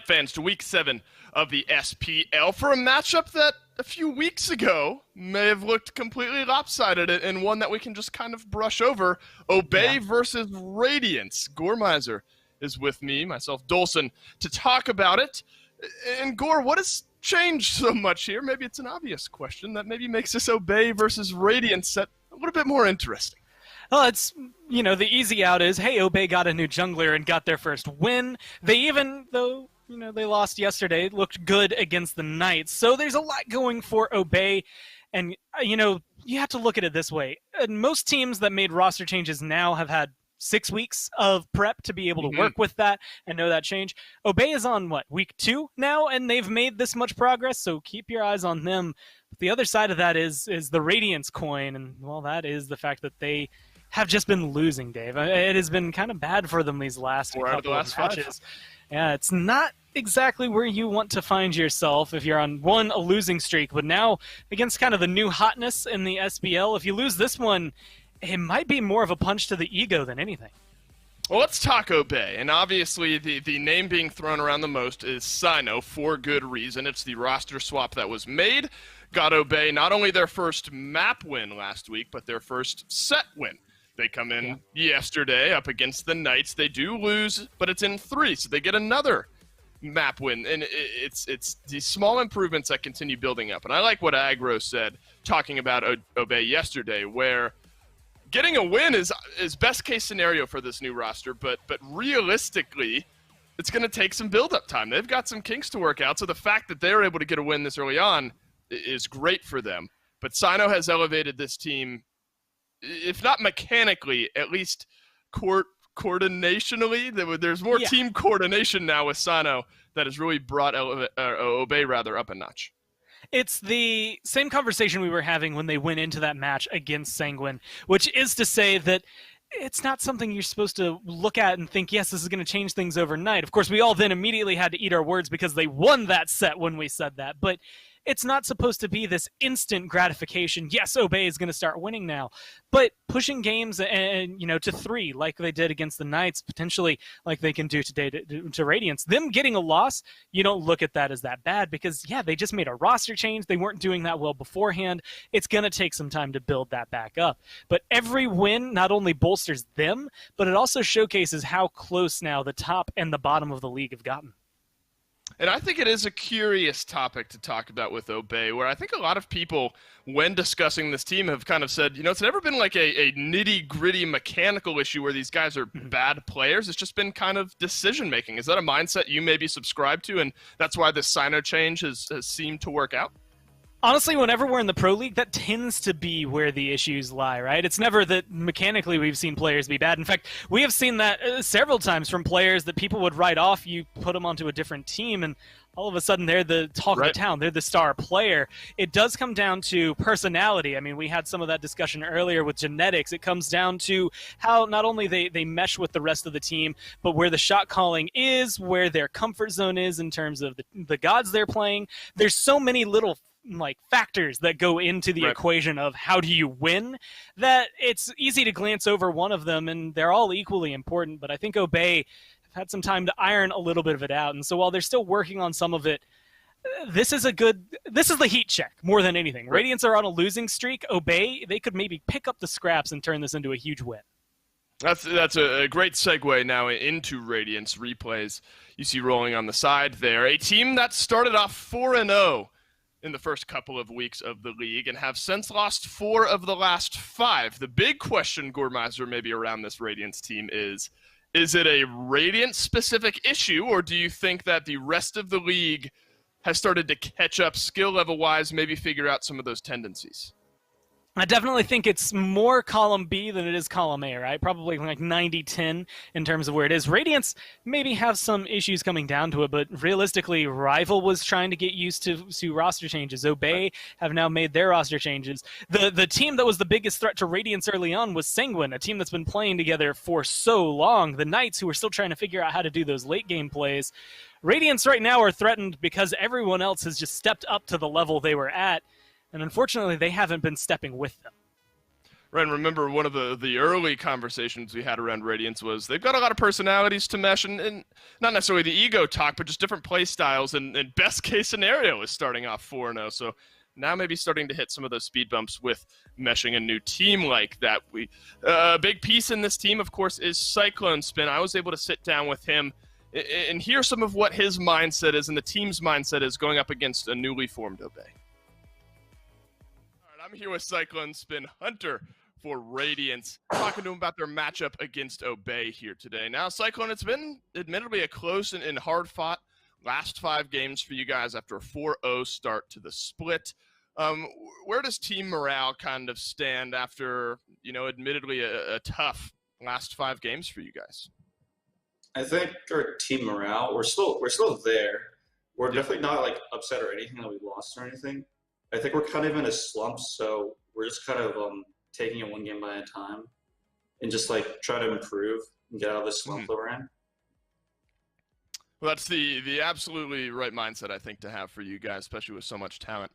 fans, to Week 7 of the SPL for a matchup that a few weeks ago may have looked completely lopsided and one that we can just kind of brush over. Obey versus Radiance. Gormizer is with me, myself, Dolson, to talk about it. And Gore, what has changed so much here? Maybe it's an obvious question that maybe makes this Obey versus Radiance set a little bit more interesting. Well, it's, the easy out is, hey, Obey got a new jungler and got their first win. They even, though, they lost yesterday, looked good against the Knights. So there's a lot going for Obey. And, you have to look at it this way. Most teams that made roster changes now have had 6 weeks of prep to be able to work with that and know that change. Obey is on, week 2 now, and they've made this much progress, so keep your eyes on them. But the other side of that is the Radiance coin, and, well, that is the fact that they have just been losing, Dave. It has been kind of bad for them these last couple of matches. Yeah, it's not exactly where you want to find yourself if you're on a losing streak, but now against kind of the new hotness in the SBL, if you lose this one, it might be more of a punch to the ego than anything. Well, let's talk Obey, and obviously the name being thrown around the most is Sino, for good reason. It's the roster swap that was made. Got Obey not only their first map win last week, but their first set win. They come in yesterday up against the Knights. They do lose, but it's in 3, so they get another map win. And it's these small improvements that continue building up. And I like what Agro said, talking about Obey yesterday, where getting a win is best case scenario for this new roster, but realistically, it's going to take some build-up time. They've got some kinks to work out, so the fact that they're able to get a win this early on is great for them. But Sino has elevated this team, if not mechanically, at least coordinationally. There's more team coordination now with Sino that has really brought Obey up a notch. It's the same conversation we were having when they went into that match against Sanguine, which is to say that it's not something you're supposed to look at and think, yes, this is going to change things overnight. Of course, we all then immediately had to eat our words because they won that set when we said that. But it's not supposed to be this instant gratification. Yes, Obey is going to start winning now. But pushing games and to 3 like they did against the Knights, potentially like they can do today to Radiance, them getting a loss, you don't look at that as that bad because, they just made a roster change. They weren't doing that well beforehand. It's going to take some time to build that back up. But every win not only bolsters them, but it also showcases how close now the top and the bottom of the league have gotten. And I think it is a curious topic to talk about with Obey, where I think a lot of people, when discussing this team, have kind of said, it's never been like a nitty-gritty mechanical issue where these guys are bad players. It's just been kind of decision-making. Is that a mindset you maybe subscribe to, and that's why this Sino change has seemed to work out? Honestly, whenever we're in the Pro League, that tends to be where the issues lie, right? It's never that mechanically we've seen players be bad. In fact, we have seen that several times from players that people would write off. You put them onto a different team, and all of a sudden they're the talk of the town. They're the star player. It does come down to personality. I mean, we had some of that discussion earlier with genetics. It comes down to how not only they mesh with the rest of the team, but where the shot calling is, where their comfort zone is in terms of the gods they're playing. There's so many little factors that go into the equation of how do you win that it's easy to glance over one of them, and they're all equally important. But I think Obey have had some time to iron a little bit of it out, and so while they're still working on some of it, this is the heat check more than anything. Radiance are on a losing streak. Obey, they could maybe pick up the scraps and turn this into a huge win. That's a great segue now into Radiance replays you see rolling on the side there. A team that started off 4-0 in the first couple of weeks of the league and have since lost 4 of the last 5. The big question, Gormizer, maybe around this Radiance team is it a Radiance-specific issue, or do you think that the rest of the league has started to catch up skill level-wise, maybe figure out some of those tendencies? I definitely think it's more column B than it is column A, right? Probably like 90-10 in terms of where it is. Radiance maybe have some issues coming down to it, but realistically, Rival was trying to get used to roster changes. Obey have now made their roster changes. The team that was the biggest threat to Radiance early on was Sanguine, a team that's been playing together for so long. The Knights, who are still trying to figure out how to do those late game plays. Radiance right now are threatened because everyone else has just stepped up to the level they were at. And unfortunately, they haven't been stepping with them. Right, and remember one of the early conversations we had around Radiance was they've got a lot of personalities to mesh, and not necessarily the ego talk, but just different play styles, and best case scenario is starting off 4-0. So now maybe starting to hit some of those speed bumps with meshing a new team like that. A big piece in this team, of course, is Cyclone Spin. I was able to sit down with him and hear some of what his mindset is and the team's mindset is going up against a newly formed Obey. All right, I'm here with Cyclone Spin Hunter for Radiance, talking to him about their matchup against Obey here today. Now, Cyclone, it's been admittedly a close and hard-fought last 5 games for you guys after a 4-0 start to the split. Where does team morale kind of stand after, admittedly a tough last 5 games for you guys? I think our team morale, we're still there. We're definitely not like upset or anything that we lost or anything. I think we're kind of in a slump, so we're just kind of taking it one game by a time and just like try to improve and get out of the slump that we're in. Well, that's the absolutely right mindset, I think, to have for you guys, especially with so much talent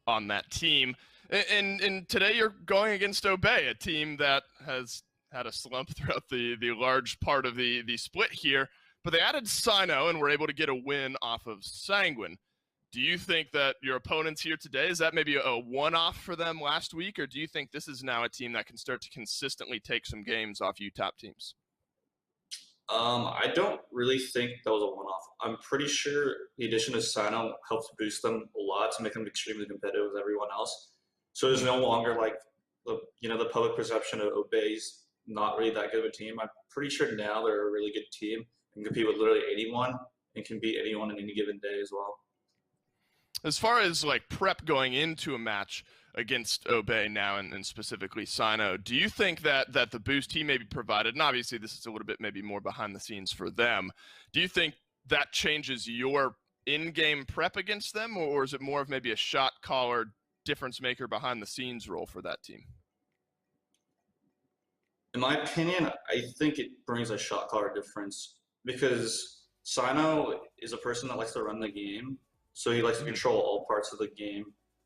on that team. And today you're going against Obey, a team that has had a slump throughout the large part of the split here, but they added Sino and were able to get a win off of Sanguine. Do you think that your opponents here today, is that maybe a one-off for them last week, or do you think this is now a team that can start to consistently take some games off you top teams? I don't really think that was a one-off. I'm pretty sure the addition of Sino helps boost them a lot to make them extremely competitive with everyone else. So there's no longer like the public perception of Obey's not really that good of a team. I'm pretty sure now they're a really good team and compete with literally anyone and can beat anyone in any given day as well. As far as like prep going into a match against Obey now and specifically Sino, do you think that the boost he maybe provided, and obviously this is a little bit maybe more behind the scenes for them, do you think that changes your in-game prep against them, or is it more of maybe a shot caller, difference maker behind the scenes role for that team? In my opinion, I think it brings a shot caller difference because Sino is a person that likes to run the game. So he likes to control all parts of the game.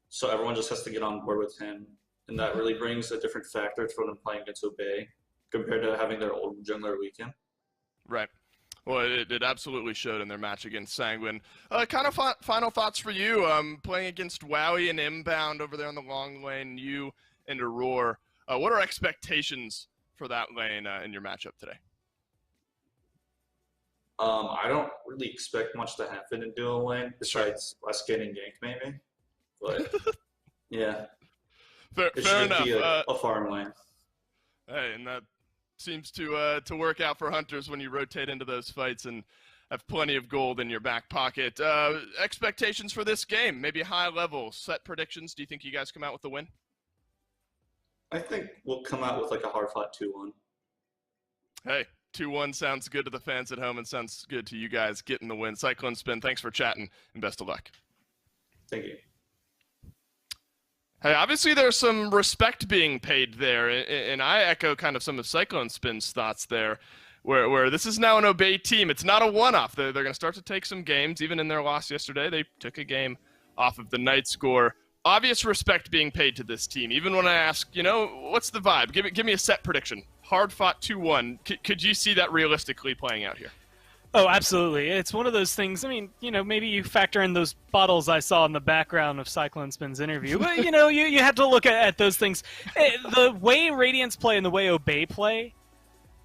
So everyone just has to get on board with him. And that really brings a different factor to them playing against Obey compared to having their old jungler weekend. Right. Well, it absolutely showed in their match against Sanguine. Kind of final thoughts for you. Playing against Wowie and Inbound over there on the long lane, you and Aurora. What are expectations for that lane in your matchup today? I don't really expect much to happen in dual lane besides us getting ganked maybe. But yeah, fair enough. Be a farm lane. Hey, and that seems to work out for hunters when you rotate into those fights and have plenty of gold in your back pocket. Expectations for this game, maybe high level, set predictions. Do you think you guys come out with the win? I think we'll come out with like a hard-fought 2-1. Hey, 2-1 sounds good to the fans at home and sounds good to you guys getting the win. Cyclone Spin, thanks for chatting and best of luck. Thank you. Hey, obviously there's some respect being paid there, and I echo kind of some of Cyclone Spin's thoughts there, where this is now an Obey team. It's not a one-off. They're going to start to take some games. Even in their loss yesterday, they took a game off of the night score. Obvious respect being paid to this team. Even when I ask, what's the vibe? Give me a set prediction. Hard-fought 2-1. Could you see that realistically playing out here? Oh, absolutely. It's one of those things. I mean, maybe you factor in those bottles I saw in the background of Cyclone Spin's interview, but, you have to look at those things. The way Radiance play and the way Obey play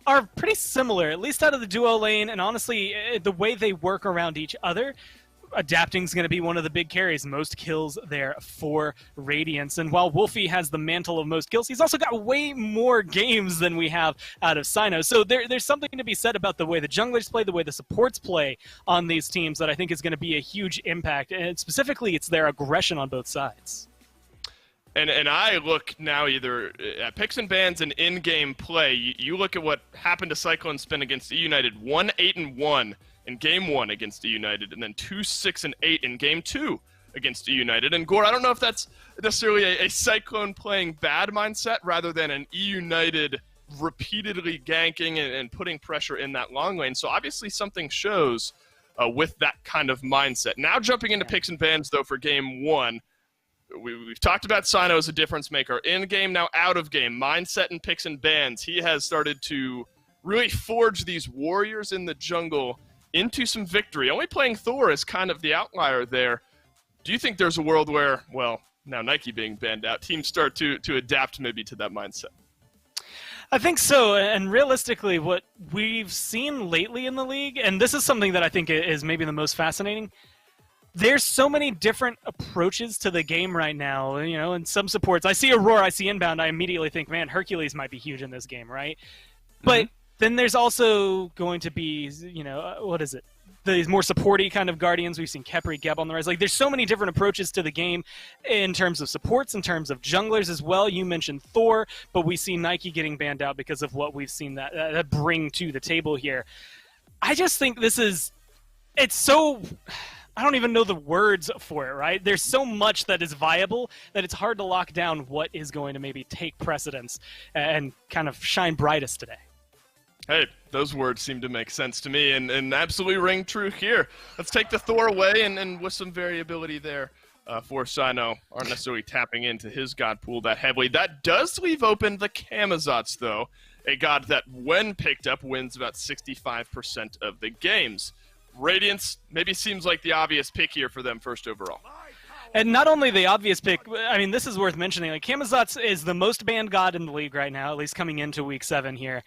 are pretty similar, at least out of the duo lane, and honestly, the way they work around each other. Adapting is going to be one of the big carries. Most kills there for Radiance. And while Wolfie has the mantle of most kills, he's also got way more games than we have out of Sino. So there's something to be said about the way the junglers play, the way the supports play on these teams that I think is going to be a huge impact. And specifically, it's their aggression on both sides. And I look now either at picks and bans and in-game play. You look at what happened to Cyclone Spin against United, 1-8-1. In Game 1 against United, and then 2-6-8 in Game 2 against United. And Gore, I don't know if that's necessarily a Cyclone playing bad mindset rather than an United repeatedly ganking and putting pressure in that long lane. So obviously something shows with that kind of mindset. Now jumping into picks and bans, though, for Game 1, we've talked about Sino as a difference maker. In game, now out of game. Mindset and picks and bans. He has started to really forge these warriors in the jungle into some victory. Only playing Thor is kind of the outlier there. Do you think there's a world where, well, now Nike being banned out, teams start to adapt maybe to that mindset? I think so, and realistically, what we've seen lately in the league, and this is something that I think is maybe the most fascinating, there's so many different approaches to the game right now, and some supports. I see Aurora, I see Inbound, I immediately think, man, Hercules might be huge in this game, right? But then there's also going to be, what is it? These more supporty kind of Guardians. We've seen Khepri, Geb on the rise. Like, there's so many different approaches to the game in terms of supports, in terms of junglers as well. You mentioned Thor, but we see Nike getting banned out because of what we've seen that bring to the table here. I just think it's so... I don't even know the words for it, right? There's so much that is viable that it's hard to lock down what is going to maybe take precedence and kind of shine brightest today. Hey, those words seem to make sense to me and absolutely ring true here. Let's take the Thor away and with some variability there for Sino. Aren't necessarily tapping into his god pool that heavily. That does leave open the Camazotz, though, a god that, when picked up, wins about 65% of the games. Radiance maybe seems like the obvious pick here for them first overall. And not only the obvious pick, I mean, this is worth mentioning. Like, Camazotz is the most banned god in the league right now, at least coming into Week 7 here.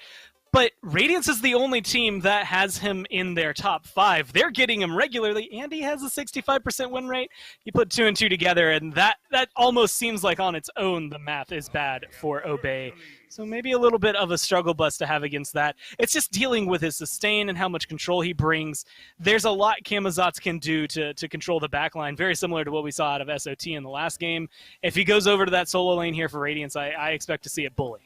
But Radiance is the only team that has him in their top 5. They're getting him regularly, and he has a 65% win rate. You put 2 and 2 together, and that almost seems like on its own the math is bad for Obey. So maybe a little bit of a struggle bus to have against that. It's just dealing with his sustain and how much control he brings. There's a lot Camazotz can do to control the backline, very similar to what we saw out of SOT in the last game. If he goes over to that solo lane here for Radiance, I expect to see it bully.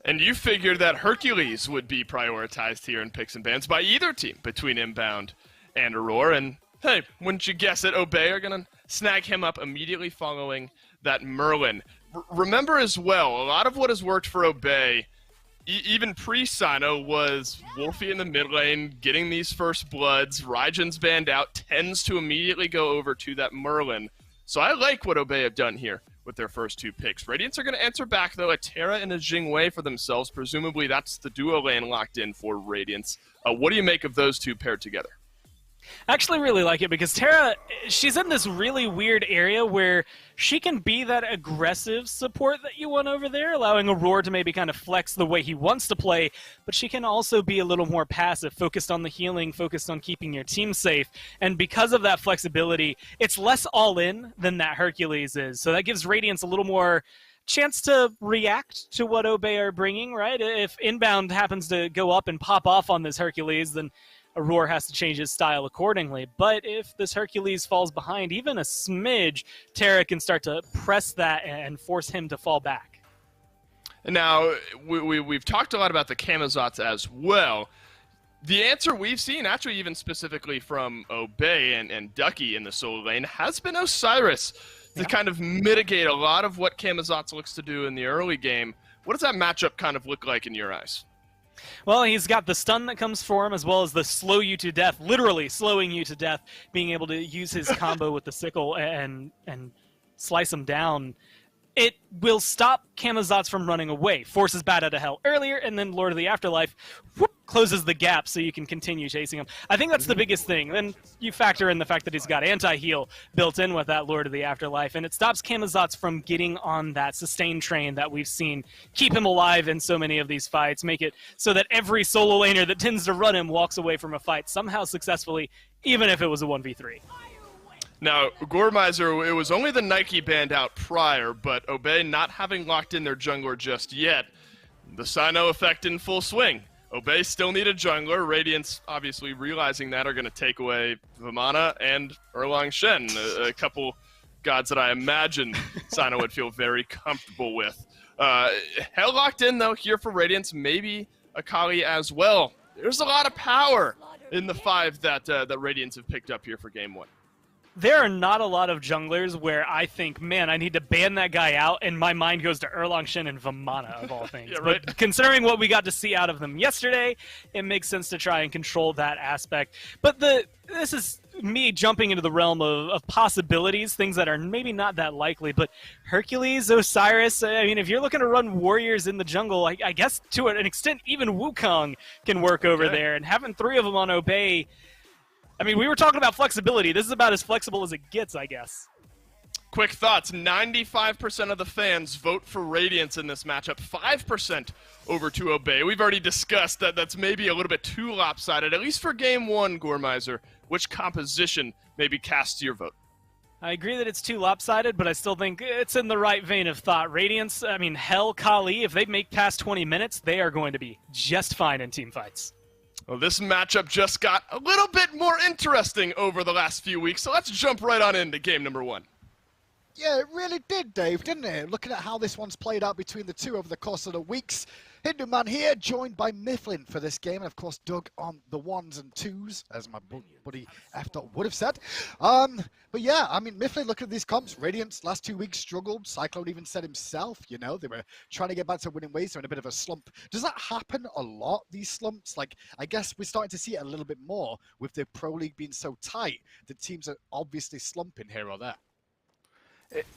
And you figured that Hercules would be prioritized here in picks and bans by either team between Inbound and Aurora. And hey, wouldn't you guess it, Obey are going to snag him up immediately following that Merlin. Remember as well, a lot of what has worked for Obey, even pre-Sino, was Wolfie in the mid lane, getting these first bloods. Raijin's banned out, tends to immediately go over to that Merlin. So I like what Obey have done here with their first 2 picks. Radiance are going to answer back, though, a Terra and a Jingwei for themselves. Presumably that's the duo lane locked in for Radiance. What do you make of those 2 paired together? I actually really like it because Terra, she's in this really weird area where she can be that aggressive support that you want over there, allowing Aurora to maybe kind of flex the way he wants to play, but she can also be a little more passive, focused on the healing, focused on keeping your team safe, and because of that flexibility, it's less all-in than that Hercules is, so that gives Radiance a little more chance to react to what Obey are bringing, right? If Inbound happens to go up and pop off on this Hercules, then Aurora has to change his style accordingly. But if this Hercules falls behind even a smidge, Terra can start to press that and force him to fall back. Now, we've talked a lot about the Camazotz as well. The answer we've seen, actually even specifically from Obey and Ducky in the solo lane, has been Osiris to kind of mitigate a lot of what Camazotz looks to do in the early game. What does that matchup kind of look like in your eyes? Well, he's got the stun that comes for him, as well as the slow you to death, literally slowing you to death, being able to use his combo with the sickle and slice him down. It will stop Camazotz from running away, forces Bat out of Hell earlier, and then Lord of the Afterlife closes the gap so you can continue chasing him. I think that's the biggest thing. Then you factor in the fact that he's got anti-heal built in with that Lord of the Afterlife, and it stops Camazotz from getting on that sustain train that we've seen keep him alive in so many of these fights, make it so that every solo laner that tends to run him walks away from a fight somehow successfully, even if it was a 1v3. Now, Gormizer, it was only the Nike banned out prior, but Obey not having locked in their jungler just yet. The Sino effect in full swing. Obey still need a jungler. Radiance, obviously realizing that, are going to take away Vimana and Erlang Shen, a couple gods that I imagine Sino would feel very comfortable with. Hell locked in, though, here for Radiance. Maybe Akali as well. There's a lot of power in the 5 that Radiance have picked up here for Game 1. There are not a lot of junglers where I think, man, I need to ban that guy out, and my mind goes to Erlang Shen and Vamana, of all things. Yeah, right. But considering what we got to see out of them yesterday, it makes sense to try and control that aspect. But this is me jumping into the realm of possibilities, things that are maybe not that likely. But Hercules, Osiris, I mean, if you're looking to run warriors in the jungle, I guess to an extent even Wukong can work over there. And having 3 of them on Obey, I mean, we were talking about flexibility. This is about as flexible as it gets, I guess. Quick thoughts. 95% of the fans vote for Radiance in this matchup. 5% over to Obey. We've already discussed that that's maybe a little bit too lopsided, at least for game 1, Gormizer. Which composition maybe casts your vote? I agree that it's too lopsided, but I still think it's in the right vein of thought. Radiance, I mean, hell, Kali, if they make past 20 minutes, they are going to be just fine in team fights. Well, this matchup just got a little bit more interesting over the last few weeks, so let's jump right on into game number 1. Yeah, it really did, Dave, didn't it? Looking at how this one's played out between the two over the course of the weeks. Hinduman here, joined by Mifflin for this game, and of course Doug on the 1s and 2s, as my buddy F. would have said. But yeah, I mean, Mifflin, look at these comps. Radiance, last 2 weeks struggled. Cyclone even said himself, you know, they were trying to get back to winning ways. They're in a bit of a slump. Does that happen a lot, these slumps? Like, I guess we're starting to see it a little bit more with the Pro League being so tight that teams are obviously slumping here or there.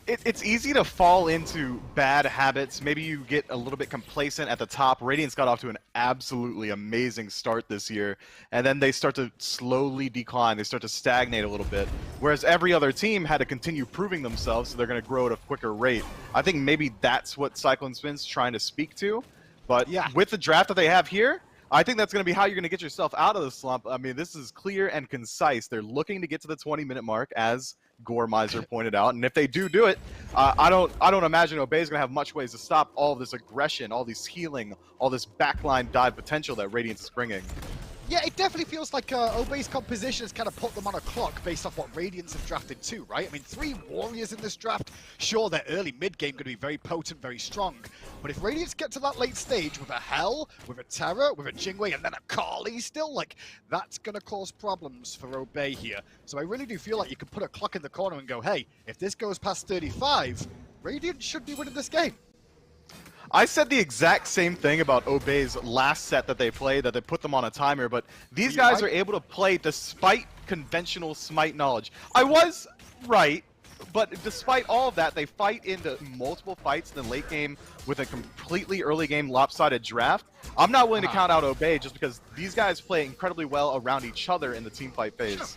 It's easy to fall into bad habits. Maybe you get a little bit complacent at the top. Radiance got off to an absolutely amazing start this year, and then they start to slowly decline. They start to stagnate a little bit, whereas every other team had to continue proving themselves, so they're going to grow at a quicker rate. I think maybe that's what Cyclone Spin's trying to speak to, but yeah, with the draft that they have here, I think that's going to be how you're going to get yourself out of the slump. I mean, this is clear and concise. They're looking to get to the 20-minute mark, as Gormizer pointed out, and if they do it, I don't imagine Obey is going to have much ways to stop all of this aggression, all this healing, all this backline dive potential that Radiance is bringing. Yeah, it definitely feels like Obey's composition has kind of put them on a clock based off what Radiance have drafted too, right? I mean, 3 warriors in this draft. Sure, their early mid-game going to be very potent, very strong. But if Radiance get to that late stage with a Hell, with a Terra, with a Jingwei, and then a Kali still, like, that's going to cause problems for Obey here. So I really do feel like you could put a clock in the corner and go, hey, if this goes past 35, Radiance should be winning this game. I said the exact same thing about Obey's last set that they played, that they put them on a timer, but these guys are able to play despite conventional Smite knowledge. I was right, but despite all of that, they fight into multiple fights in the late game with a completely early game lopsided draft. I'm not willing to count out Obey just because these guys play incredibly well around each other in the team fight phase.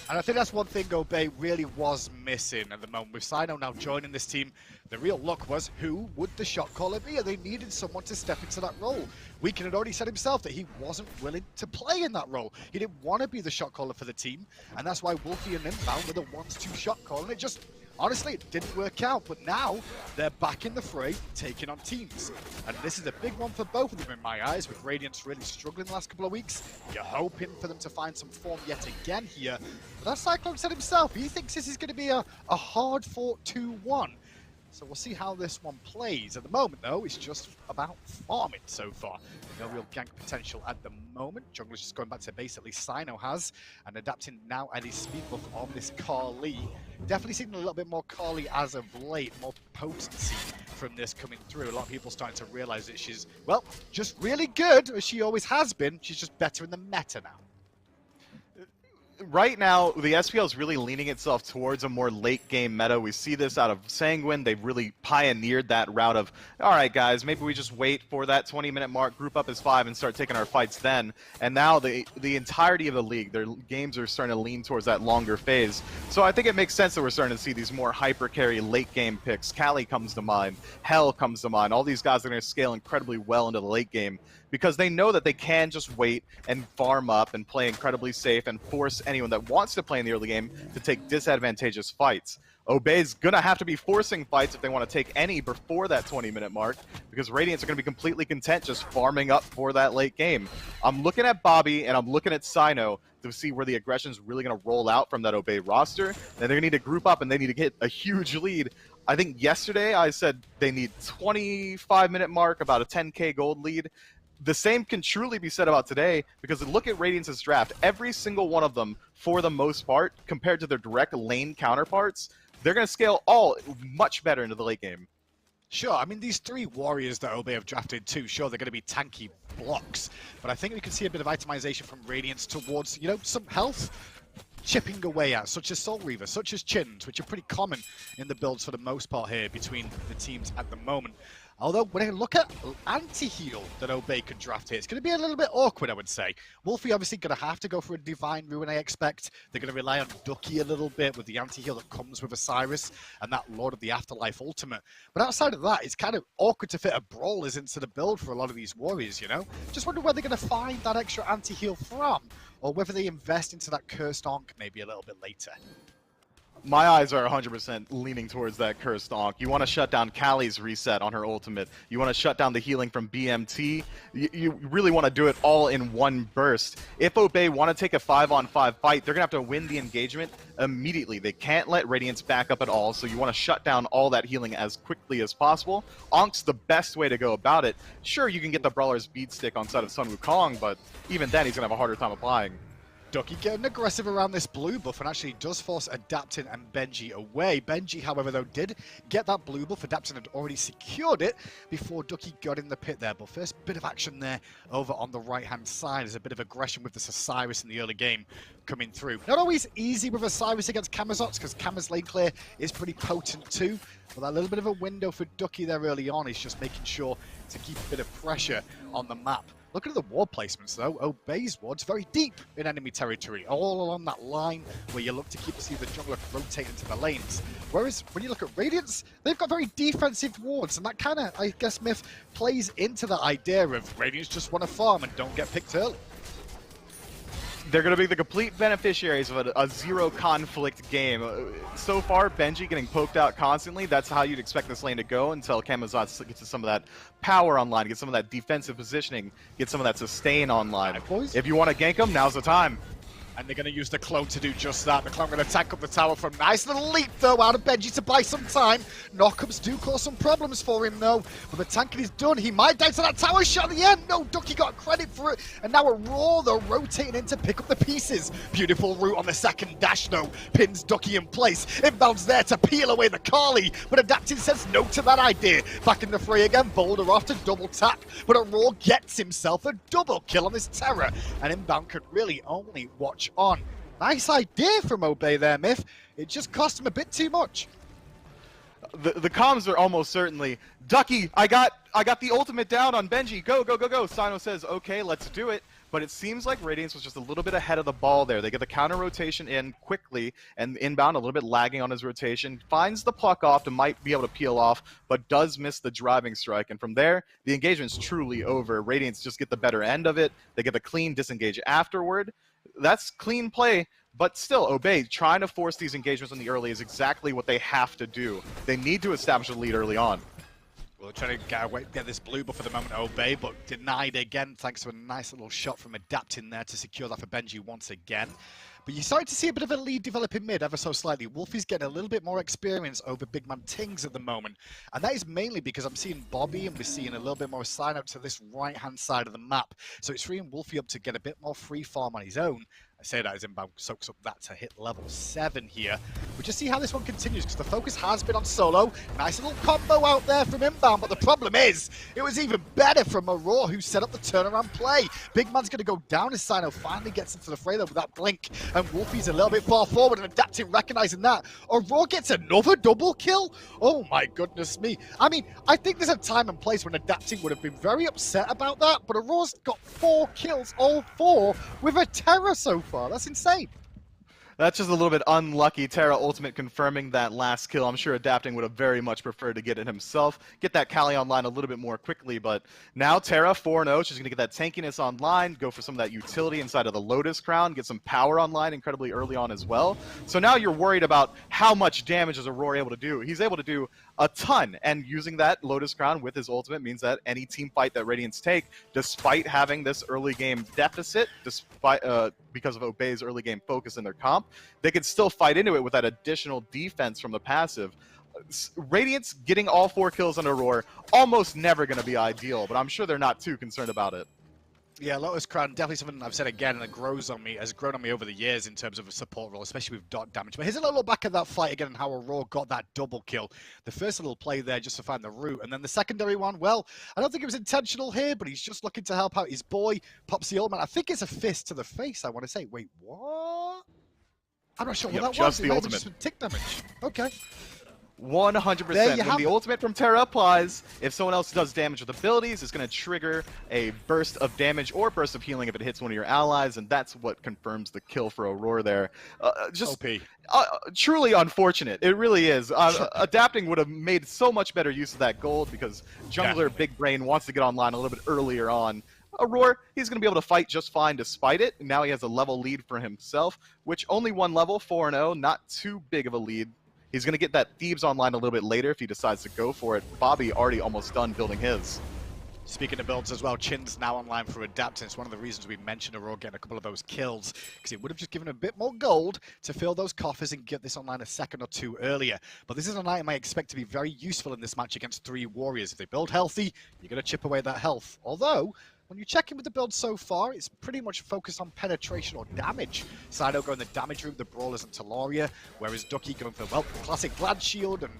And I think that's one thing Obey really was missing at the moment. With Sino now joining this team, the real look was who would the shot caller be? And they needed someone to step into that role. Weekend had already said himself that he wasn't willing to play in that role. He didn't want to be the shot caller for the team. And that's why Wolfie and Inbound were the 1-2 shot call. And it just, honestly, it didn't work out. But now they're back in the fray, taking on teams. And this is a big one for both of them in my eyes, with Radiance really struggling the last couple of weeks. You're hoping for them to find some form yet again here. But as Cyclone said himself, he thinks this is going to be a hard-fought 2-1. So we'll see how this one plays. At the moment, though, it's just about farming so far. No real gank potential at the moment. Jungler's just going back to basically Sino has, and adapting now at his speed buff on this Kali. Definitely seeing a little bit more Kali as of late, more potency from this coming through. A lot of people starting to realize that she's, well, just really good, as she always has been. She's just better in the meta now. Right now, the SPL is really leaning itself towards a more late-game meta. We see this out of Sanguine. They've really pioneered that route of, all right, guys, maybe we just wait for that 20-minute mark, group up as 5, and start taking our fights then. And now the entirety of the league, their games are starting to lean towards that longer phase. So I think it makes sense that we're starting to see these more hyper-carry late-game picks. Kali comes to mind. Hell comes to mind. All these guys are going to scale incredibly well into the late game, because they know that they can just wait and farm up and play incredibly safe and force anyone that wants to play in the early game to take disadvantageous fights. Obey's going to have to be forcing fights if they want to take any before that 20-minute mark, because Radiants are going to be completely content just farming up for that late game. I'm looking at Bobby and I'm looking at Sino to see where the aggression is really going to roll out from that Obey roster. And they're going to need to group up and they need to get a huge lead. I think yesterday I said they need 25-minute mark, about a 10k gold lead. The same can truly be said about today, because look at Radiance's draft. Every single one of them, for the most part, compared to their direct lane counterparts, they're going to scale all much better into the late game. Sure, I mean, these 3 warriors that Obey have drafted too, sure, they're going to be tanky blocks, but I think we can see a bit of itemization from Radiance towards, you know, some health chipping away at, such as Soul Reaver, such as Chins, which are pretty common in the builds for the most part here between the teams at the moment. Although, when I look at anti-heal that Obey could draft here, it's going to be a little bit awkward, I would say. Wolfie obviously going to have to go for a Divine Ruin, I expect. They're going to rely on Ducky a little bit with the anti-heal that comes with Osiris and that Lord of the Afterlife ultimate. But outside of that, it's kind of awkward to fit a Brawlers into the build for a lot of these warriors, you know? Just wonder where they're going to find that extra anti-heal from, or whether they invest into that Cursed Ankh maybe a little bit later. My eyes are 100% leaning towards that Cursed Ankh. You want to shut down Callie's reset on her ultimate. You want to shut down the healing from BMT. You really want to do it all in one burst. If Obey want to take a 5-on-5 fight, they're going to have to win the engagement immediately. They can't let Radiance back up at all, so you want to shut down all that healing as quickly as possible. Ankh's the best way to go about it. Sure, you can get the Brawler's Beat Stick on side of Sun Wukong, but even then he's going to have a harder time applying. Ducky getting aggressive around this blue buff and actually does force Adaptin and Benji away. Benji, however, though, did get that blue buff. Adaptin had already secured it before Ducky got in the pit there. But first bit of action there over on the right-hand side. There's a bit of aggression with this Osiris in the early game coming through. Not always easy with Osiris against Camazotz, because Cam's lane clear is pretty potent too. But that little bit of a window for Ducky there early on is just making sure to keep a bit of pressure on the map. Look at the ward placements, though. Obey's ward's very deep in enemy territory, all along that line where you look to keep the jungler rotate into the lanes. Whereas when you look at Radiance, they've got very defensive wards, and that kind of, I guess, myth plays into the idea of Radiance just want to farm and don't get picked early. They're going to be the complete beneficiaries of a zero conflict game. So far, Benji getting poked out constantly. That's how you'd expect this lane to go until Camazotz gets some of that power online, get some of that defensive positioning, get some of that sustain online. Right, boys. If you want to gank them, now's the time. And they're going to use the clone to do just that. The clone going to tank up the tower from nice little leap, though, out of Benji to buy some time. Knockups do cause some problems for him, though. When the tanking is done, he might die to that tower shot at the end. No, Ducky got credit for it. And now a Raw, though, rotating in to pick up the pieces. Beautiful route on the second dash, though. Pins Ducky in place. Inbound's there to peel away the Carly. But Adapting says no to that idea. Back in the fray again, Boulder off to double tap. But a Raw gets himself a double kill on this Terror. And Inbound could really only watch on. Nice idea from Obey there, Myth. It just cost him a bit too much. The comms are almost certainly, Ducky, I got the ultimate down on Benji. Go, go, go, go. Sino says, okay, let's do it. But it seems like Radiance was just a little bit ahead of the ball there. They get the counter rotation in quickly, and Inbound a little bit lagging on his rotation. Finds the pluck off and might be able to peel off, but does miss the driving strike. And from there, the engagement's truly over. Radiance just get the better end of it. They get the clean disengage afterward. That's clean play, but still, Obey trying to force these engagements in the early is exactly what they have to do. They need to establish a lead early on. We'll try to get this blue buff for the moment, Obey, but denied again thanks to a nice little shot from Adapting there to secure that for Benji once again. But you're starting to see a bit of a lead developing mid ever so slightly. Wolfie's getting a little bit more experience over Big Man Tings at the moment. And that is mainly because I'm seeing Bobby and we're seeing a little bit more sign up to this right-hand side of the map. So it's freeing Wolfie up to get a bit more free farm on his own. I say that as Inbound soaks up that to hit level 7 here. We'll just see how this one continues, because the focus has been on solo. Nice little combo out there from Inbound, but the problem is, it was even better from Aurora, who set up the turnaround play. Big Man's going to go down as Sino finally gets into the fray though with that blink, and Wolfie's a little bit far forward and Adapting, recognizing that. Aurora gets another double kill? Oh my goodness me. I mean, I think there's a time and place when Adapting would have been very upset about that, but Aurora's got 4 kills, all 4, with a Terror so far. That's insane. That's just a little bit unlucky. Terra ultimate confirming that last kill. I'm sure Adapting would have very much preferred to get it himself. Get that Kali online a little bit more quickly, but now Terra 4-0. She's going to get that tankiness online, go for some of that utility inside of the Lotus Crown, get some power online incredibly early on as well. So now you're worried about how much damage is Aurora able to do. He's able to do a ton, and using that Lotus Crown with his ultimate means that any team fight that Radiance take, despite having this early game deficit, despite because of Obey's early game focus in their comp, they can still fight into it with that additional defense from the passive. Radiance getting all 4 kills on Aurora, almost never going to be ideal, but I'm sure they're not too concerned about it. Yeah, Lotus Crown, definitely something I've said again, and it has grown on me over the years in terms of a support role, especially with dot damage. But here's a little look back at that fight again and how Aurora got that double kill. The first little play there just to find the root, and then the secondary one, well, I don't think it was intentional here, but he's just looking to help out his boy. Pops the ultimate. I think it's a fist to the face, I want to say. Wait, what? I'm not sure what that was. Just the ultimate. Just tick damage. Okay. 100%. When the ultimate from Terra applies, if someone else does damage with abilities, it's going to trigger a burst of damage or burst of healing if it hits one of your allies, and that's what confirms the kill for Aurora there. Just truly unfortunate. It really is. Adapting would have made so much better use of that gold because Jungler Big Brain wants to get online a little bit earlier on. Aurora, he's going to be able to fight just fine despite it. Now he has a level lead for himself, which only one level, 4-0, not too big of a lead. He's going to get that Thebes online a little bit later if he decides to go for it. Bobby already almost done building his. Speaking of builds as well, Chin's now online for Adapting. It's one of the reasons we mentioned Aurora getting a couple of those kills, because it would have just given a bit more gold to fill those coffers and get this online a second or two earlier. But this is an item I expect to be very useful in this match against 3 warriors. If they build healthy, you're going to chip away that health. Although, when you check in with the build so far, it's pretty much focused on penetration or damage. Sido going the damage route, the Brawlers and Talaria, whereas Ducky going for, well, classic Glad Shield, and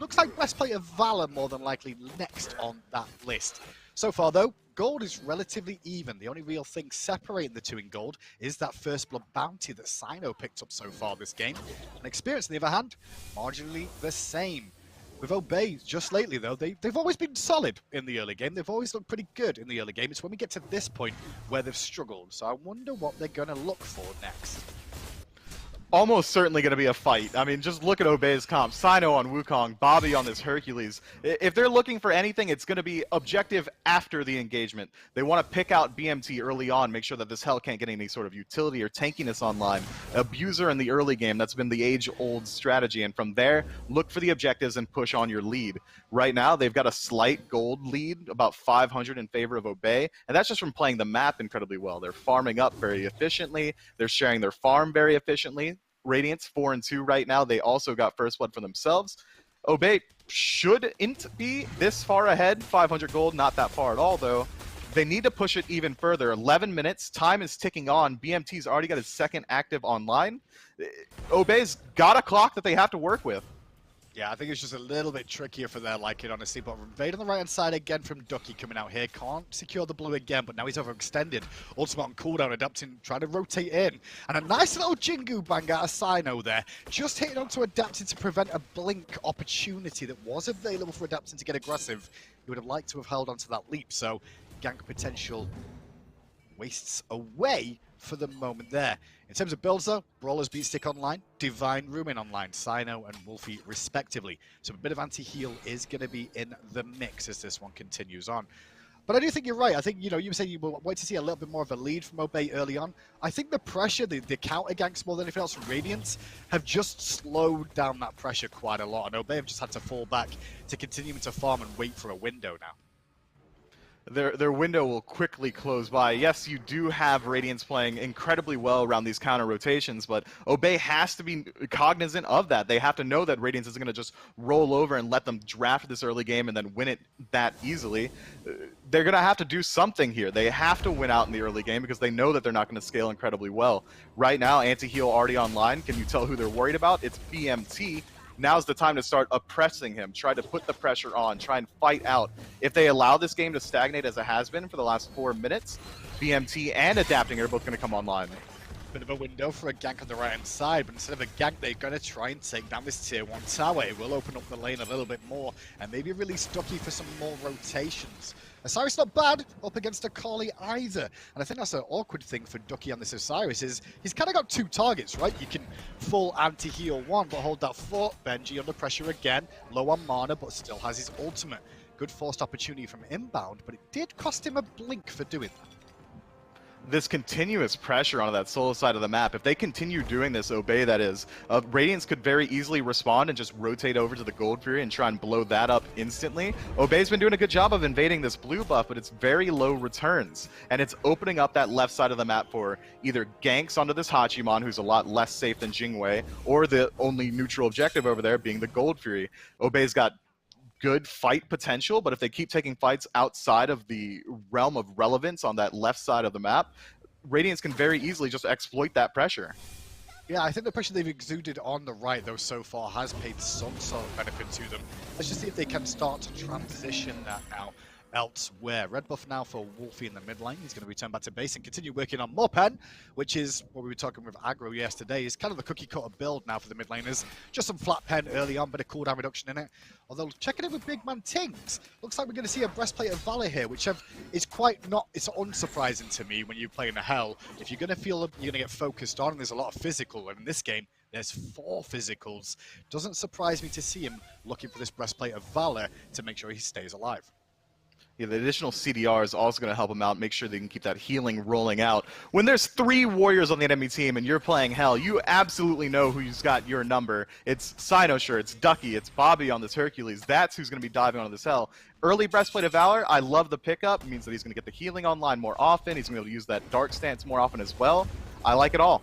looks like Breastplate of Valor more than likely next on that list. So far, though, gold is relatively even. The only real thing separating the two in gold is that First Blood bounty that Sino picked up so far this game. And experience, on the other hand, marginally the same. With Obey, just lately, though, they've always been solid in the early game. They've always looked pretty good in the early game. It's when we get to this point where they've struggled. So I wonder what they're going to look for next. Almost certainly going to be a fight. I mean, just look at Obey's comp. Sino on Wukong, Bobby on this Hercules. If they're looking for anything, it's going to be objective after the engagement. They want to pick out BMT early on, make sure that this hell can't get any sort of utility or tankiness online. Abuser in the early game, that's been the age-old strategy. And from there, look for the objectives and push on your lead. Right now, they've got a slight gold lead, about 500 in favor of Obey. And that's just from playing the map incredibly well. They're farming up very efficiently. They're sharing their farm very efficiently. Radiance 4-2 right now. They also got First Blood for themselves. Obey shouldn't be this far ahead. 500 gold, not that far at all, though. They need to push it even further. 11 minutes. Time is ticking on. BMT's already got his second active online. Obey's got a clock that they have to work with. Yeah, I think it's just a little bit trickier for their liking, honestly. But Invade on the right-hand side again from Ducky coming out here. Can't secure the blue again, but now he's overextended. Ultimate on cooldown, Adapting, trying to rotate in. And a nice little Jingu bang out of Sino there. Just hitting onto Adapting to prevent a blink opportunity that was available for Adapting to get aggressive. He would have liked to have held onto that leap. So, gank potential wastes away for the moment there. In terms of builds, though, Brawlers beat Stick online, Divine Ruin online, Sino and Wolfie respectively. So a bit of anti-heal is going to be in the mix as this one continues on. But I do think you're right. I think, you were saying you will wait to see a little bit more of a lead from Obey early on. I think the pressure, the counter ganks more than anything else from Radiance, have just slowed down that pressure quite a lot. And Obey have just had to fall back to continue to farm and wait for a window now. Their window will quickly close by. Yes, you do have Radiance playing incredibly well around these counter rotations, but Obey has to be cognizant of that. They have to know that Radiance isn't going to just roll over and let them draft this early game and then win it that easily. They're going to have to do something here. They have to win out in the early game because they know that they're not going to scale incredibly well. Right now, anti-heal already online. Can you tell who they're worried about? It's BMT. Now's the time to start oppressing him, try to put the pressure on, try and fight out. If they allow this game to stagnate as it has been for the last 4 minutes, BMT and Adapting are both going to come online. Bit of a window for a gank on the right-hand side, but instead of a gank, they're going to try and take down this tier 1 tower. It will open up the lane a little bit more, and maybe release Ducky for some more rotations. Osiris not bad up against a Collie either, and I think that's an awkward thing for Ducky on this Osiris is he's kind of got 2 targets, right? You can full anti-heal 1, but hold that fort. Benji under pressure again, low on mana, but still has his ultimate. Good forced opportunity from inbound, but it did cost him a blink for doing that. this continuous pressure onto that solo side of the map. If they continue doing this, Obey that is, Radiance could very easily respond and just rotate over to the Gold Fury and try and blow that up instantly. Obey's been doing a good job of invading this blue buff, but it's very low returns, and it's opening up that left side of the map for either ganks onto this Hachimon, who's a lot less safe than Jingwei, or the only neutral objective over there being the Gold Fury. Obey's got good fight potential, but if they keep taking fights outside of the realm of relevance on that left side of the map, Radiance can very easily just exploit that pressure. Yeah, I think the pressure they've exuded on the right, though, so far has paid some sort of benefit to them. Let's just see if they can start to transition that now elsewhere. Red buff now for Wolfie in the mid lane. He's going to return back to base and continue working on more pen, which is what we were talking with Aggro yesterday. Is kind of the cookie cutter build now for the mid laners. Just some flat pen early on, but a cooldown reduction in it. Although checking it with Big Man Tings, looks like we're going to see a breastplate of Valor here, which is quite not. It's unsurprising to me when you play in a hell. If you're going to feel you're going to get focused on, there's a lot of physical, and in this game there's 4 physicals. Doesn't surprise me to see him looking for this breastplate of Valor to make sure he stays alive. Yeah, the additional CDR is also going to help them out, make sure they can keep that healing rolling out. When there's 3 warriors on the enemy team and you're playing Hell, you absolutely know who's got your number. It's Cynosure, it's Ducky, it's Bobby on this Hercules. That's who's going to be diving onto this Hell. Early Breastplate of Valor, I love the pickup. It means that he's going to get the healing online more often. He's going to be able to use that Dark Stance more often as well. I like it all.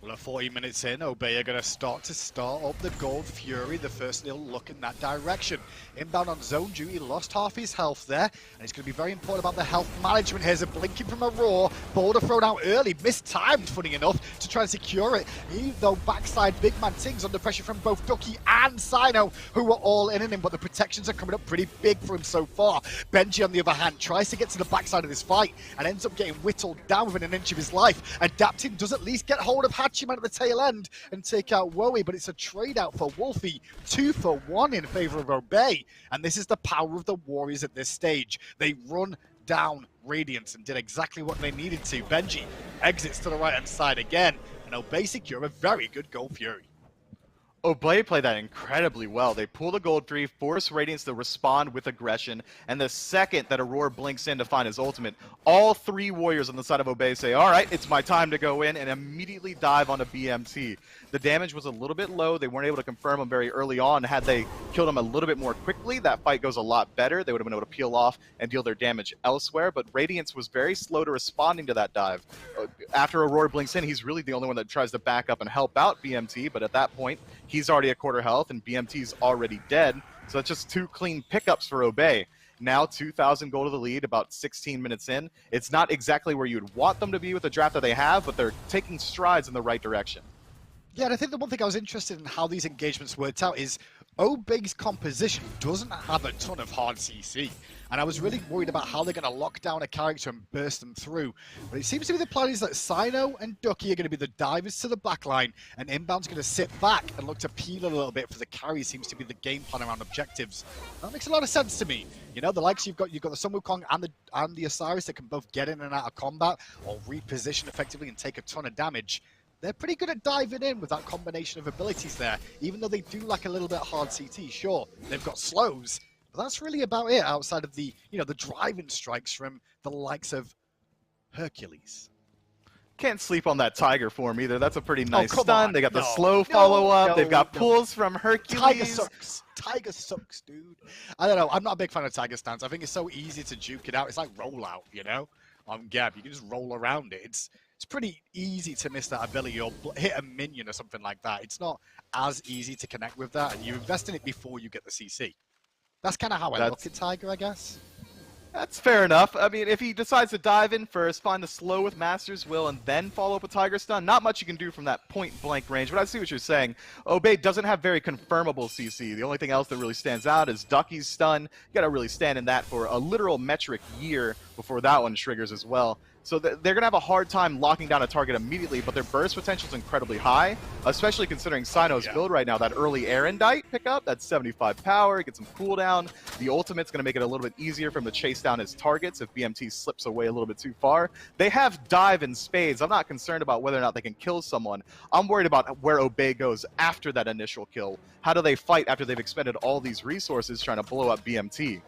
Well, 40 minutes in, Obey are going to start up the Gold Fury. The first little look in that direction. Inbound on zone duty, lost half his health there, and it's going to be very important about the health management. Here's a blinking from a Roar. Boulder thrown out early, mistimed, funny enough, to try and secure it. Even though backside Big Man Tings under pressure from both Ducky and Sino, who were all in him, but the protections are coming up pretty big for him so far. Benji, on the other hand, tries to get to the backside of this fight and ends up getting whittled down within an inch of his life. Adapting does at least get hold of Hachiman at the tail end and take out Wowie, but it's a trade out for Wolfie. 2 for 1 in favor of Obey, and this is the power of the Warriors at this stage. They run down Radiance and did exactly what they needed to. Benji exits to the right hand side again, and Obey secure a very good Gold Fury. Obey played that incredibly well. They pull the Gold Fury, force Radiance to respond with aggression, and the second that Aurora blinks in to find his ultimate, all 3 warriors on the side of Obey say, all right, it's my time to go in, and immediately dive onto BMT. The damage was a little bit low. They weren't able to confirm him very early on. Had they killed him a little bit more quickly, that fight goes a lot better. They would have been able to peel off and deal their damage elsewhere, but Radiance was very slow to responding to that dive. After Aurora blinks in, he's really the only one that tries to back up and help out BMT, but at that point, he's already at quarter health and BMT's already dead. So that's just 2 clean pickups for Obey. Now 2,000 gold to the lead, about 16 minutes in. It's not exactly where you'd want them to be with the draft that they have, but they're taking strides in the right direction. Yeah, and I think the one thing I was interested in how these engagements worked out is Obey's composition doesn't have a ton of hard CC. And I was really worried about how they're going to lock down a character and burst them through. But it seems to be the plan is that Sino and Ducky are going to be the divers to the backline, and Inbound's going to sit back and look to peel a little bit for the carry. Seems to be the game plan around objectives. That makes a lot of sense to me. You know, the likes you've got the Sun Wukong and the Osiris that can both get in and out of combat or reposition effectively and take a ton of damage. They're pretty good at diving in with that combination of abilities there, even though they do lack a little bit of hard CT. Sure, they've got slows, but that's really about it outside of the, the driving strikes from the likes of Hercules. Can't sleep on that Tiger form either. That's a pretty nice come stun. on. They got the No, slow follow-up. They've got no. pulls from Hercules. Tiger sucks. Tiger sucks, dude. I don't know. I'm not a big fan of Tiger stance. I think it's so easy to juke it out. It's like rollout, on Gab. You can just roll around it. It's pretty easy to miss that ability or hit a minion or something like that. It's not as easy to connect with that, and you invest in it before you get the CC. That's kind of how I look at Tiger, I guess. That's fair enough. I mean, if he decides to dive in first, find the slow with Master's Will, and then follow up with Tiger Stun, not much you can do from that point-blank range, but I see what you're saying. Obey doesn't have very confirmable CC. The only thing else that really stands out is Ducky's Stun. You gotta really stand in that for a literal metric year before that one triggers as well. So they're going to have a hard time locking down a target immediately, but their burst potential is incredibly high, especially considering Sino's build right now. That early Erendite pickup, that's 75 power, get some cooldown. The ultimate's going to make it a little bit easier for him to chase down his targets if BMT slips away a little bit too far. They have dive in spades. I'm not concerned about whether or not they can kill someone. I'm worried about where Obey goes after that initial kill. How do they fight after they've expended all these resources trying to blow up BMT?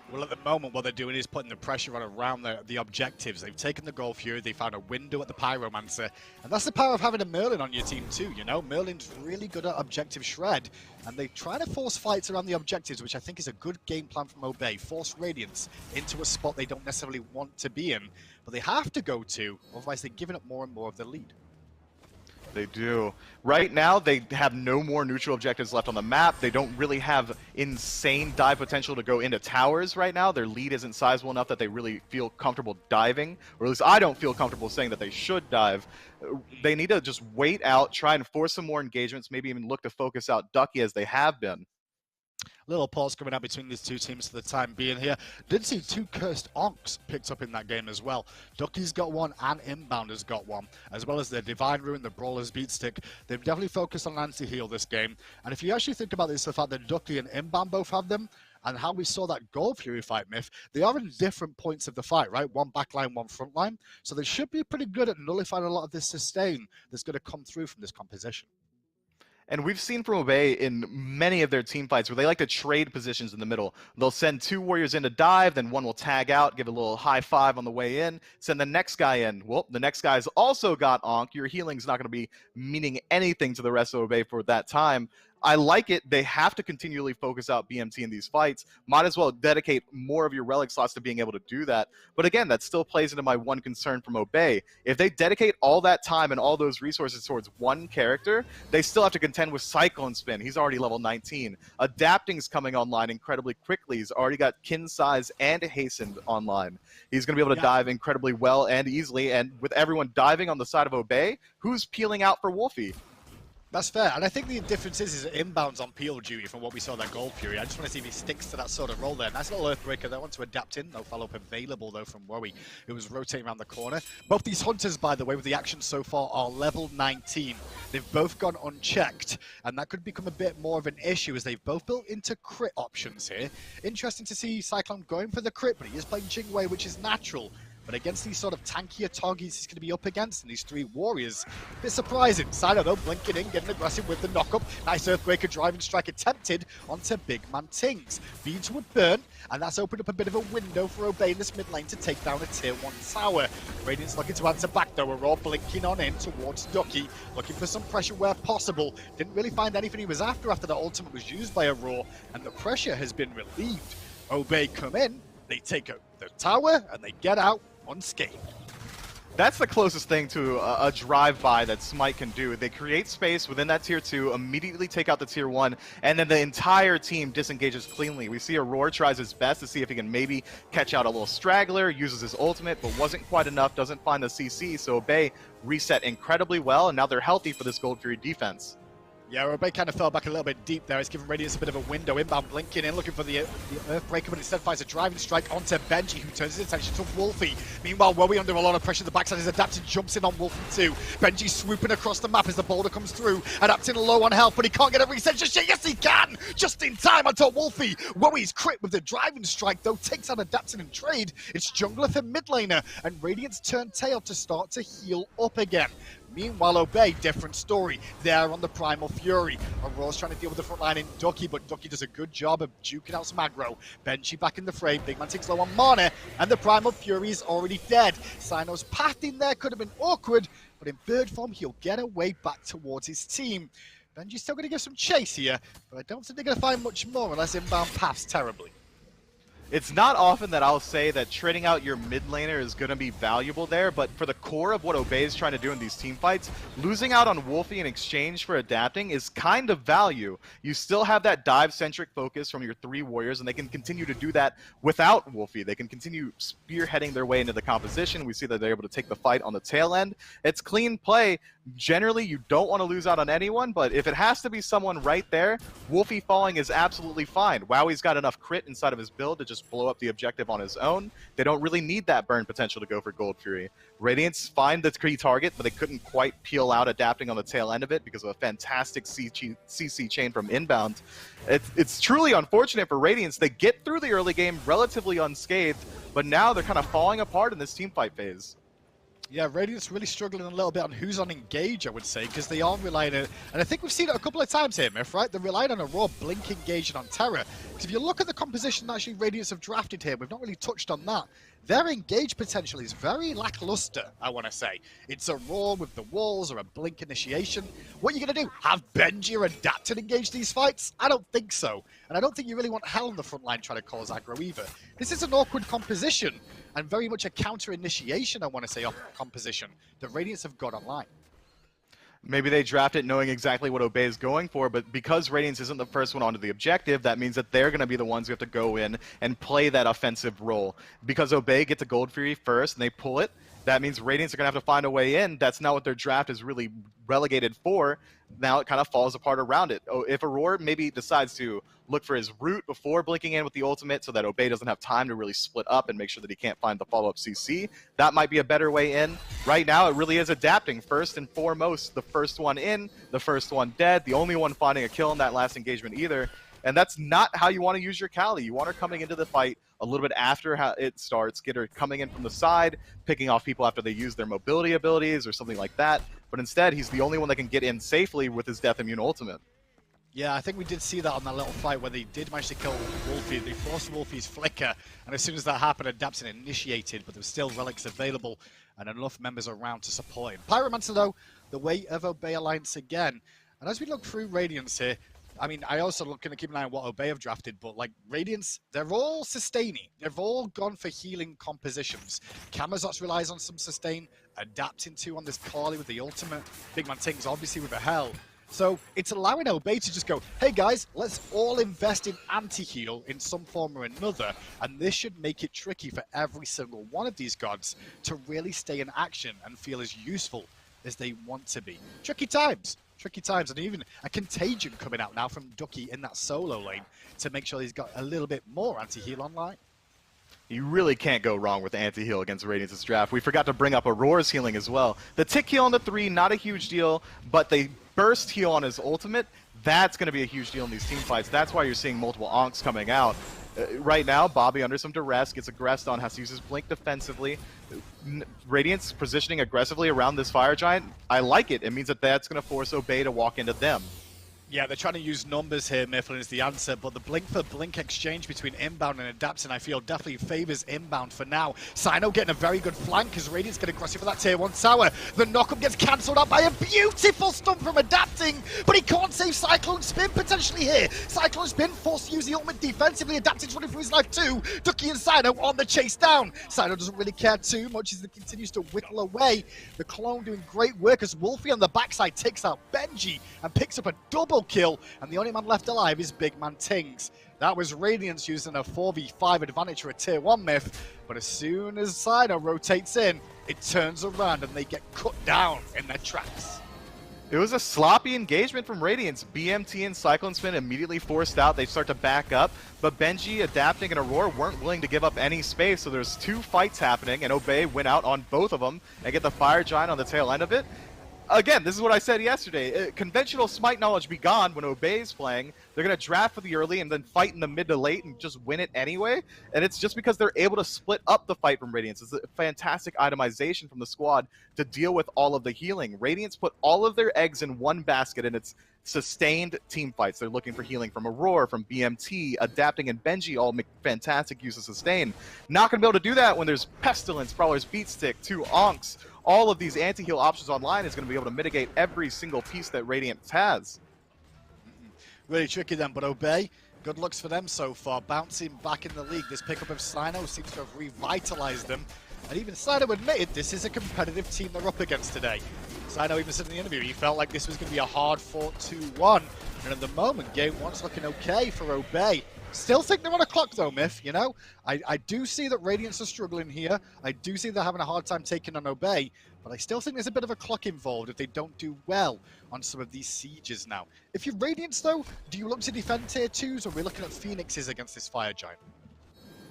Well, at the moment, what they're doing is putting the pressure on around the objectives. They've taken the Gold Fury, they found a window at the Pyromancer, and that's the power of having a Merlin on your team too, you know? Merlin's really good at objective shred, and they're trying to force fights around the objectives, which I think is a good game plan from Obey. Force Radiance into a spot they don't necessarily want to be in, but they have to go to, otherwise they're giving up more and more of the lead. They do. Right now, they have no more neutral objectives left on the map. They don't really have insane dive potential to go into towers right now. Their lead isn't sizable enough that they really feel comfortable diving, or at least I don't feel comfortable saying that they should dive. They need to just wait out, try and force some more engagements, maybe even look to focus out Ducky as they have been. Little pause coming out between these two teams for the time being here. Did see 2 cursed onks picked up in that game as well. Ducky's got one and Inbound has got one, as well as the Divine Ruin, the Brawler's Beat Stick. They've definitely focused on anti-heal this game. And if you actually think about this, the fact that Ducky and Inbound both have them, and how we saw that Gold Fury fight, Myth, they are in different points of the fight, right? One backline, one frontline. So they should be pretty good at nullifying a lot of this sustain that's going to come through from this composition. And we've seen from Obey in many of their team fights where they like to trade positions in the middle. They'll send 2 warriors in to dive, then one will tag out, give a little high five on the way in, send the next guy in. Well, the next guy's also got Onk. Your healing's not going to be meaning anything to the rest of Obey for that time. I like it. They have to continually focus out BMT in these fights. Might as well dedicate more of your relic slots to being able to do that. But again, that still plays into my one concern from Obey. If they dedicate all that time and all those resources towards one character, they still have to contend with Cyclone Spin. He's already level 19. Adapting's coming online incredibly quickly. He's already got Kin Size and Hastened online. He's going to be able to dive incredibly well and easily. And with everyone diving on the side of Obey, who's peeling out for Wolfie? That's fair, and I think the difference is that Inbound's on peel duty from what we saw that Gold Fury. I just want to see if he sticks to that sort of role there. Nice little Earthbreaker there, want to adapt in. No follow-up available, though, from Wowie, who was rotating around the corner. Both these Hunters, by the way, with the action so far, are level 19. They've both gone unchecked, and that could become a bit more of an issue as they've both built into crit options here. Interesting to see Cyclone going for the crit, but he is playing Jingwei, which is natural. But against these sort of tankier targets he's going to be up against, and these 3 warriors, a bit surprising. Sino though, blinking in, getting aggressive with the knock-up. Nice Earthbreaker driving strike attempted onto Big Man Tings. Beads would burn, and that's opened up a bit of a window for Obey in this mid lane to take down a tier 1 tower. Radiant's looking to answer back though, Aurora blinking on in towards Ducky, looking for some pressure where possible. Didn't really find anything he was after that ultimate was used by Aurora, and the pressure has been relieved. Obey come in, they take the tower, and they get out unscathed. That's the closest thing to a drive-by that SMITE can do. They create space within that tier 2, immediately take out the tier 1, and then the entire team disengages cleanly. We see Aurora tries his best to see if he can maybe catch out a little straggler, uses his ultimate, but wasn't quite enough, doesn't find the CC, so Obey reset incredibly well, and now they're healthy for this Gold Fury defense. Yeah, Obey kind of fell back a little bit deep there. It's giving Radiance a bit of a window. Inbound blinking in, looking for the Earthbreaker, but instead finds a driving strike onto Benji, who turns his attention to Wolfie. Meanwhile, Wowie under a lot of pressure. The backside is adapting, jumps in on Wolfie too. Benji swooping across the map as the boulder comes through. Adapting low on health, but he can't get a reset just yet. Yes, he can! Just in time onto Wolfie. Wowie's crit with the driving strike, though, takes out Adapting and trade. It's jungler for mid laner, and Radiance turn tail to start to heal up again. Meanwhile, Obey, different story. They're on the Primal Fury. Aurora's trying to deal with the front line in Ducky, but Ducky does a good job of duking out some aggro. Benji back in the frame. Big Man takes low on mana, and the Primal Fury is already dead. Sino's path in there could have been awkward, but in bird form, he'll get away back towards his team. Benji's still going to give some chase here, but I don't think they're going to find much more unless Inbound paths terribly. It's not often that I'll say that trading out your mid laner is going to be valuable there, but for the core of what Obey is trying to do in these team fights, losing out on Wolfie in exchange for adapting is kind of value. You still have that dive-centric focus from your 3 warriors, and they can continue to do that without Wolfie. They can continue spearheading their way into the composition. We see that they're able to take the fight on the tail end. It's clean play. Generally, you don't want to lose out on anyone, but if it has to be someone right there, Wolfie falling is absolutely fine. Wowie's got enough crit inside of his build to just blow up the objective on his own. They don't really need that burn potential to go for Gold Fury. Radiance find the key target, but they couldn't quite peel out Adapting on the tail end of it because of a fantastic CC chain from Inbound. It's truly unfortunate for Radiance. They get through the early game relatively unscathed, but now they're kind of falling apart in this team fight phase. Yeah, Radiant's really struggling a little bit on who's on Engage, I would say, because they are relying on, and I think we've seen it a couple of times here, Myth, right? They're relying on a raw Blink Engage and on Terror. Because if you look at the composition that actually Radiants have drafted here, we've not really touched on that. Their Engage potential is very lackluster, I want to say. It's a raw with the walls or a Blink initiation. What are you going to do? Have Benji or Adapt and engage these fights? I don't think so. And I don't think you really want Hell on the front line trying to cause aggro either. This is an awkward composition. And very much a counter-initiation, I want to say, off composition the Radiants have got online. Maybe they draft it knowing exactly what Obey is going for, but because Radiance isn't the first one onto the objective, that means that they're going to be the ones who have to go in and play that offensive role. Because Obey gets a Gold Fury first and they pull it, that means Radiance are going to have to find a way in. That's not what their draft is really relegated for. Now it kind of falls apart around it. Oh, if Aurora maybe decides to look for his route before blinking in with the ultimate so that Obey doesn't have time to really split up and make sure that he can't find the follow-up CC, that might be a better way in. Right now, it really is adapting first and foremost. The first one in, the first one dead, the only one finding a kill in that last engagement either. And that's not how you want to use your Kali. You want her coming into the fight a little bit after how it starts, get her coming in from the side, picking off people after they use their mobility abilities or something like that. But instead, he's the only one that can get in safely with his Death Immune ultimate. Yeah, I think we did see that on that little fight where they did manage to kill Wolfie. They forced Wolfie's flicker, and as soon as that happened, Adaption initiated, but there was still relics available and enough members around to support him. Pyromancer, though, the way of Obey Alliance again. And as we look through Radiance here, I mean, I also going to keep an eye on what Obey have drafted, but like Radiance, they're all sustaining. They've all gone for healing compositions. Camazotz relies on some sustain, adapting to on this Carly with the ultimate. Big Man Ting's obviously with a Hell. So it's allowing Obey to just go, hey guys, let's all invest in anti-heal in some form or another, and this should make it tricky for every single one of these gods to really stay in action and feel as useful as they want to be. Tricky times, and even a contagion coming out now from Ducky in that solo lane to make sure he's got a little bit more anti-heal online. You really can't go wrong with anti-heal against Radiance's draft. We forgot to bring up Aurora's healing as well. The tick heal on the 3, not a huge deal, but they burst heal on his ultimate, that's going to be a huge deal in these team fights. That's why you're seeing multiple onks coming out. Right now, Bobby under some duress, gets aggressed on, has to use his blink defensively. Radiance positioning aggressively around this Fire Giant, I like it. It means that that's going to force Obey to walk into them. Yeah, they're trying to use numbers here, Mifflin is the answer, but the blink for blink exchange between Inbound and Adapting, I feel, definitely favors Inbound for now. Sino getting a very good flank as Radiant's get aggressive for that tier 1 tower. The knockup gets cancelled out by a beautiful stun from Adapting, but he can't save Cyclone Spin potentially here. Cyclone Spin forced to use the ultimate defensively. Adapting's running for his life too. Ducky and Sino on the chase down. Sino doesn't really care too much as he continues to whittle away. The clone doing great work as Wolfie on the backside takes out Benji and picks up a double kill, and the only man left alive is Big Man Tings. That was Radiance using a 4v5 advantage for a tier 1 myth, but as soon as Sino rotates in, it turns around and they get cut down in their tracks. It was a sloppy engagement from Radiance. BMT and Cyclone Spin immediately forced out. They start to back up, but Benji, Adapting, and Aurora weren't willing to give up any space, so there's 2 fights happening, and Obey went out on both of them and get the Fire Giant on the tail end of it. Again, this is what I said yesterday. Conventional Smite knowledge be gone when Obey is playing. They're going to draft for the early and then fight in the mid to late and just win it anyway. And it's just because they're able to split up the fight from Radiance. It's a fantastic itemization from the squad to deal with all of the healing. Radiance put all of their eggs in one basket, and it's sustained team fights. They're looking for healing from Aurora, from BMT, Adapting, and Benji all make fantastic use of sustain. Not going to be able to do that when there's Pestilence, Brawler's Beatstick, 2 Onks. All of these anti-heal options online is going to be able to mitigate every single piece that Radiance has. Really tricky then, but Obey, good looks for them so far. Bouncing back in the league, this pickup of Sino seems to have revitalized them. And even Sino admitted this is a competitive team they're up against today. Sino even said in the interview he felt like this was going to be a hard-fought 2-1. And at the moment, game 1's looking okay for Obey. Still think they're on a clock though, Myth, you know? I do see that Radiance are struggling here. I do see they're having a hard time taking on Obey, but I still think there's a bit of a clock involved if they don't do well on some of these sieges now. If you're Radiance though, do you look to defend tier 2s, or are we looking at Phoenixes against this Fire Giant?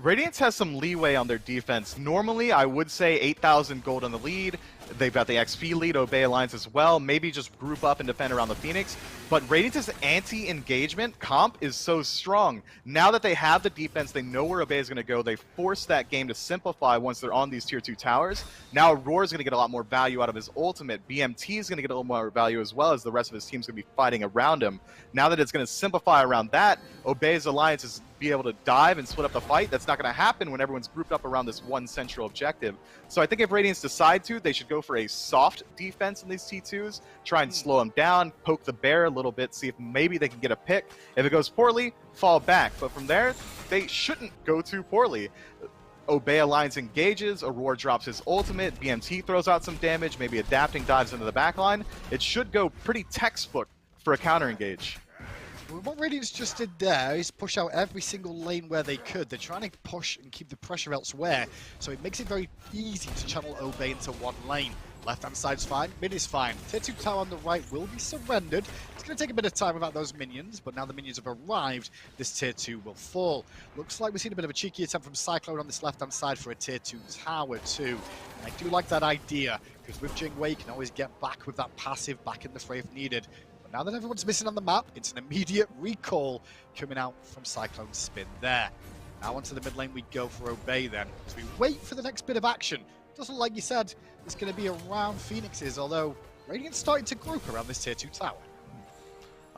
Radiance has some leeway on their defense. Normally, I would say 8,000 gold on the lead. They've got the XP lead, Obey Alliance as well. Maybe just group up and defend around the Phoenix. But Radiance's anti-engagement comp is so strong. Now that they have the defense, they know where Obey is going to go. They force that game to simplify once they're on these tier 2 towers. Now Aurora is going to get a lot more value out of his ultimate. BMT is going to get a little more value as well, as the rest of his team's going to be fighting around him. Now that it's going to simplify around that, Obey's Alliance is be able to dive and split up the fight. That's not going to happen when everyone's grouped up around this one central objective. So I think if Radiance decide to, they should go for a soft defense in these T2s, try and slow them down, poke the bear a little bit, see if maybe they can get a pick. If it goes poorly, fall back. But from there, they shouldn't go too poorly. Obey Alliance engages, Aurora drops his ultimate, BMT throws out some damage, maybe adapting dives into the backline. It should go pretty textbook for a counter engage. What Radiance just did there is push out every single lane where they could. They're trying to push and keep the pressure elsewhere, so it makes it very easy to channel Obey into one lane. Left-hand side's fine, mid is fine. Tier 2 tower on the right will be surrendered. It's going to take a bit of time without those minions, but now the minions have arrived, this tier 2 will fall. Looks like we've seen a bit of a cheeky attempt from Cyclone on this left-hand side for a tier 2 tower too. And I do like that idea, because with Jingwei you can always get back with that passive back in the fray if needed. But now that everyone's missing on the map, it's an immediate recall coming out from Cyclone's spin there. Now onto the mid lane we go for Obey then, as we wait for the next bit of action. Doesn't look like you said it's going to be around Phoenix's, although Radiant's starting to group around this tier 2 tower.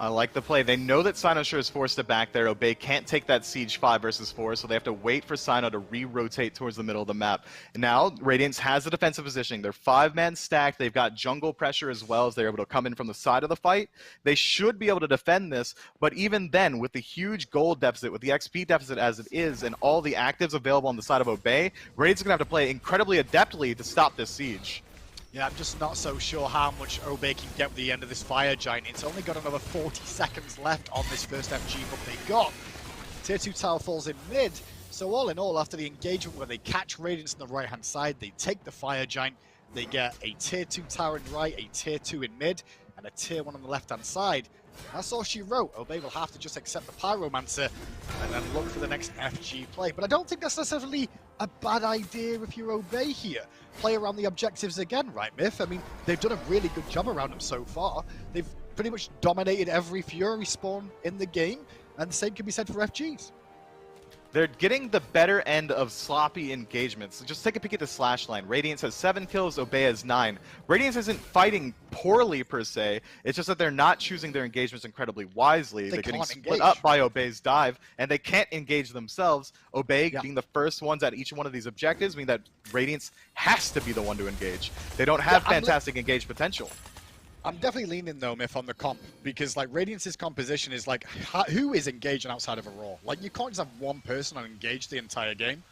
I like the play. They know that Cynosure is forced to back there. Obey can't take that siege 5 versus 4, so they have to wait for Cyno to re-rotate towards the middle of the map. And now, Radiance has the defensive positioning. They're 5-man stacked. They've got jungle pressure as well, as they're able to come in from the side of the fight. They should be able to defend this, but even then, with the huge gold deficit, with the XP deficit as it is, and all the actives available on the side of Obey, Radiance is going to have to play incredibly adeptly to stop this siege. Yeah, I'm just not so sure how much Obey can get with the end of this Fire Giant. It's only got another 40 seconds left on this first FG buff they got. Tier 2 tower falls in mid, so all in all, after the engagement where they catch Radiance on the right-hand side, they take the Fire Giant, they get a tier 2 tower in right, a tier 2 in mid, and a tier 1 on the left-hand side. That's all she wrote. Obey will have to just accept the Pyromancer and then look for the next FG play. But I don't think that's necessarily a bad idea if you Obey here. Play around the objectives again, right, Myth? I mean, they've done a really good job around them so far. They've pretty much dominated every Fury spawn in the game, and the same can be said for FGs. They're getting the better end of sloppy engagements. Just take a peek at the slash line. Radiance has 7 kills, Obey has 9. Radiance isn't fighting poorly per se, it's just that they're not choosing their engagements incredibly wisely. They're getting split up by Obey's dive, and they can't engage themselves. Obey being the first ones at each one of these objectives mean that Radiance has to be the one to engage. They don't have fantastic engage potential. I'm definitely leaning though, Myth, on the comp, because like Radiance's composition is like, who is engaging outside of Aurora? Like you can't just have one person on engage the entire game.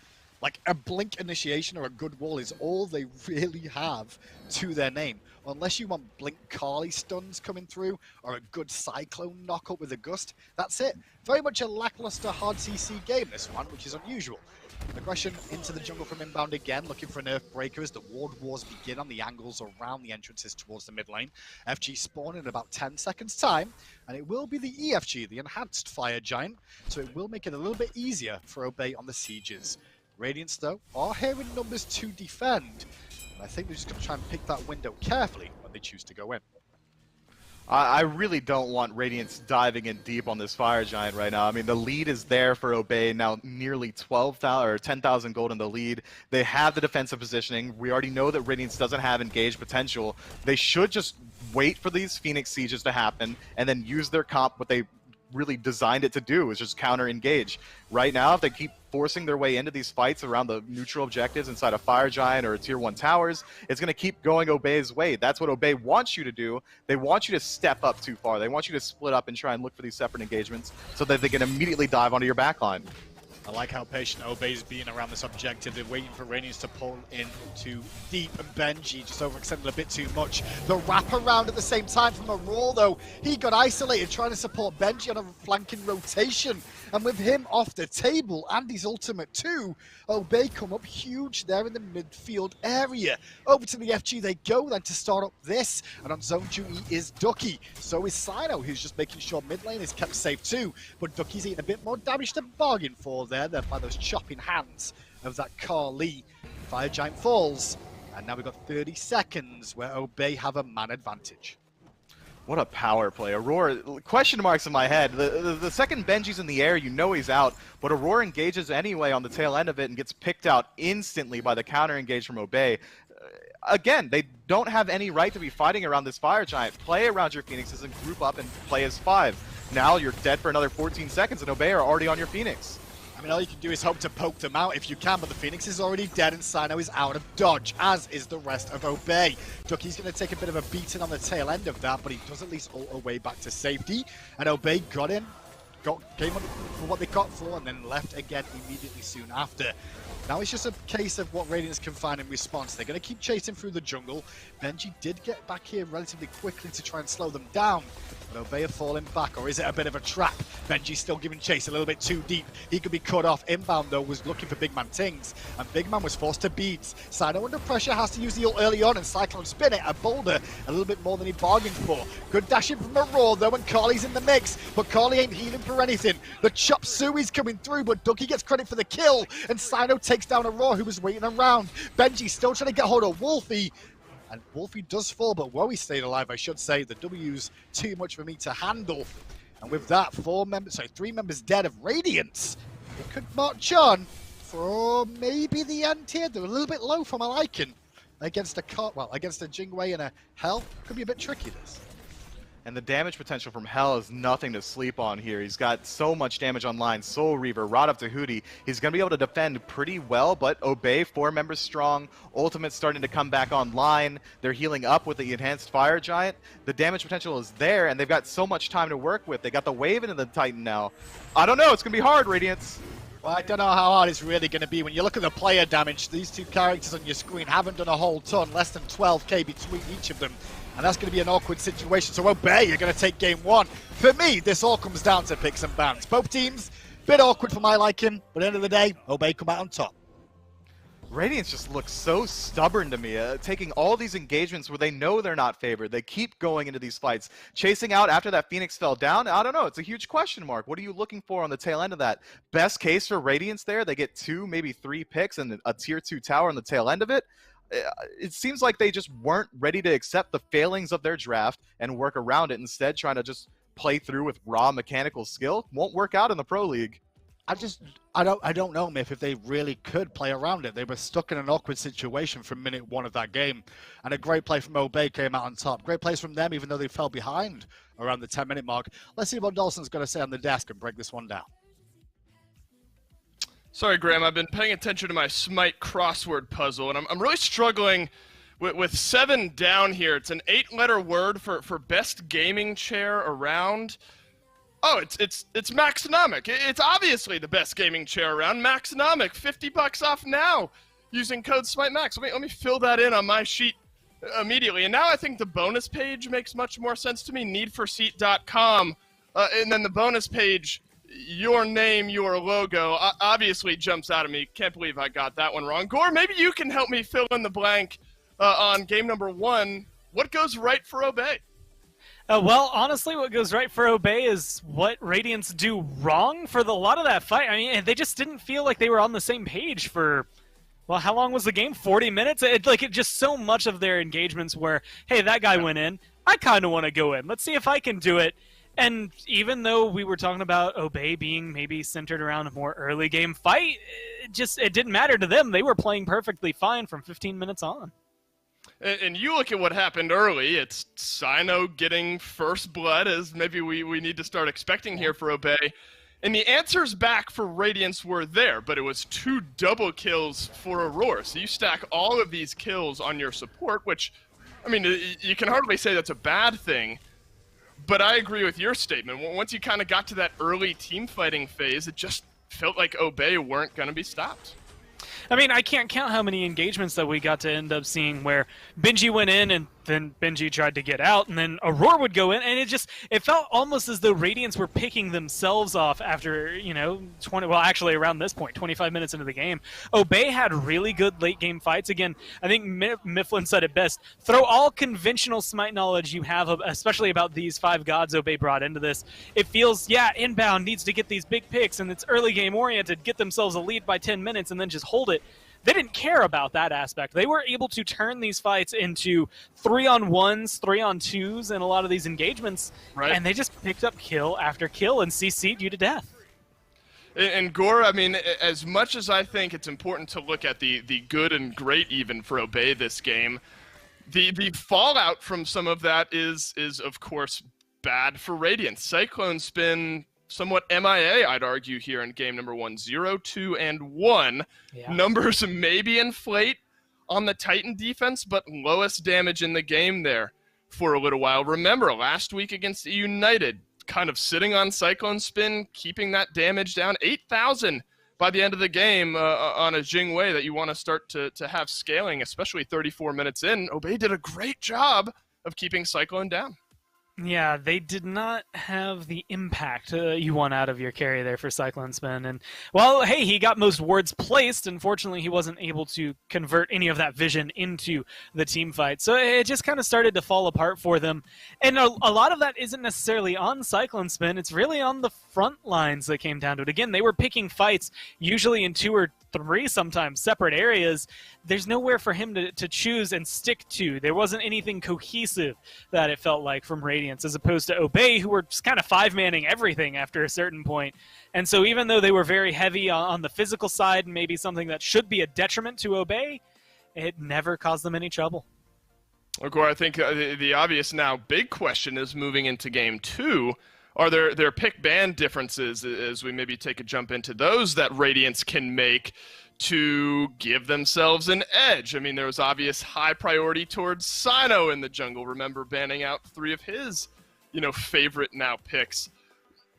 Like a blink initiation or a good wall is all they really have to their name. Unless you want blink Carly stuns coming through or a good cyclone knockup with a gust, that's it. Very much a lackluster hard CC game this one, which is unusual. Aggression into the jungle from inbound again, looking for an Earthbreaker as the ward wars begin on the angles around the entrances towards the mid lane. FG spawn in about 10 seconds time, and it will be the EFG, the Enhanced Fire Giant, so it will make it a little bit easier for Obey on the sieges. Radiance, though, are here in numbers to defend, and I think they're just going to try and pick that window carefully when they choose to go in. I really don't want Radiance diving in deep on this Fire Giant right now. I mean, the lead is there for Obey, now nearly 12,000 or 10,000 gold in the lead. They have the defensive positioning. We already know that Radiance doesn't have engaged potential. They should just wait for these Phoenix sieges to happen and then use their comp, what they really designed it to do, is just counter engage. Right now, if they keep forcing their way into these fights around the neutral objectives inside a Fire Giant or tier 1 towers, it's going to keep going Obey's way. That's what Obey wants you to do. They want you to step up too far. They want you to split up and try and look for these separate engagements so that they can immediately dive onto your backline. I like how patient Obey's being around this objective. They're waiting for Radiance to pull in too deep, and Benji just overextended a bit too much. The wraparound at the same time from Aurora, though. He got isolated trying to support Benji on a flanking rotation. And with him off the table and his ultimate too, Obey come up huge there in the midfield area. Over to the FG they go then to start up this. And on zone duty is Ducky. So is Cyno, who's just making sure mid lane is kept safe too. But Ducky's eating a bit more damage to bargain for there by those chopping hands of that Carly. Fire Giant falls, And now we've got 30 seconds where Obey have a man advantage. What a power play. Aurora, question marks in my head. The second Benji's in the air, you know he's out, but Aurora engages anyway on the tail end of it and gets picked out instantly by the counter engage from Obey. Again, they don't have any right to be fighting around this Fire Giant. Play around your Phoenixes and group up and play as 5. Now you're dead for another 14 seconds and Obey are already on your Phoenix. I mean, all you can do is hope to poke them out if you can, but the Phoenix is already dead and Sino is out of dodge, as is the rest of Obey. Ducky's going to take a bit of a beating on the tail end of that, but he does at least ult Obey back to safety. And Obey got in, came on for what they got for, and then left again immediately soon after. Now it's just a case of what Radiance can find in response. They're going to keep chasing through the jungle. Benji did get back here relatively quickly to try and slow them down, but Obey are falling back, or is it a bit of a trap? Benji's still giving chase a little bit too deep. He could be cut off. Inbound, though, was looking for Big Man Tings, and Big Man was forced to beads. Sino under pressure has to use the ult early on, and Cyclone spin it, a boulder, a little bit more than he bargained for. Good dashing from Aurora, though, and Carly's in the mix, but Carly ain't healing for anything. The chop suey's coming through, but Ducky gets credit for the kill, and Sino takes down Aurora, who was waiting around. Benji's still trying to get hold of Wolfie, and Wolfie does fall, but Wowie stayed alive, I should say. The W's too much for me to handle. And with that, 3 members dead of Radiance. It could march on for maybe the end here. They're a little bit low for my liking. Against a Jingwei and a Hell, could be a bit tricky, this. And the damage potential from Hell is nothing to sleep on here. He's got so much damage online. Soul Reaver, Rod of Tahuti. He's going to be able to defend pretty well, but Obey, 4 members strong. Ultimate's starting to come back online. They're healing up with the enhanced Fire Giant. The damage potential is there, and they've got so much time to work with. They got the wave into the Titan now. I don't know. It's going to be hard, Radiance. Well, I don't know how hard it's really going to be. When you look at the player damage, these 2 characters on your screen haven't done a whole ton, less than 12k between each of them. And that's going to be an awkward situation. So Obey, you're going to take game 1. For me, this all comes down to picks and bans. Both teams, bit awkward for my liking, but at the end of the day, Obey come out on top. Radiance just looks so stubborn to me, taking all these engagements where they know they're not favored. They keep going into these fights, chasing out after that Phoenix fell down. I don't know. It's a huge question mark. What are you looking for on the tail end of that? Best case for Radiance there, they get 2, maybe 3 picks and a tier 2 tower on the tail end of it. It seems like they just weren't ready to accept the failings of their draft and work around it, instead trying to just play through with raw mechanical skill. Won't work out in the Pro League. I don't know, Miff, if they really could play around it. They were stuck in an awkward situation from minute 1 of that game. And a great play from Obey came out on top. Great plays from them, even though they fell behind around the 10-minute mark. Let's see what Dawson's going to say on the desk and break this one down. Sorry, Graham, I've been paying attention to my SMITE crossword puzzle, and I'm really struggling with 7 down here. It's an 8-letter word for best gaming chair around. Oh, it's Maxonomic. It's obviously the best gaming chair around. Maxonomic, $50 off now using code SMITEMAX. Let me fill that in on my sheet immediately. And now I think the bonus page makes much more sense to me, needforseat.com. And then the bonus page, your name, your logo, obviously jumps out at me. Can't believe I got that one wrong. Gore, maybe you can help me fill in the blank on game number 1. What goes right for Obey? Well, honestly, what goes right for Obey is what Radiance do wrong for a lot of that fight. I mean, they just didn't feel like they were on the same page for, well, how long was the game? 40 minutes? Just so much of their engagements were, hey, that guy went in. I kind of want to go in. Let's see if I can do it. And even though we were talking about Obey being maybe centered around a more early game fight, it didn't matter to them. They were playing perfectly fine from 15 minutes on. And you look at what happened early. It's Sino getting first blood, as maybe we need to start expecting here for Obey. And the answers back for Radiance were there, but it was 2 double kills for Aurora. So you stack all of these kills on your support, which, I mean, you can hardly say that's a bad thing. But I agree with your statement. Once you kind of got to that early team fighting phase, it just felt like Obey weren't going to be stopped. I mean, I can't count how many engagements that we got to end up seeing where Benji went in and then Benji tried to get out, and then Aurora would go in, and it felt almost as though Radiance were picking themselves off after, around this point, 25 minutes into the game. Obey had really good late-game fights. Again, I think Mifflin said it best. Throw all conventional SMITE knowledge you have, especially about these 5 gods Obey brought into this. It feels, inbound needs to get these big picks, and it's early game oriented, get themselves a lead by 10 minutes, and then just hold it. they didn't care about that aspect. They were able to turn these fights into 3-on-1s, 3-on-2s in a lot of these engagements, and they just picked up kill after kill and CC'd you to death. And Gore, I mean, as much as I think it's important to look at the good and great even for Obey this game, the fallout from some of that is of course bad for Radiant. Cyclone's been somewhat MIA, I'd argue, here in game number 1. 0, 2, and 1. Yeah. Numbers maybe inflate on the Titan defense, but lowest damage in the game there for a little while. Remember, last week against United, kind of sitting on Cyclone spin, keeping that damage down. 8,000 by the end of the game on a Jingwei that you want to start to have scaling, especially 34 minutes in. Obey did a great job of keeping Cyclone down. Yeah, they did not have the impact you want out of your carry there for Cyclone Spin. And, well, hey, he got most wards placed. Unfortunately, he wasn't able to convert any of that vision into the team fight. So it just kind of started to fall apart for them. And a lot of that isn't necessarily on Cyclone Spin. It's really on the front lines that came down to it. Again, they were picking fights usually in 2 or 3 sometimes separate areas. There's nowhere for him to choose and stick to. There wasn't anything cohesive that it felt like from Radiance, as opposed to Obey, who were just kind of 5-manning everything after a certain point. And so even though they were very heavy on the physical side, and maybe something that should be a detriment to Obey, it never caused them any trouble. Okay, I think the obvious now big question is moving into game 2. Are there pick ban differences as we maybe take a jump into those that Radiance can make to give themselves an edge? I mean, there was obvious high priority towards Sino in the jungle. Remember banning out 3 of his, favorite now picks.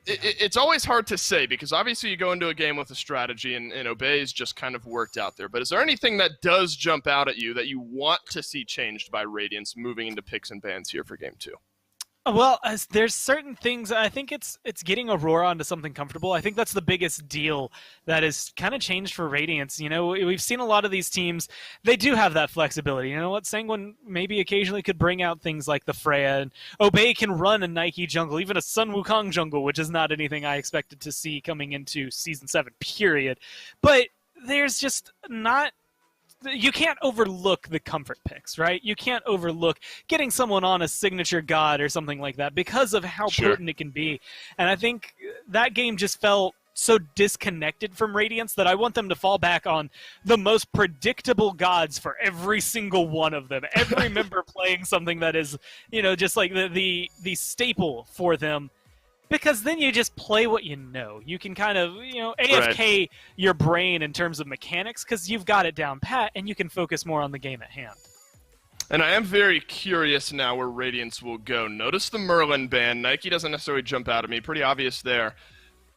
It's always hard to say because obviously you go into a game with a strategy and Obey's just kind of worked out there. But is there anything that does jump out at you that you want to see changed by Radiance moving into picks and bans here for game 2? Well, there's certain things. I think it's getting Aurora onto something comfortable. I think that's the biggest deal that has kind of changed for Radiance. We've seen a lot of these teams, they do have that flexibility. You know what? Sanguine maybe occasionally could bring out things like the Freya, and Obey can run a Nike jungle, even a Sun Wukong jungle, which is not anything I expected to see coming into Season 7, period. But there's just not... You can't overlook the comfort picks, right? You can't overlook getting someone on a signature god or something like that because of how potent it can be. And I think that game just felt so disconnected from Radiance that I want them to fall back on the most predictable gods for every single one of them. Every member playing something that is, just like the staple for them. Because then you just play what you know. You can kind of, AFK your brain in terms of mechanics because you've got it down pat and you can focus more on the game at hand. And I am very curious now where Radiance will go. Notice the Merlin ban. Nike doesn't necessarily jump out at me. Pretty obvious there.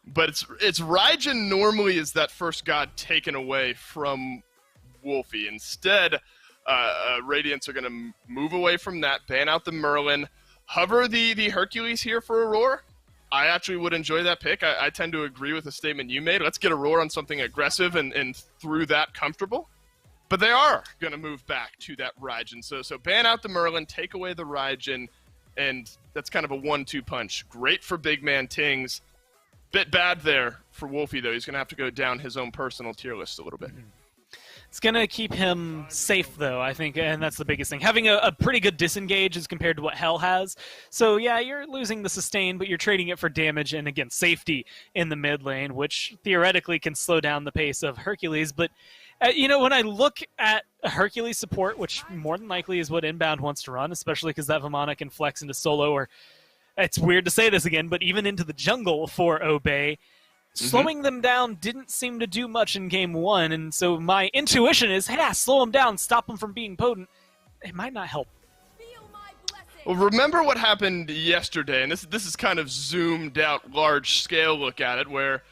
But it's Raijin normally is that first god taken away from Wolfie. Instead, Radiance are going to move away from that, ban out the Merlin, hover the Hercules here for Aurora. I actually would enjoy that pick. I tend to agree with the statement you made. Let's get Aurora on something aggressive and through that comfortable. But they are going to move back to that Raijin. So ban out the Merlin, take away the Raijin, and that's kind of a 1-2 punch. Great for big man Tings. Bit bad there for Wolfie, though. He's going to have to go down his own personal tier list a little bit. It's going to keep him safe, though, I think, and that's the biggest thing. Having a pretty good disengage as compared to what Hell has. So, yeah, you're losing the sustain, but you're trading it for damage and, again, safety in the mid lane, which theoretically can slow down the pace of Hercules. But, when I look at a Hercules support, which more than likely is what Inbound wants to run, especially because that Vamana can flex into solo, or it's weird to say this again, but even into the jungle for Obey, slowing them down didn't seem to do much in game 1, and so my intuition is, hey, slow them down, stop them from being potent. It might not help. Well, remember what happened yesterday, and this is kind of zoomed out, large scale look at it, where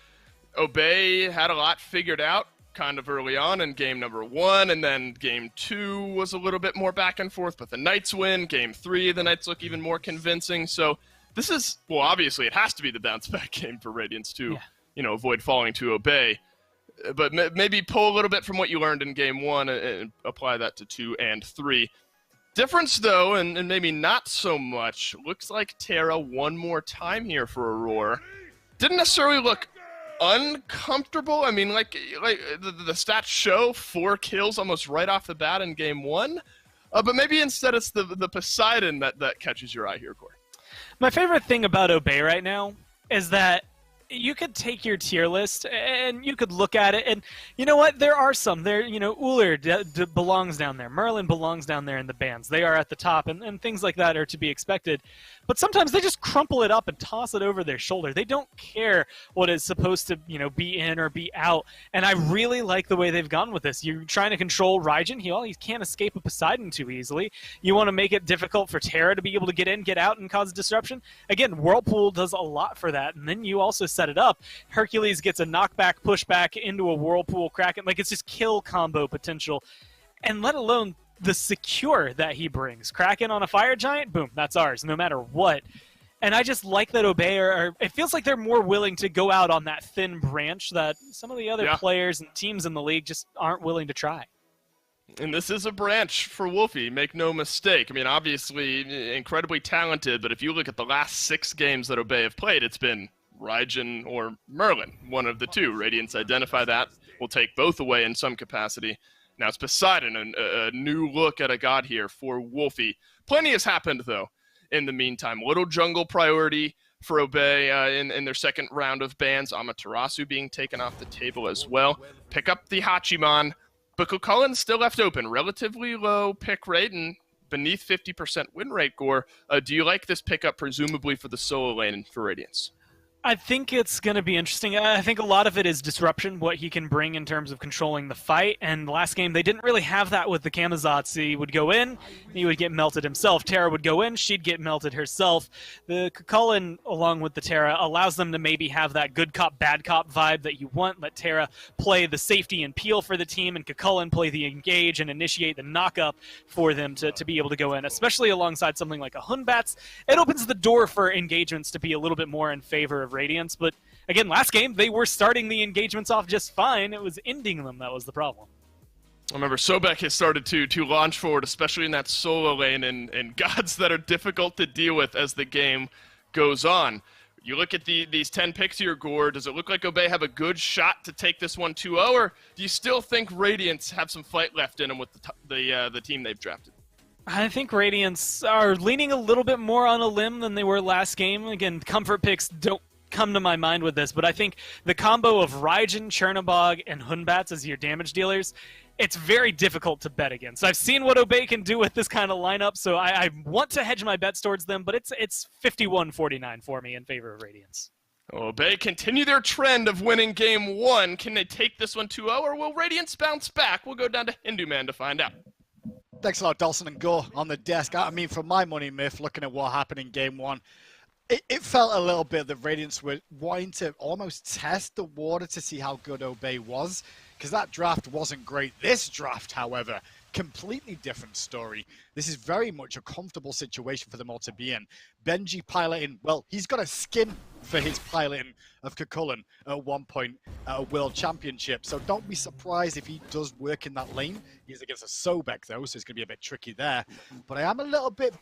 Obey had a lot figured out kind of early on in game number 1, and then game 2 was a little bit more back and forth, but the Knights win. Game 3, the Knights look even more convincing. So this is, well, obviously it has to be the bounce back game for Radiance too. Yeah. Avoid falling to Obey. But maybe pull a little bit from what you learned in game 1 and apply that to 2 and 3. Difference, though, and maybe not so much, looks like Terra one more time here for Aurora. Didn't necessarily look uncomfortable. I mean, like the stats show 4 kills almost right off the bat in game 1. But maybe instead it's the Poseidon that catches your eye here, Corey. My favorite thing about Obey right now is that you could take your tier list and you could look at it, and you know what? There are some there. You know, Uller belongs down there. Merlin belongs down there in the bands. They are at the top, and things like that are to be expected. But sometimes they just crumple it up and toss it over their shoulder. They don't care what is supposed to, you know, be in or be out. And I really like the way they've gone with this. You're trying to control Raijin. He can't escape a Poseidon too easily. You want to make it difficult for Terra to be able to get in, get out, and cause disruption. Again, Whirlpool does a lot for that. And then you also set it up. Hercules gets a knockback, pushback into a Whirlpool Kraken. Like, it's just kill combo potential. And let alone the secure that he brings. Kraken on a Fire Giant, boom, that's ours, no matter what. And I just like that Obey it feels like they're more willing to go out on that thin branch that some of the other players and teams in the league just aren't willing to try. And this is a branch for Wolfie, make no mistake. I mean, obviously, incredibly talented, but if you look at the last 6 games that Obey have played, it's been Raijin or Merlin, one of the two. Radiance identify that. We'll take both away in some capacity. Now it's Poseidon, a new look at a god here for Wolfie. Plenty has happened, though, in the meantime. Little jungle priority for Obey in their second round of bans. Amaterasu being taken off the table as well. Pick up the Hachiman, but Cucullin's still left open. Relatively low pick rate and beneath 50% win rate, Gore. Do you like this pickup, presumably for the solo lane for Radiance? I think it's going to be interesting. I think a lot of it is disruption, what he can bring in terms of controlling the fight. And last game, they didn't really have that with the Kamazatsu. He would go in, he would get melted himself. Terra would go in, she'd get melted herself. The Cucullin, along with the Terra, allows them to maybe have that good cop, bad cop vibe that you want. Let Terra play the safety and peel for the team, and Cucullin play the engage and initiate the knock-up for them to be able to go in, especially alongside something like a Hunbats. It opens the door for engagements to be a little bit more in favor of Radiance, but again, last game, they were starting the engagements off just fine. It was ending them that was the problem. I remember Sobek has started to launch forward, especially in that solo lane, and gods that are difficult to deal with as the game goes on. You look at these 10 picks here, Gore, does it look like Obey have a good shot to take this one 2-0, or do you still think Radiance have some fight left in them with the team they've drafted? I think Radiance are leaning a little bit more on a limb than they were last game. Again, comfort picks don't come to my mind with this, but I think the combo of Raijin, Chernobog, and Hunbats as your damage dealers, it's very difficult to bet against. I've seen what Obey can do with this kind of lineup, so I want to hedge my bets towards them, but it's 51-49 for me in favor of Radiance. Obey continue their trend of winning game 1. Can they take this one 2-0, or will Radiance bounce back? We'll go down to Hindu Man to find out. Thanks a lot, Dawson and Go on the desk. I mean, for my money, Myth, looking at what happened in game 1, it felt a little bit that Radiance were wanting to almost test the water to see how good Obey was, because that draft wasn't great. This draft, however, completely different story. This is very much a comfortable situation for them all to be in. Benji piloting, well, he's got a skin for his piloting of Cucullin at one point at a World Championship, so don't be surprised if he does work in that lane. He's against a Sobek, though, so it's going to be a bit tricky there. But I am a little bit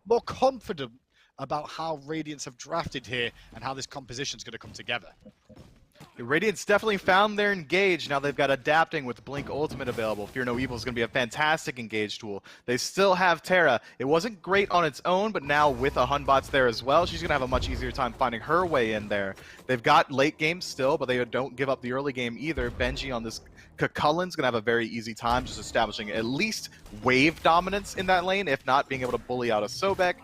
more confident about how Radiance have drafted here and how this composition is going to come together. Radiance definitely found their engage. Now they've got adapting with Blink Ultimate available. Fear No Evil is going to be a fantastic engage tool. They still have Terra. It wasn't great on its own, but now with a Hunbots there as well, she's going to have a much easier time finding her way in there. They've got late game still, but they don't give up the early game either. Benji on this Cucullin's going to have a very easy time just establishing at least wave dominance in that lane, if not being able to bully out a Sobek,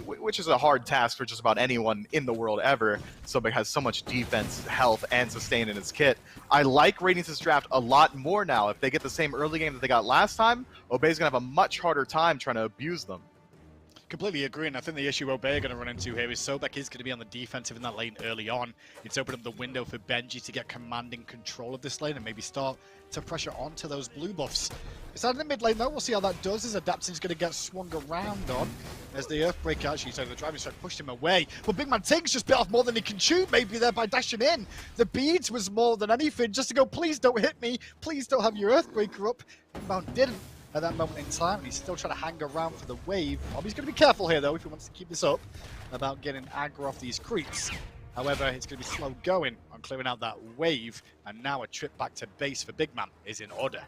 which is a hard task for just about anyone in the world ever. Sobek has so much defense, health, and sustain in his kit. I like Radiance's draft a lot more now. If they get the same early game that they got last time, Obey's going to have a much harder time trying to abuse them. Completely agree, and I think the issue Obey are going to run into here is Sobek is going to be on the defensive in that lane early on. It's opened up the window for Benji to get commanding control of this lane and maybe start to pressure onto those blue buffs. Inside in the mid lane though, we'll see how that does, as Adapting's going to get swung around on as the Earthbreak actually, so the driving strike pushed him away. But Big Man Tiggs just bit off more than he can chew maybe there by dashing in. The beads was more than anything, just to go, please don't hit me, please don't have your Earthbreaker up. Big Man didn't at that moment in time, and he's still trying to hang around for the wave. He's going to be careful here though if he wants to keep this up about getting aggro off these creeps. However, it's going to be slow going on clearing out that wave, and now a trip back to base for Big Man is in order.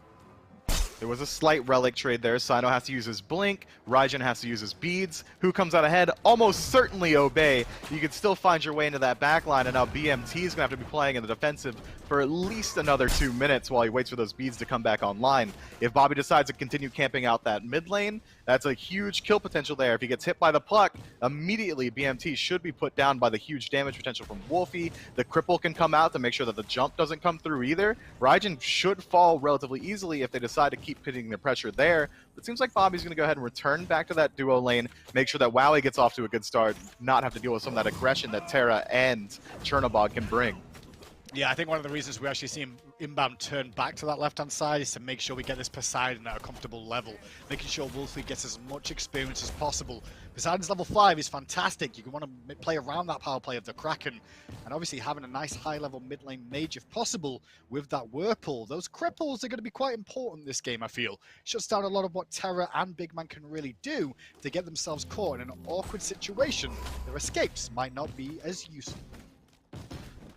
There was a slight relic trade there. Sino has to use his blink. Raijin has to use his beads. Who comes out ahead? Almost certainly Obey. You can still find your way into that back line, and now BMT is going to have to be playing in the defensive for at least another 2 minutes while he waits for those beads to come back online. If Bobby decides to continue camping out that mid lane, that's a huge kill potential there. If he gets hit by the pluck, immediately BMT should be put down by the huge damage potential from Wolfie. The cripple can come out to make sure that the jump doesn't come through either. Raijin should fall relatively easily if they decide to keep pitting the pressure there. But it seems like Bobby's going to go ahead and return back to that duo lane, make sure that Wowie gets off to a good start, not have to deal with some of that aggression that Terra and Chernobog can bring. Yeah, I think one of the reasons we actually see him inbound turn back to that left-hand side is to make sure we get this Poseidon at a comfortable level, making sure Wolfie gets as much experience as possible. Poseidon's level 5 is fantastic. You can want to play around that power play of the Kraken, and obviously having a nice high-level mid-lane mage, if possible, with that Whirlpool. Those cripples are going to be quite important in this game, I feel. Shuts down a lot of what Terra and Big Man can really do to get themselves caught in an awkward situation. Their escapes might not be as useful.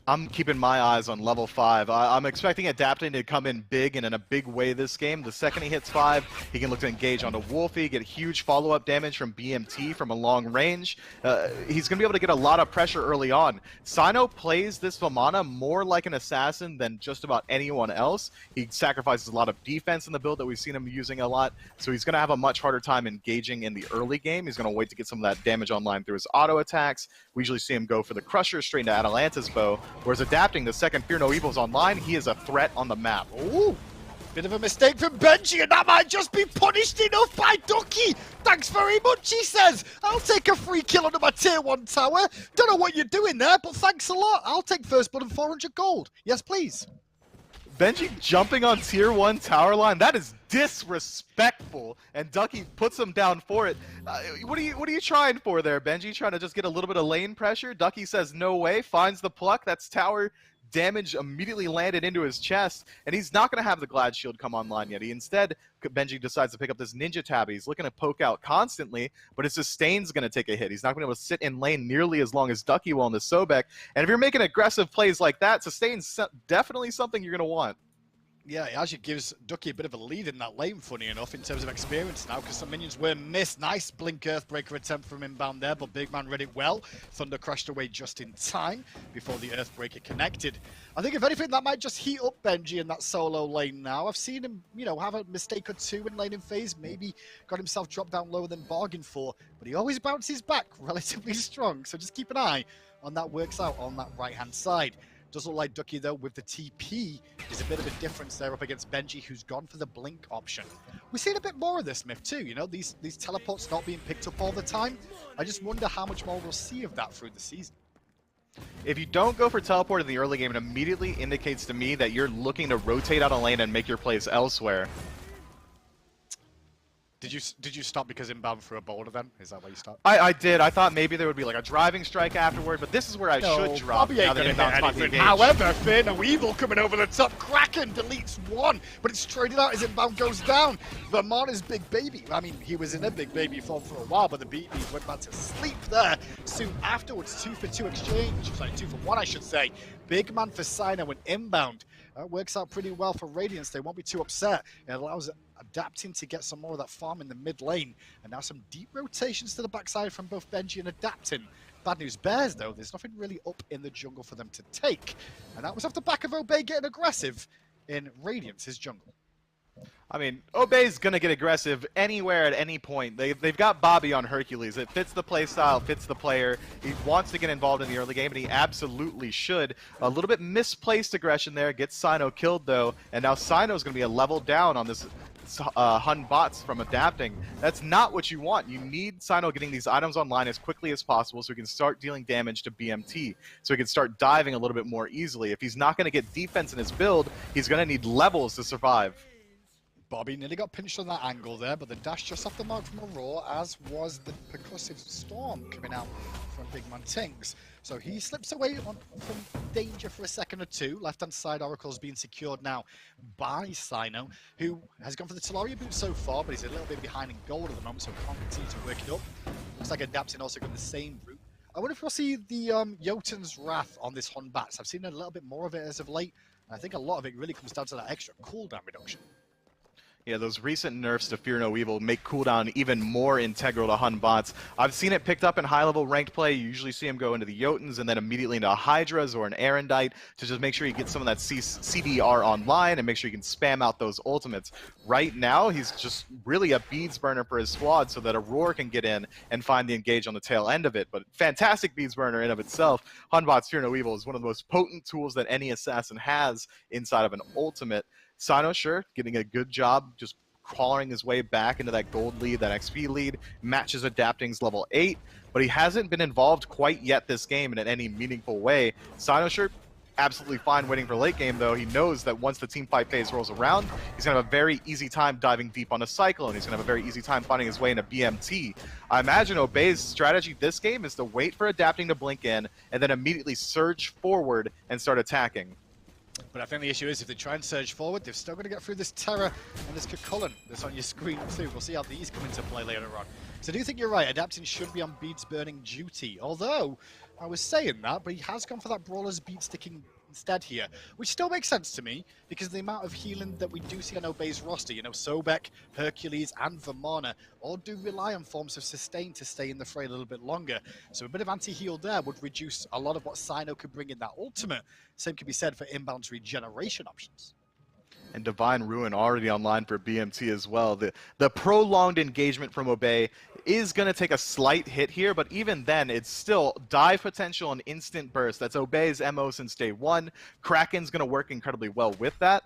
I'm keeping my eyes on level 5. I'm expecting Adapting to come in big and in a big way this game. The second he hits 5, he can look to engage onto Wolfie, get huge follow-up damage from BMT from a long range. He's going to be able to get a lot of pressure early on. Sino plays this Vamana more like an assassin than just about anyone else. He sacrifices a lot of defense in the build that we've seen him using a lot, so he's going to have a much harder time engaging in the early game. He's going to wait to get some of that damage online through his auto attacks. We usually see him go for the Crusher straight into Atalanta's bow. Whereas Adapting, the second Fear No Evil's online, he is a threat on the map. Ooh, bit of a mistake from Benji, and that might just be punished enough by Ducky. Thanks very much, he says. I'll take a free kill under my tier 1 tower. Don't know what you're doing there, but thanks a lot. I'll take first blood and 400 gold. Yes, please. Benji jumping on tier 1 tower line, that is disrespectful, and Ducky puts him down for it. What are you trying for there, Benji? Trying to just get a little bit of lane pressure? Ducky says no way, finds the pluck. That's tower damage immediately landed into his chest, and he's not going to have the Glad Shield come online yet. Benji decides to pick up this Ninja Tab. He's looking to poke out constantly, but his sustain's going to take a hit. He's not going to be able to sit in lane nearly as long as Ducky will in the Sobek, and if you're making aggressive plays like that, sustain's definitely something you're going to want. Yeah, it actually gives Ducky a bit of a lead in that lane, funny enough, in terms of experience now, because some minions were missed. Nice Blink Earthbreaker attempt from inbound there, but Big Man read it well. Thunder crashed away just in time before the Earthbreaker connected. I think, if anything, that might just heat up Benji in that solo lane now. I've seen him, have a mistake or two in laning phase, maybe got himself dropped down lower than bargained for, but he always bounces back relatively strong, so just keep an eye on that works out on that right-hand side. Does look like Ducky, though, with the TP, is a bit of a difference there up against Benji, who's gone for the blink option. We've seen a bit more of this, Myth, too. These teleports not being picked up all the time. I just wonder how much more we'll see of that through the season. If you don't go for teleport in the early game, it immediately indicates to me that you're looking to rotate out a lane and make your plays elsewhere. Did you stop because inbound threw a boulder then? Is that why you stopped? I did. I thought maybe there would be like a driving strike afterward, but this is where I should drop. Now that inbound's finally engaged. However, Fear No Evil coming over the top. Kraken deletes one, but it's traded out as inbound goes down. Vermona's big baby. I mean, he was in a big baby form for a while, but the BBs went back to sleep there soon afterwards. 2-for-2 exchange. Sorry, 2-for-1, I should say. Big man for Sino and inbound. That works out pretty well for Radiance. They won't be too upset. It allows Adapting to get some more of that farm in the mid lane. And now some deep rotations to the backside from both Benji and Adapting. Bad news bears, though. There's nothing really up in the jungle for them to take. And that was off the back of Obey getting aggressive in Radiance's jungle. I mean, Obey's going to get aggressive anywhere at any point. They've got Bobby on Hercules. It fits the play style, fits the player. He wants to get involved in the early game, and he absolutely should. A little bit misplaced aggression there. Gets Sino killed, though. And now Sino's going to be a level down on this Hun bots from Adapting. That's not what you want. You need Sino getting these items online as quickly as possible so he can start dealing damage to BMT, so he can start diving a little bit more easily. If he's not going to get defense in his build, he's going to need levels to survive. Bobby nearly got pinched on that angle there, but the dash just off the mark from Aurora, as was the percussive storm coming out from Big Man Tings. So he slips away from danger for a second or two. Left-hand side Oracle's being secured now by Sino, who has gone for the Talaria boot so far, but he's a little bit behind in gold at the moment, so can't continue to work it up. Looks like Adapting also got the same route. I wonder if we'll see the Jotun's Wrath on this Hun Bats. I've seen a little bit more of it as of late. And I think a lot of it really comes down to that extra cooldown reduction. Yeah, those recent nerfs to Fear No Evil make cooldown even more integral to Hun bots. I've seen it picked up in high-level ranked play. You usually see him go into the Jotuns and then immediately into Hydras or an Erendite to just make sure you get some of that CDR online and make sure you can spam out those ultimates. Right now, he's just really a beads burner for his squad so that Aurora can get in and find the engage on the tail end of it. But fantastic beads burner in of itself. Hun bots Fear No Evil is one of the most potent tools that any assassin has inside of an ultimate. Sino, sure, getting a good job just crawling his way back into that gold lead, that XP lead, matches Adapting's level 8, but he hasn't been involved quite yet this game in any meaningful way. Sino, sure, absolutely fine waiting for late game, though. He knows that once the team fight phase rolls around, he's going to have a very easy time diving deep on a Cyclone. He's going to have a very easy time finding his way into BMT. I imagine Obey's strategy this game is to wait for Adapting to blink in and then immediately surge forward and start attacking. But I think the issue is if they try and surge forward, they've still got to get through this Terror and this Kakullan that's on your screen too. We'll see how these come into play later on. So I do think you're right, Adapting should be on beads burning duty. Although, I was saying that, but he has gone for that Brawler's bead sticking instead here, which still makes sense to me because of the amount of healing that we do see on Obey's roster. You know, Sobek, Hercules, and Vermana all do rely on forms of sustain to stay in the fray a little bit longer. So a bit of anti-heal there would reduce a lot of what Sino could bring in that ultimate. Same can be said for inbound regeneration options. And Divine Ruin already online for BMT as well. The prolonged engagement from Obey is going to take a slight hit here, but even then, it's still dive potential and instant burst. That's Obey's MO since day one. Kraken's going to work incredibly well with that.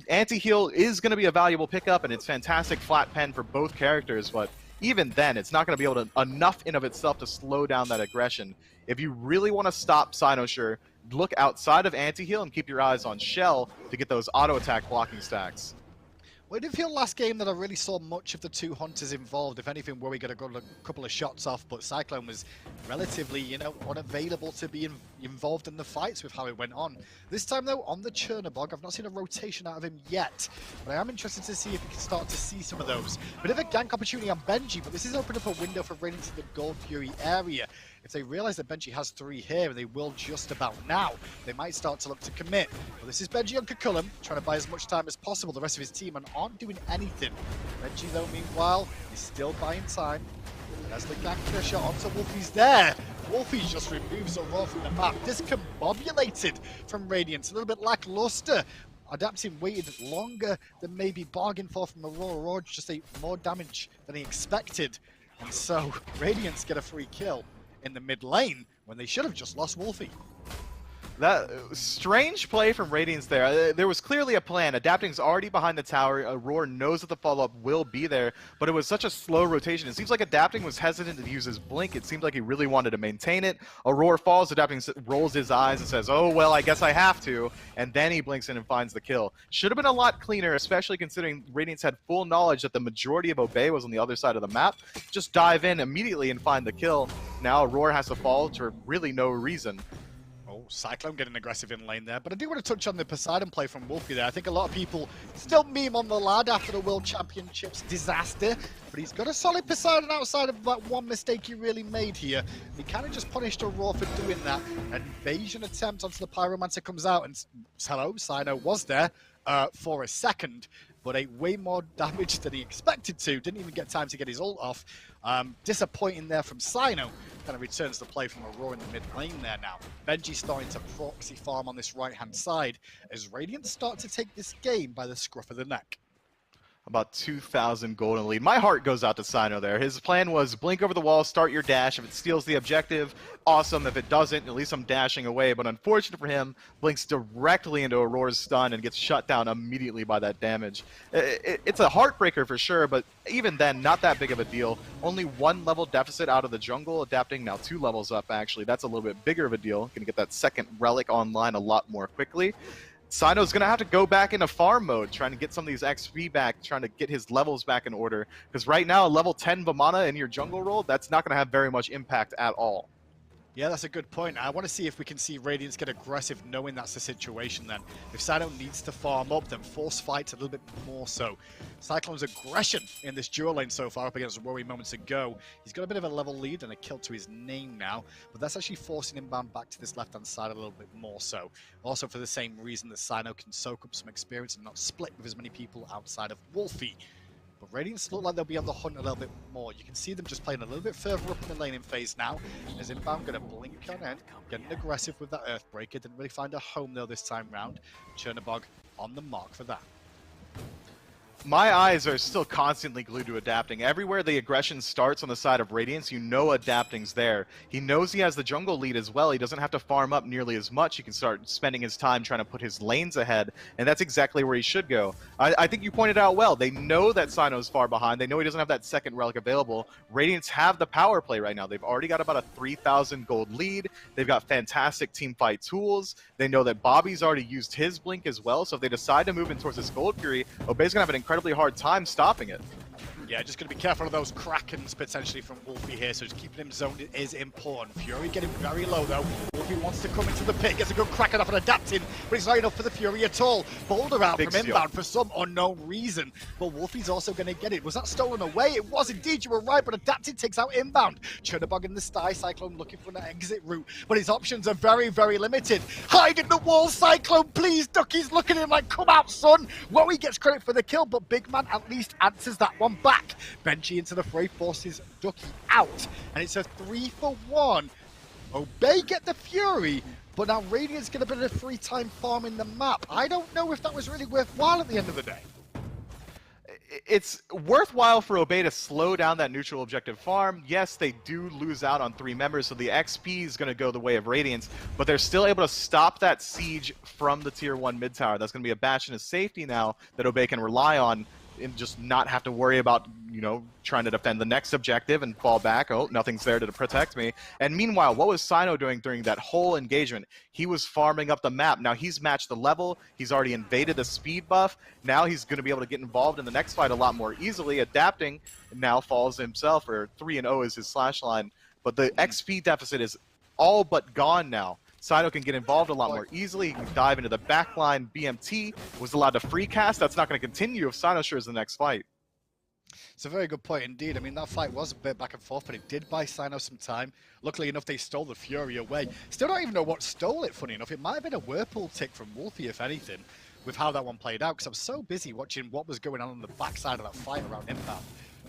Anti-heal is going to be a valuable pickup, and it's fantastic flat pen for both characters, but even then, it's not going to be able to enough in of itself to slow down that aggression. If you really want to stop Sinosure, look outside of anti-heal and keep your eyes on Shell to get those auto-attack blocking stacks. Well, it didn't feel last game that I really saw much of the two hunters involved. If anything, where we got a couple of shots off, but Cyclone was relatively, you know, unavailable to be involved in the fights with how it went on. This time, though, on the Chernobog, I've not seen a rotation out of him yet, but I am interested to see if we can start to see some of those. Bit of a gank opportunity on Benji, but this has opened up a window for Rain into the Gold Fury area. If they realize that Benji has 3 here, and they will just about now, they might start to look to commit. Well, this is Benji on Kakullan, trying to buy as much time as possible. The rest of his team aren't doing anything. Benji, though, meanwhile, is still buying time. As the gank pressure onto Wolfie's there. Wolfie just removes Aurora from the map. Discombobulated from Radiance, a little bit lackluster. Adapting waited longer than maybe bargained for from Aurora. Aurora just ate more damage than he expected. And so, Radiance get a free kill in the mid lane when they should have just lost Wolfie. That strange play from Radiance there. There was clearly a plan. Adapting's already behind the tower. Aurora knows that the follow-up will be there, but it was such a slow rotation. It seems like Adapting was hesitant to use his blink. It seemed like he really wanted to maintain it. Aurora falls. Adapting rolls his eyes and says, "Oh, well, I guess I have to." And then he blinks in and finds the kill. Should have been a lot cleaner, especially considering Radiance had full knowledge that the majority of Obey was on the other side of the map. Just dive in immediately and find the kill. Now Aurora has to fall for really no reason. Oh, Cyclone getting aggressive in lane there. But I do want to touch on the Poseidon play from Wolfie there. I think a lot of people still meme on the lad after the World Championships disaster. But he's got a solid Poseidon outside of that one mistake he really made here. He kind of just punished Aurora for doing that. An invasion attempt onto the Pyromancer comes out. And hello, Sino was there for a second, but ate way more damage than he expected to. Didn't even get time to get his ult off. Disappointing there from Sino. Kind of returns the play from Aurora in the mid lane there now. Benji starting to proxy farm on this right-hand side as Radiant start to take this game by the scruff of the neck. About 2,000 golden lead. My heart goes out to Sino there. His plan was blink over the wall, start your dash. If it steals the objective, awesome. If it doesn't, at least I'm dashing away. But unfortunate for him, blinks directly into Aurora's stun and gets shut down immediately by that damage. It's a heartbreaker for sure, but even then, not that big of a deal. Only 1 level deficit out of the jungle, Adapting now 2 levels up, actually. That's a little bit bigger of a deal. Gonna get that second relic online a lot more quickly. Sino's going to have to go back into farm mode, trying to get some of these XP back, trying to get his levels back in order. Because right now, a level 10 Vamana in your jungle role, that's not going to have very much impact at all. Yeah, that's a good point. I want to see if we can see Radiance get aggressive, knowing that's the situation then. If Sino needs to farm up, then force fights a little bit more so. Cyclone's aggression in this duo lane so far up against Rory moments ago. He's got a bit of a level lead and a kill to his name now, but that's actually forcing Inbound back to this left-hand side a little bit more so. Also for the same reason that Sino can soak up some experience and not split with as many people outside of Wolfie. But Radiance look like they'll be on the hunt a little bit more. You can see them just playing a little bit further up in the laning phase now. As Inbound going to blink on end, getting aggressive with that Earthbreaker. Didn't really find a home though this time round. Chernobog on the mark for that. My eyes are still constantly glued to adapting. Everywhere the aggression starts on the side of Radiance, you know adapting's there. He knows he has the jungle lead as well. He doesn't have to farm up nearly as much. He can start spending his time trying to put his lanes ahead, and that's exactly where he should go. I think you pointed out well. They know that Sino's far behind. They know he doesn't have that second relic available. Radiance have the power play right now. They've already got about a 3,000 gold lead. They've got fantastic team fight tools. They know that Bobby's already used his blink as well, so if they decide to move in towards this gold fury, Obey's going to have an incredibly hard time stopping it. Yeah, just going to be careful of those Krakens potentially from Wolfie here, so just keeping him zoned is important. Fury getting very low though. Wolfie wants to come into the pit, gets a good Kraken off and adapting, but it's not enough for the Fury at all. Boulder out Big from steal. Inbound for some unknown reason, but Wolfie's also going to get it. Was that stolen away? It was indeed, you were right, but adapting takes out Inbound. Chernobog in the sty, Cyclone looking for an exit route, but his options are very, very limited. Hide in the wall, Cyclone, please. Ducky's looking at him like, come out, son. Wowie gets credit for the kill, but Big Man at least answers that one back. Benji into the fray, forces Ducky out, and it's a 3-for-1. Obey get the Fury, but now Radiant's going to be a free time farming the map. I don't know if that was really worthwhile at the end of the day. It's worthwhile for Obey to slow down that neutral objective farm. Yes, they do lose out on 3 members, so the XP is going to go the way of Radiance, but they're still able to stop that siege from the tier 1 mid tower. That's going to be a bastion of safety now that Obey can rely on and just not have to worry about, you know, trying to defend the next objective and fall back. Oh, nothing's there to protect me. And meanwhile, what was Sino doing during that whole engagement? He was farming up the map. Now he's matched the level. He's already invaded the speed buff. Now he's going to be able to get involved in the next fight a lot more easily. Adapting now falls himself, or 3-0 is his slash line. But the XP deficit is all but gone now. Sino can get involved a lot more easily. He can dive into the backline. BMT was allowed to free cast. That's not going to continue if Sino shares the next fight. It's a very good point indeed. I mean, that fight was a bit back and forth, but it did buy Sino some time. Luckily enough, they stole the Fury away. Still don't even know what stole it, funny enough. It might have been a Whirlpool tick from Wolfie, if anything, with how that one played out, because I was so busy watching what was going on the backside of that fight around Inbound.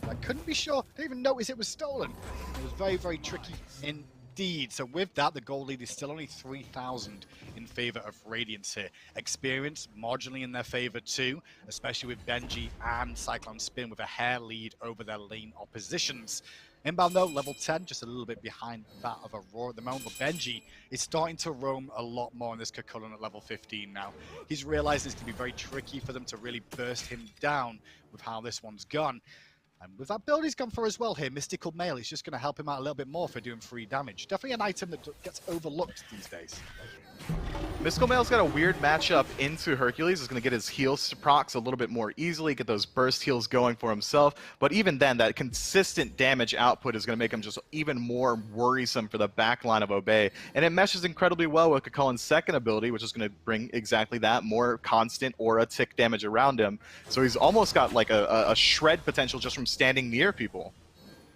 I couldn't be sure. I didn't even notice it was stolen. It was very, very tricky indeed. So with that, the goal lead is still only 3,000 in favor of Radiance here. Experience marginally in their favor too, especially with Benji and Cyclone Spin with a hair lead over their lane oppositions. Inbound though, level 10, just a little bit behind that of Aurora at the moment, but Benji is starting to roam a lot more in this Kakulun at level 15 now. He's realizing it's going to be very tricky for them to really burst him down with how this one's gone. And with that build he's gone for as well here, Mystical Mail, is just going to help him out a little bit more for doing free damage. Definitely an item that gets overlooked these days. Mystical Mail's got a weird matchup into Hercules. He's going to get his heals to procs a little bit more easily, get those burst heals going for himself. But even then, that consistent damage output is going to make him just even more worrisome for the backline of Obey. And it meshes incredibly well with Kakulin's second ability, which is going to bring exactly that, more constant aura tick damage around him. So he's almost got like a shred potential just from standing near people.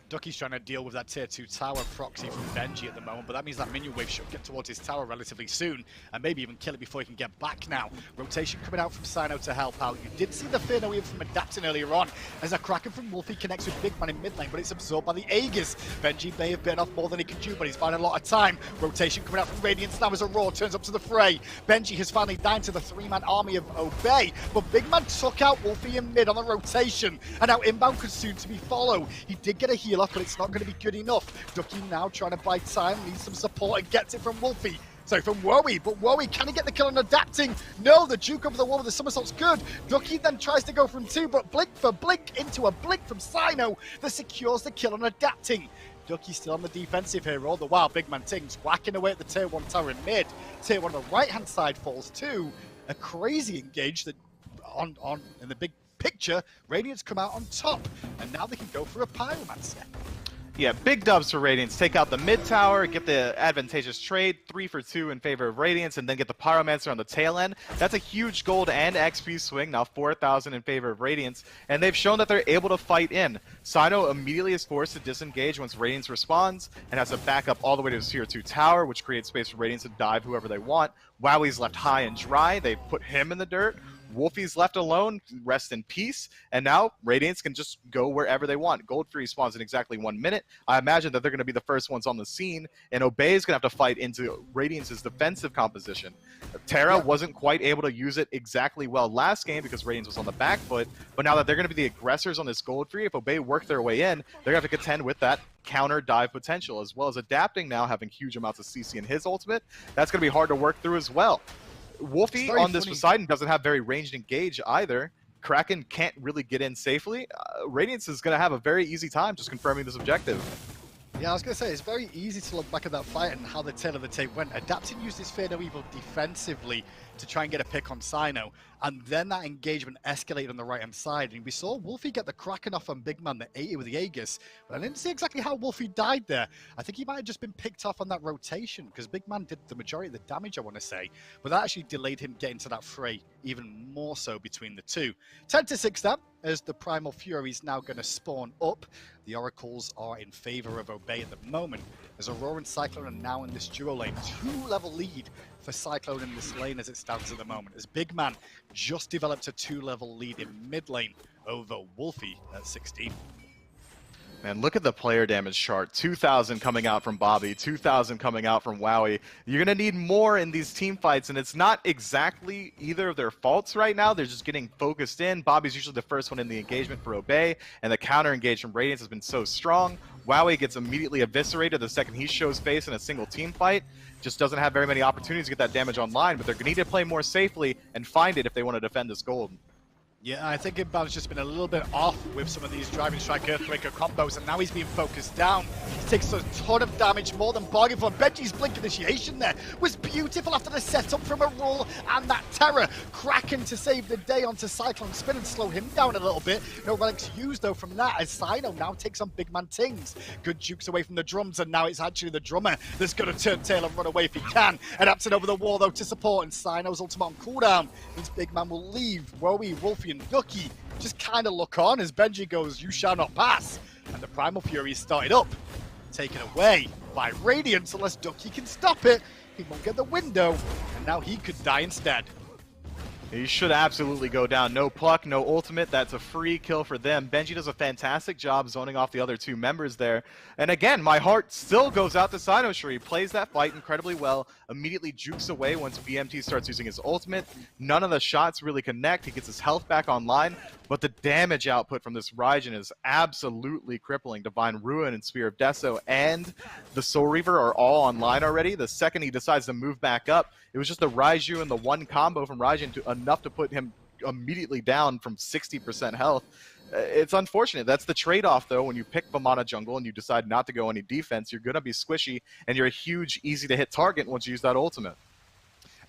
Ducky's trying to deal with that tier 2 tower proxy from Benji at the moment, but that means that minion wave should get towards his tower relatively soon, and maybe even kill it before he can get back now. Rotation coming out from Sino to help out. You did see the Fear No Evil from adapting earlier on, as a Kraken from Wolfie connects with Big Man in mid lane, but it's absorbed by the Aegis. Benji may have bitten off more than he could chew, but he's finding a lot of time. Rotation coming out from Radiance now as Aurora turns up to the fray. Benji has finally died to the 3-man army of Obey, but Big Man took out Wolfie in mid on the rotation, and now Inbound could soon to be follow. He did get a heal off, but it's not going to be good enough. Ducky now trying to buy time, needs some support, and gets it from Wolfie. So from Wowie, but Wowie, can he get the kill on adapting? No, the Duke over the wall with the somersault's good. Ducky then tries to go from 2, but blink for blink into a blink from Sino that secures the kill on adapting. Ducky's still on the defensive here, all the while Big Man Ting's whacking away at the tier 1 tower in mid. Tier 1 on the right-hand side falls too. A crazy engage that on in the big picture, Radiance come out on top, and now they can go for a Pyromancer. Yeah, big dubs for Radiance. Take out the mid tower, get the advantageous trade, 3 for 2 in favor of Radiance, and then get the Pyromancer on the tail end. That's a huge gold and XP swing, now 4,000 in favor of Radiance, and they've shown that they're able to fight in. Sino immediately is forced to disengage once Radiance responds, and has to back up all the way to his tier 2 tower, which creates space for Radiance to dive whoever they want. Wowie's left high and dry, they put him in the dirt. Wolfie's left alone, rest in peace, and now Radiance can just go wherever they want. Gold-free spawns in exactly 1 minute. I imagine that they're going to be the first ones on the scene, and Obey is going to have to fight into Radiance's defensive composition. Terra wasn't quite able to use it exactly well last game because Radiance was on the back foot, but now that they're going to be the aggressors on this gold-free, if Obey work their way in, they're going to have to contend with that counter dive potential, as well as adapting now, having huge amounts of CC in his ultimate. That's going to be hard to work through as well. Wolfie on this Poseidon doesn't have very ranged engage either. Kraken can't really get in safely. Radiance is going to have a very easy time just confirming this objective. Yeah, I was going to say, it's very easy to look back at that fight and how the tail of the tape went. Adapting used his Fear No Evil defensively to try and get a pick on Sino, and then that engagement escalated on the right-hand side, and we saw Wolfie get the Kraken off on Big Man, the 80 with the Aegis, but I didn't see exactly how Wolfie died there. I think he might have just been picked off on that rotation, because Big Man did the majority of the damage, I want to say, but that actually delayed him getting to that fray even more so between the two. 10-6 then, as the Primal Fury is now going to spawn up. The Oracles are in favor of Obey at the moment, as Aurora and Cyclone are now in this duo lane. 2-level lead for Cyclone in this lane as it stands at the moment, as Big Man just developed a 2-level lead in mid lane over Wolfie at 16. Man, look at the player damage chart. 2,000 coming out from Bobby, 2,000 coming out from Wowie. You're going to need more in these team fights, and it's not exactly either of their faults right now. They're just getting focused in. Bobby's usually the first one in the engagement for Obey, and the counter engage from Radiance has been so strong. Wowie gets immediately eviscerated the second he shows face in a single team fight. Just doesn't have very many opportunities to get that damage online, but they're going to need to play more safely and find it if they want to defend this gold. Yeah, I think Inbound's just been a little bit off with some of these Driving Strike Earthquaker combos, and now he's being focused down. He takes a ton of damage, more than bargained for. Benji's Blink initiation there was beautiful after the setup from a roll and that terror. Kraken to save the day onto Cyclone Spin and slow him down a little bit. No relics used though from that, as Sino now takes on Big Man Tings. Good jukes away from the drums, and now it's actually the drummer that's going to turn tail and run away if he can. Adapting over the wall though to support, and Sino's ultimate on cooldown means Big Man will leave. Wowie, Wolfie and Ducky just kind of look on as Benji goes, "You shall not pass," and the Primal Fury is started up, taken away by Radiance. Unless Ducky can stop it, he won't get the window, and now he could die instead. He should absolutely go down. No pluck, no ultimate. That's a free kill for them. Benji does a fantastic job zoning off the other two members there. And again, my heart still goes out to Sinosure. He plays that fight incredibly well, immediately jukes away once BMT starts using his ultimate. None of the shots really connect. He gets his health back online, but the damage output from this Raijin is absolutely crippling. Divine Ruin and Spear of Deso and the Soul Reaver are all online already. The second he decides to move back up, it was just the Raiju and the one combo from Raijin enough to put him immediately down from 60% health. It's unfortunate. That's the trade-off, though. When you pick Vamana jungle and you decide not to go any defense, you're going to be squishy, and you're a huge, easy-to-hit target once you use that ultimate.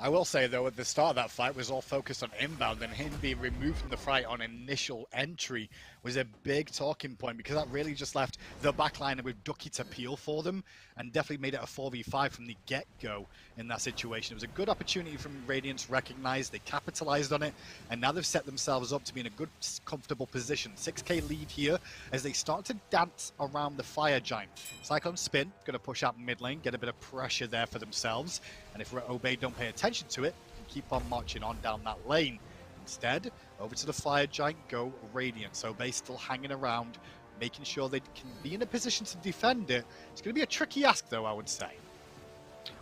I will say, though, at the start of that fight was all focused on Inbound, and him being removed from the fight on initial entry was a big talking point, because that really just left the backline with Ducky to peel for them, and definitely made it a 4v5 from the get-go in that situation. It was a good opportunity from Radiance, recognized, they capitalized on it, and now they've set themselves up to be in a good, comfortable position. 6k lead here as they start to dance around the Fire Giant. Cyclone Spin, going to push out mid lane, get a bit of pressure there for themselves, and if Obey don't pay attention to it, can keep on marching on down that lane. Instead, over to the Fire Giant go Radiance. Obey still hanging around, making sure they can be in a position to defend it. It's going to be a tricky ask, though, I would say.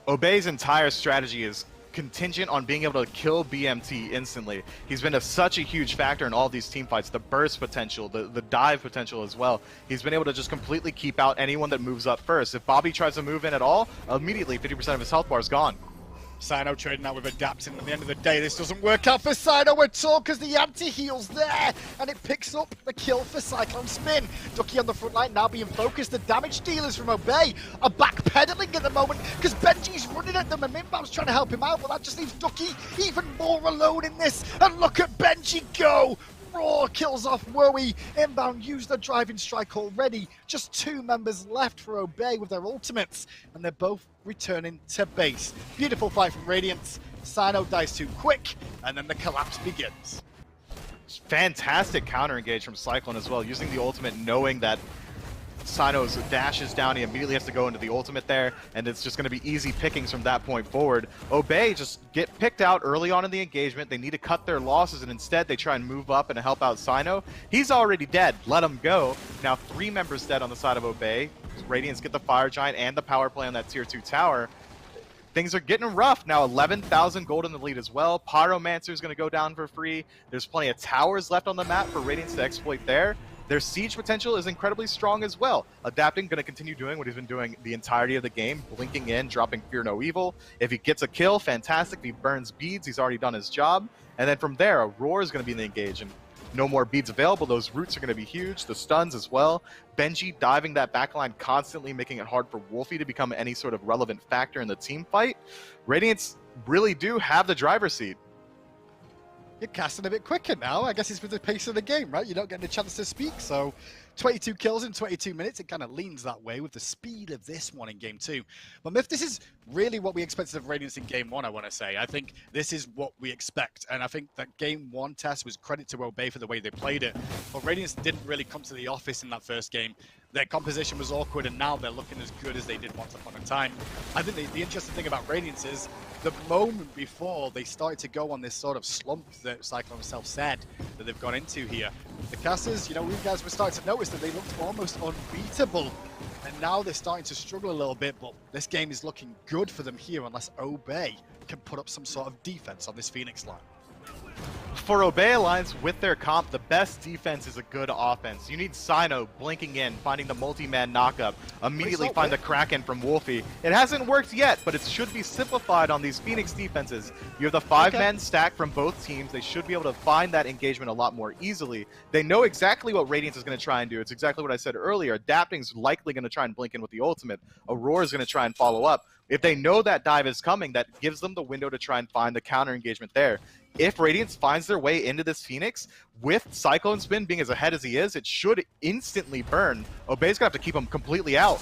Obey's entire strategy is contingent on being able to kill BMT instantly. He's been such a huge factor in all these team fights. The burst potential, the dive potential as well. He's been able to just completely keep out anyone that moves up first. If Bobby tries to move in at all, immediately 50% of his health bar is gone. Sino trading out with Adapting. At the end of the day, this doesn't work out for Sino at all, because the anti-heal's there, and it picks up the kill for Cyclone Spin. Ducky on the front line now being focused. The damage dealers from Obey are backpedaling at the moment, because Benji's running at them, and Minbam's trying to help him out, but that just leaves Ducky even more alone in this. And look at Benji go! Roar kills off Wowie. Inbound used the driving strike already. Just 2 members left for Obey with their ultimates, and they're both returning to base. Beautiful fight from Radiance. Sino dies too quick, and then the collapse begins. Fantastic counter engage from Cyclone as well, using the ultimate, knowing that Sino's dashes down, he immediately has to go into the ultimate there, and it's just going to be easy pickings from that point forward. Obey just get picked out early on in the engagement. They need to cut their losses, and instead they try and move up and help out Sino. He's already dead. Let him go. Now 3 members dead on the side of Obey. Radiance get the Fire Giant and the power play on that tier 2 tower. Things are getting rough. Now 11,000 gold in the lead as well. Pyromancer is going to go down for free. There's plenty of towers left on the map for Radiance to exploit there. Their siege potential is incredibly strong as well. Adapting, going to continue doing what he's been doing the entirety of the game, blinking in, dropping Fear No Evil. If he gets a kill, fantastic. If he burns beads, he's already done his job. And then from there, a Roar is going to be in the engage, and no more beads available. Those roots are going to be huge. The stuns as well. Benji diving that backline constantly, making it hard for Wolfie to become any sort of relevant factor in the team fight. Radiance really do have the driver's seat. You're casting a bit quicker now. I guess it's with the pace of the game, right? You're not getting a chance to speak, so 22 kills in 22 minutes. It kind of leans that way with the speed of this one in Game 2. But Myth, this is really what we expected of Radiance in Game 1, I want to say. I think this is what we expect, and I think that Game 1 test was credit to Obey for the way they played it. But Radiance didn't really come to the office in that first game. Their composition was awkward, and now they're looking as good as they did once upon a time. I think the interesting thing about Radiance is the moment before they started to go on this sort of slump that Cyclone himself said that they've gone into here. The casters, you know, we guys were starting to notice that they looked almost unbeatable. And now they're starting to struggle a little bit, but this game is looking good for them here unless Obey can put up some sort of defense on this Phoenix line. For Obey Alliance, with their comp, the best defense is a good offense. You need Sino blinking in, finding the multi-man knockup, immediately find the Kraken from Wolfie. It hasn't worked yet, but it should be simplified on these Phoenix defenses. You have the 5-man stack from both teams. They should be able to find that engagement a lot more easily. They know exactly what Radiance is going to try and do. It's exactly what I said earlier. Adapting's likely going to try and blink in with the ultimate. Aurora is going to try and follow up. If they know that dive is coming, that gives them the window to try and find the counter engagement there. If Radiance finds their way into this Phoenix, with Cyclone Spin being as ahead as he is, it should instantly burn. Obey's going to have to keep him completely out.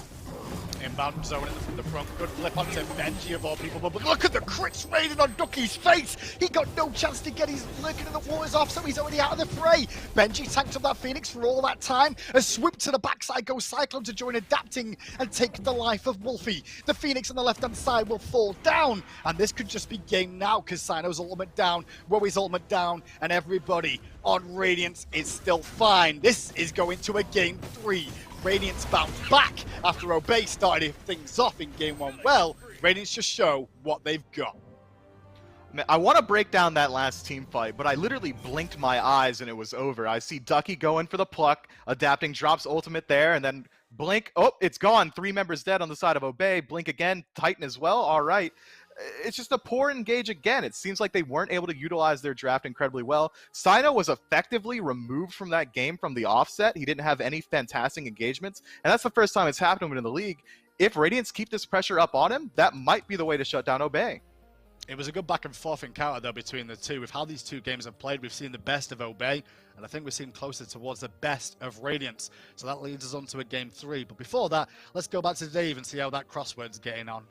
Inbound zone from the front, good flip onto Benji of all people, but look at the crits rated on Ducky's face! He got no chance to get his lurking in the waters off, so he's already out of the fray! Benji tanked up that Phoenix for all that time, a swoop to the backside goes Cyclone to join Adapting and take the life of Wolfie. The Phoenix on the left-hand side will fall down, and this could just be game now, because Sino's ultimate down, Wowie's ultimate down, and everybody on Radiance is still fine. This is going to a Game 3. Radiance bounced back after Obey started things off in Game 1 well. Radiance just show what they've got. I want to break down that last team fight, but I literally blinked my eyes and it was over. I see Ducky going for the pluck, Adapting drops ultimate there, and then blink. Oh, it's gone. 3 members dead on the side of Obey. Blink again. Titan as well. All right. It's just a poor engage again. It seems like they weren't able to utilize their draft incredibly well. Sino was effectively removed from that game from the offset. He didn't have any fantastic engagements, and that's the first time it's happened in the league. If Radiance keep this pressure up on him, that might be the way to shut down Obey. It was a good back and forth encounter though between the two. With how these two games have played, we've seen the best of Obey, and I think we've seen closer towards the best of Radiance. So that leads us on to a Game 3. But before that, let's go back to Dave and see how that crossword's getting on.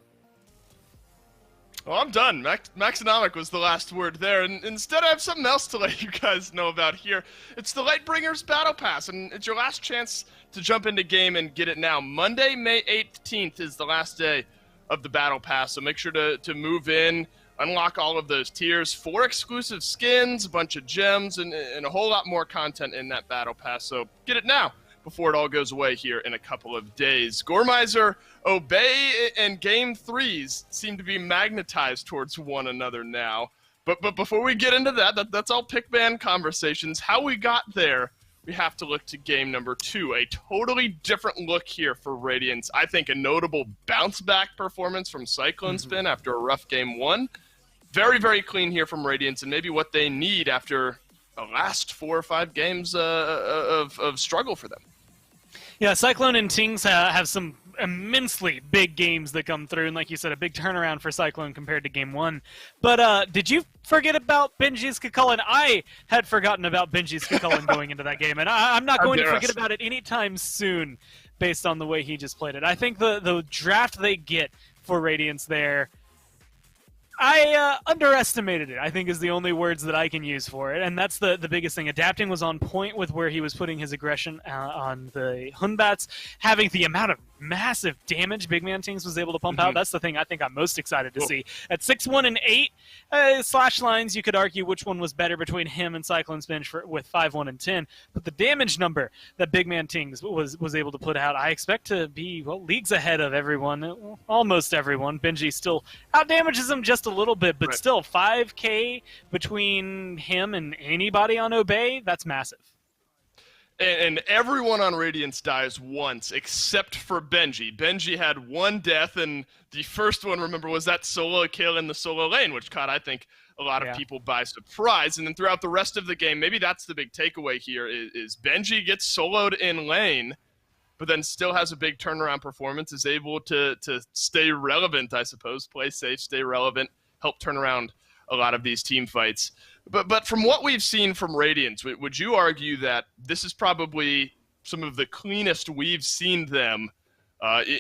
Well, I'm done. Maxonomic was the last word there, and instead I have something else to let you guys know about here. It's the Lightbringers Battle Pass, and it's your last chance to jump into game and get it now. Monday, May 18th is the last day of the Battle Pass, so make sure to move in, unlock all of those tiers, 4 exclusive skins, a bunch of gems, and a whole lot more content in that Battle Pass, so get it now before it all goes away here in a couple of days. Gormizer, Obey, and Game 3s seem to be magnetized towards one another now. But before we get into that's all pick ban conversations. How we got there, we have to look to game number 2. A totally different look here for Radiance. I think a notable bounce-back performance from Cyclone Spin after a rough game 1. Very, very clean here from Radiance, and maybe what they need after the last 4 or 5 games of struggle for them. Yeah, Cyclone and Tings have some immensely big games that come through, and like you said, a big turnaround for Cyclone compared to Game 1. But did you forget about Benji's Kukulkan? I had forgotten about Benji's Kukulkan going into that game, and I'm not going to forget about it anytime soon based on the way he just played it. I think the draft they get for Radiance there, I underestimated it, I think is the only words that I can use for it, and that's the biggest thing. Adapting was on point with where he was putting his aggression on the Hunbats, having the amount of massive damage Big Man Tings was able to pump out. That's the thing I think I'm most excited to see. At 6-1 and 8 slash lines, you could argue which one was better between him and Cyclone's bench with 5-1 and 10, but the damage number that Big Man Tings was able to put out, I expect to be leagues ahead of everyone, almost everyone. Benji still out damages him just a little bit, but still 5K between him and anybody on Obey, that's massive. And everyone on Radiance dies once, except for Benji. Benji had one death, and the first one, remember, was that solo kill in the solo lane, which caught, I think, a lot of people by surprise. And then throughout the rest of the game, maybe that's the big takeaway here, is Benji gets soloed in lane, but then still has a big turnaround performance, is able to stay relevant, I suppose, play safe, stay relevant, help turn around a lot of these team fights. But from what we've seen from Radiance, would you argue that this is probably some of the cleanest we've seen them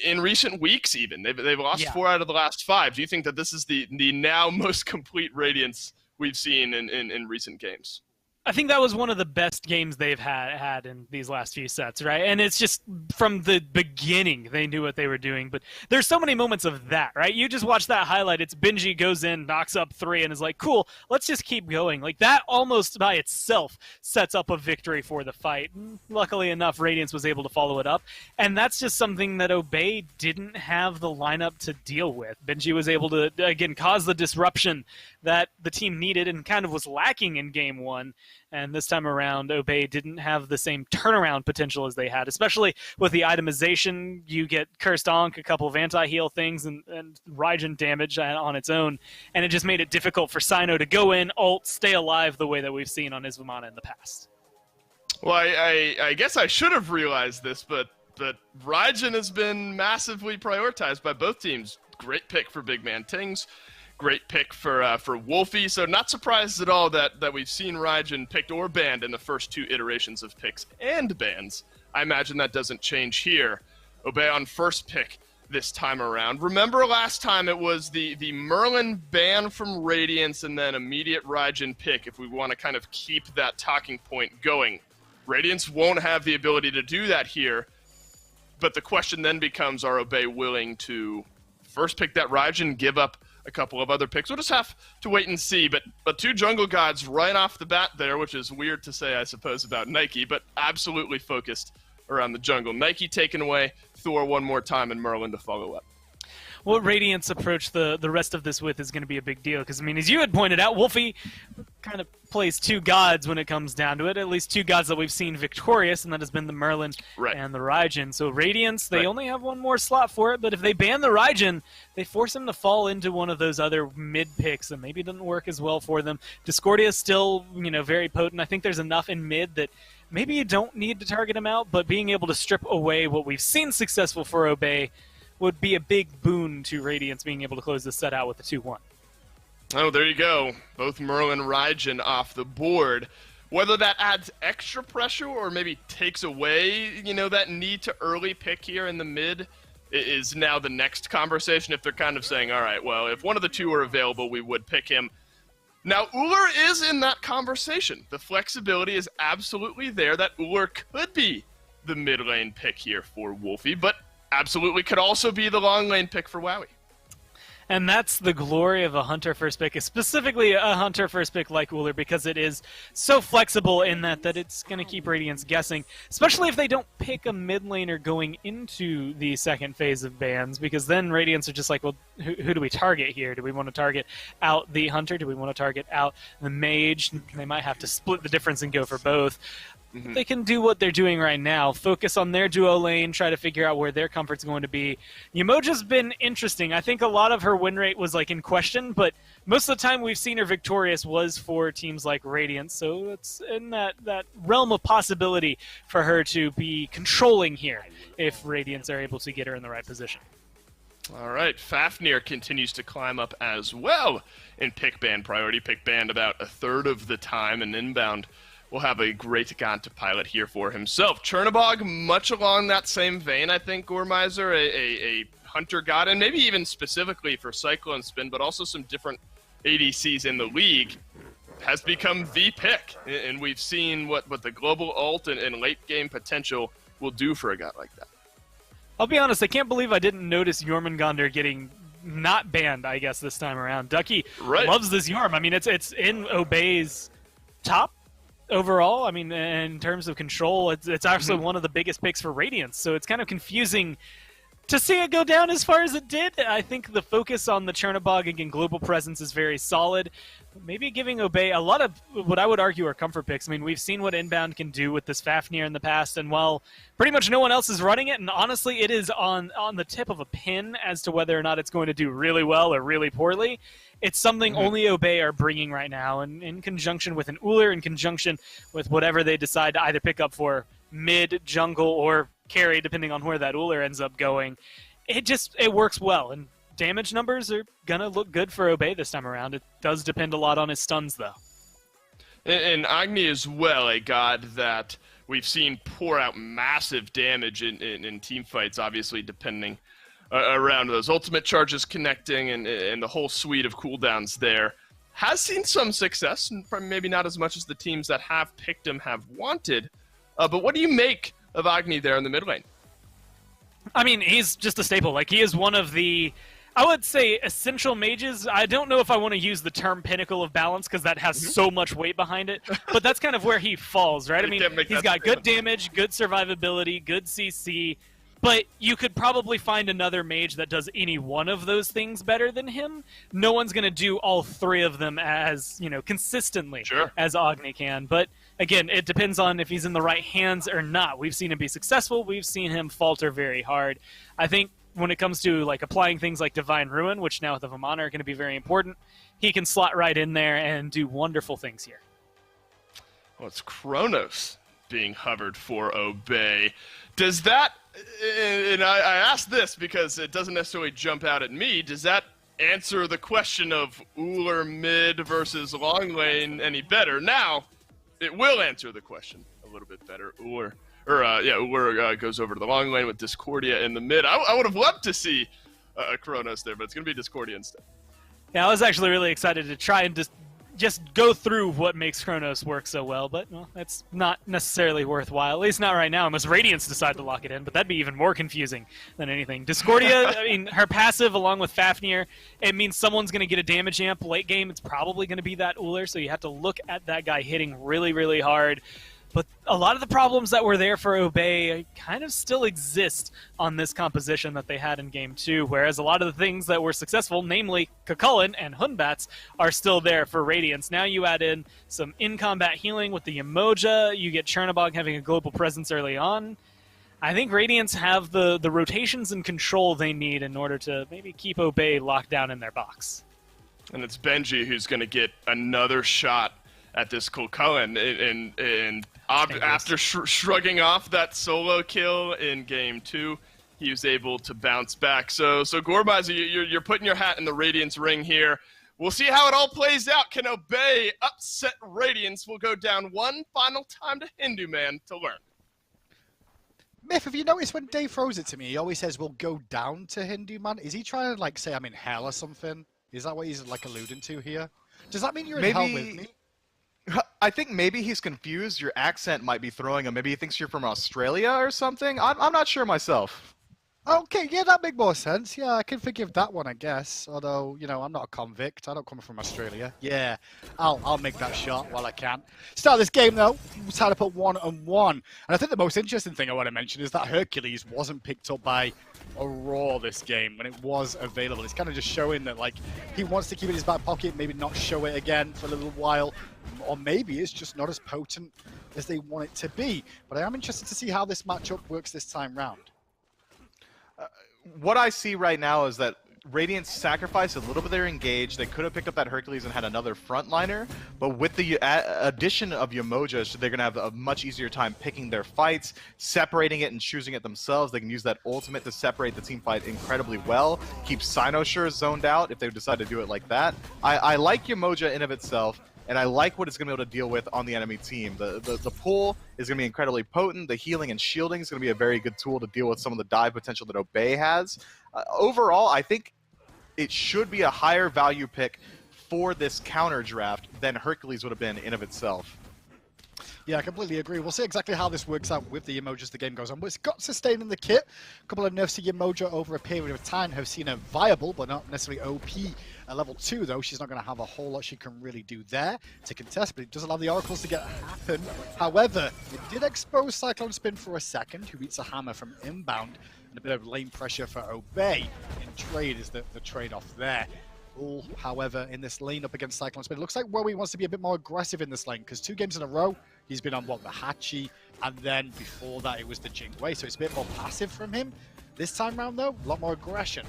in recent weeks even? They've lost 4 out of the last 5. Do you think that this is the now most complete Radiance we've seen in recent games? I think that was one of the best games they've had in these last few sets, right? And it's just from the beginning, they knew what they were doing. But there's so many moments of that, right? You just watch that highlight. It's Benji goes in, knocks up 3, and is like, cool, let's just keep going. Like, that almost by itself sets up a victory for the fight. Luckily enough, Radiance was able to follow it up. And that's just something that Obey didn't have the lineup to deal with. Benji was able to, again, cause the disruption that the team needed and kind of was lacking in Game 1. And this time around, Obey didn't have the same turnaround potential as they had, especially with the itemization. You get Cursed Ankh, a couple of anti-heal things, and Raijin damage on its own. And it just made it difficult for Cyno to go in, ult, stay alive the way that we've seen on Isvamana in the past. Well, I guess I should have realized this, but Raijin has been massively prioritized by both teams. Great pick for Big Man Tings. Great pick for Wolfie, so not surprised at all that we've seen Raijin picked or banned in the first 2 iterations of picks and bans. I imagine that doesn't change here. Obey on first pick this time around. Remember last time it was the Merlin ban from Radiance and then immediate Raijin pick if we want to kind of keep that talking point going. Radiance won't have the ability to do that here, but the question then becomes, are Obey willing to first pick that Raijin, give up a couple of other picks? We'll just have to wait and see. But 2 jungle gods right off the bat there, which is weird to say, I suppose, about Nike, but absolutely focused around the jungle. Nike taken away, Thor one more time, and Merlin to follow up. What Radiance approach the rest of this with is going to be a big deal, because, I mean, as you had pointed out, Wolfie kind of plays 2 gods when it comes down to it, at least 2 gods that we've seen victorious, and that has been the Merlin and the Raijin. So Radiance, they only have 1 more slot for it, but if they ban the Raijin, they force him to fall into one of those other mid picks that maybe doesn't work as well for them. Discordia is still, very potent. I think there's enough in mid that maybe you don't need to target him out, but being able to strip away what we've seen successful for Obey would be a big boon to Radiance being able to close this set out with a 2-1. Oh, there you go. Both Merlin and Raijin off the board. Whether that adds extra pressure or maybe takes away, that need to early pick here in the mid is now the next conversation. If they're kind of saying, all right, well, if one of the 2 are available, we would pick him. Now, Ullr is in that conversation. The flexibility is absolutely there that Ullr could be the mid lane pick here for Wolfie, but absolutely could also be the long lane pick for Wowie. And that's the glory of a Hunter first pick, specifically a Hunter first pick like Ullr, because it is so flexible in that it's going to keep Radiance guessing, especially if they don't pick a mid laner going into the second phase of bans, because then Radiance are just like, well, who do we target here? Do we want to target out the Hunter? Do we want to target out the Mage? They might have to split the difference and go for both. they can do what they're doing right now. Focus on their duo lane, try to figure out where their comfort's going to be. Yamoja's been interesting. I think a lot of her win rate was like in question, but most of the time we've seen her victorious was for teams like Radiant, so it's in that realm of possibility for her to be controlling here if Radiants are able to get her in the right position. All right, Fafnir continues to climb up as well in pick ban priority. Pick banned about a third of the time, and Inbound will have a great Ganta pilot here for himself. Chernobog, much along that same vein, I think, Gormizer, a Hunter god, and maybe even specifically for Cyclone Spin, but also some different ADCs in the league, has become the pick. And we've seen what the global ult and late game potential will do for a guy like that. I'll be honest, I can't believe I didn't notice Jormungandr getting not banned, I guess, this time around. Ducky loves this Yorm. I mean, it's in Obey's top overall. I mean, in terms of control, it's actually one of the biggest picks for Radiance, so it's kind of confusing to see it go down as far as it did. I think the focus on the Chernobog, again, global presence is very solid. Maybe giving Obey a lot of what I would argue are comfort picks. I mean, we've seen what Inbound can do with this Fafnir in the past, and while pretty much no one else is running it, and honestly it is on the tip of a pin as to whether or not it's going to do really well or really poorly, it's something only Obey are bringing right now, and in conjunction with an Ullr, in conjunction with whatever they decide to either pick up for mid, jungle, or carry, depending on where that Ullr ends up going, it works well, and damage numbers are gonna look good for Obey this time around. It does depend a lot on his stuns, though. And Agni as well, a god that we've seen pour out massive damage in team fights, obviously depending around those ultimate charges connecting and the whole suite of cooldowns there. Has seen some success, and maybe not as much as the teams that have picked him have wanted. But what do you make of Agni there in the mid lane? I mean, he's just a staple. Like, he is one of the, I would say, essential mages. I don't know if I want to use the term pinnacle of balance because that has so much weight behind it, but that's kind of where he falls, right? I mean, he's got good damage, good survivability, good CC, but you could probably find another mage that does any one of those things better than him. No one's going to do all three of them as, consistently as Agni can, but again, it depends on if he's in the right hands or not. We've seen him be successful. We've seen him falter very hard. I think when it comes to applying things like Divine Ruin, which now with the Vamana are going to be very important, he can slot right in there and do wonderful things here. Well, it's Kronos being hovered for Obey. Does that, and I ask this because it doesn't necessarily jump out at me, does that answer the question of Ullr mid versus long lane any better? Now, it will answer the question a little bit better. Ullr goes over to the long lane with Discordia in the mid. I would have loved to see a Kronos there, but it's going to be Discordia instead. Yeah, I was actually really excited to try and just go through what makes Kronos work so well, but that's not necessarily worthwhile, at least not right now, unless Radiance decide to lock it in, but that'd be even more confusing than anything. Discordia, I mean, her passive along with Fafnir, it means someone's going to get a damage amp late game. It's probably going to be that Ullr, so you have to look at that guy hitting really, really hard. But a lot of the problems that were there for Obey kind of still exist on this composition that they had in Game 2, whereas a lot of the things that were successful, namely Kukulkan and Hunbats, are still there for Radiance. Now you add in some in-combat healing with the Yamoja, you get Chernobog having a global presence early on. I think Radiance have the rotations and control they need in order to maybe keep Obey locked down in their box. And it's Benji who's going to get another shot at this Kukulkan, and after shrugging off that solo kill in Game 2, he was able to bounce back. So Gormizer, you're putting your hat in the Radiance ring here. We'll see how it all plays out. Can Obey upset Radiance? We'll go down one final time to Hindu Man to learn. Myth, have you noticed when Dave throws it to me, he always says, we'll go down to Hindu Man? Is he trying to say I'm in hell or something? Is that what he's alluding to here? Does that mean you're in hell with me? I think maybe he's confused. Your accent might be throwing him. Maybe he thinks you're from Australia or something. I'm not sure myself. Okay, yeah, that makes more sense. Yeah, I can forgive that one, I guess. Although, I'm not a convict. I don't come from Australia. Yeah, I'll make that shot while I can. Start this game, though. We're tied up at 1-1. And I think the most interesting thing I want to mention is that Hercules wasn't picked up by Aurora this game when it was available. It's kind of just showing that, he wants to keep it in his back pocket, maybe not show it again for a little while. Or maybe it's just not as potent as they want it to be. But I am interested to see how this matchup works this time round. What I see right now is that Radiant sacrificed a little bit of their engage. They could have picked up that Hercules and had another frontliner, but with the addition of Yamoja, they're going to have a much easier time picking their fights, separating it and choosing it themselves. They can use that ultimate to separate the team fight incredibly well, keep Sinosure zoned out if they decide to do it like that. I like Yamoja in of itself, and I like what it's going to be able to deal with on the enemy team. The pull is going to be incredibly potent. The healing and shielding is going to be a very good tool to deal with some of the dive potential that Obey has. Overall, I think it should be a higher value pick for this counter draft than Hercules would have been in of itself. Yeah, I completely agree. We'll see exactly how this works out with the emojis as the game goes on. But it's got sustain in the kit. A couple of nerfs to Yamoja over a period of time have seen her viable, but not necessarily OP. At level 2, though, she's not going to have a whole lot she can really do there to contest, but it does allow the oracles to get happen. However, it did expose Cyclone Spin for a second, who beats a hammer from inbound, and a bit of lane pressure for Obey. In trade is the trade-off there. All, however, in this lane up against Cyclone Spin, it looks like Wowie wants to be a bit more aggressive in this lane, because 2 games in a row, he's been on, what, the Hachi, and then before that it was the Jingwei, so it's a bit more passive from him. This time round, though, a lot more aggression.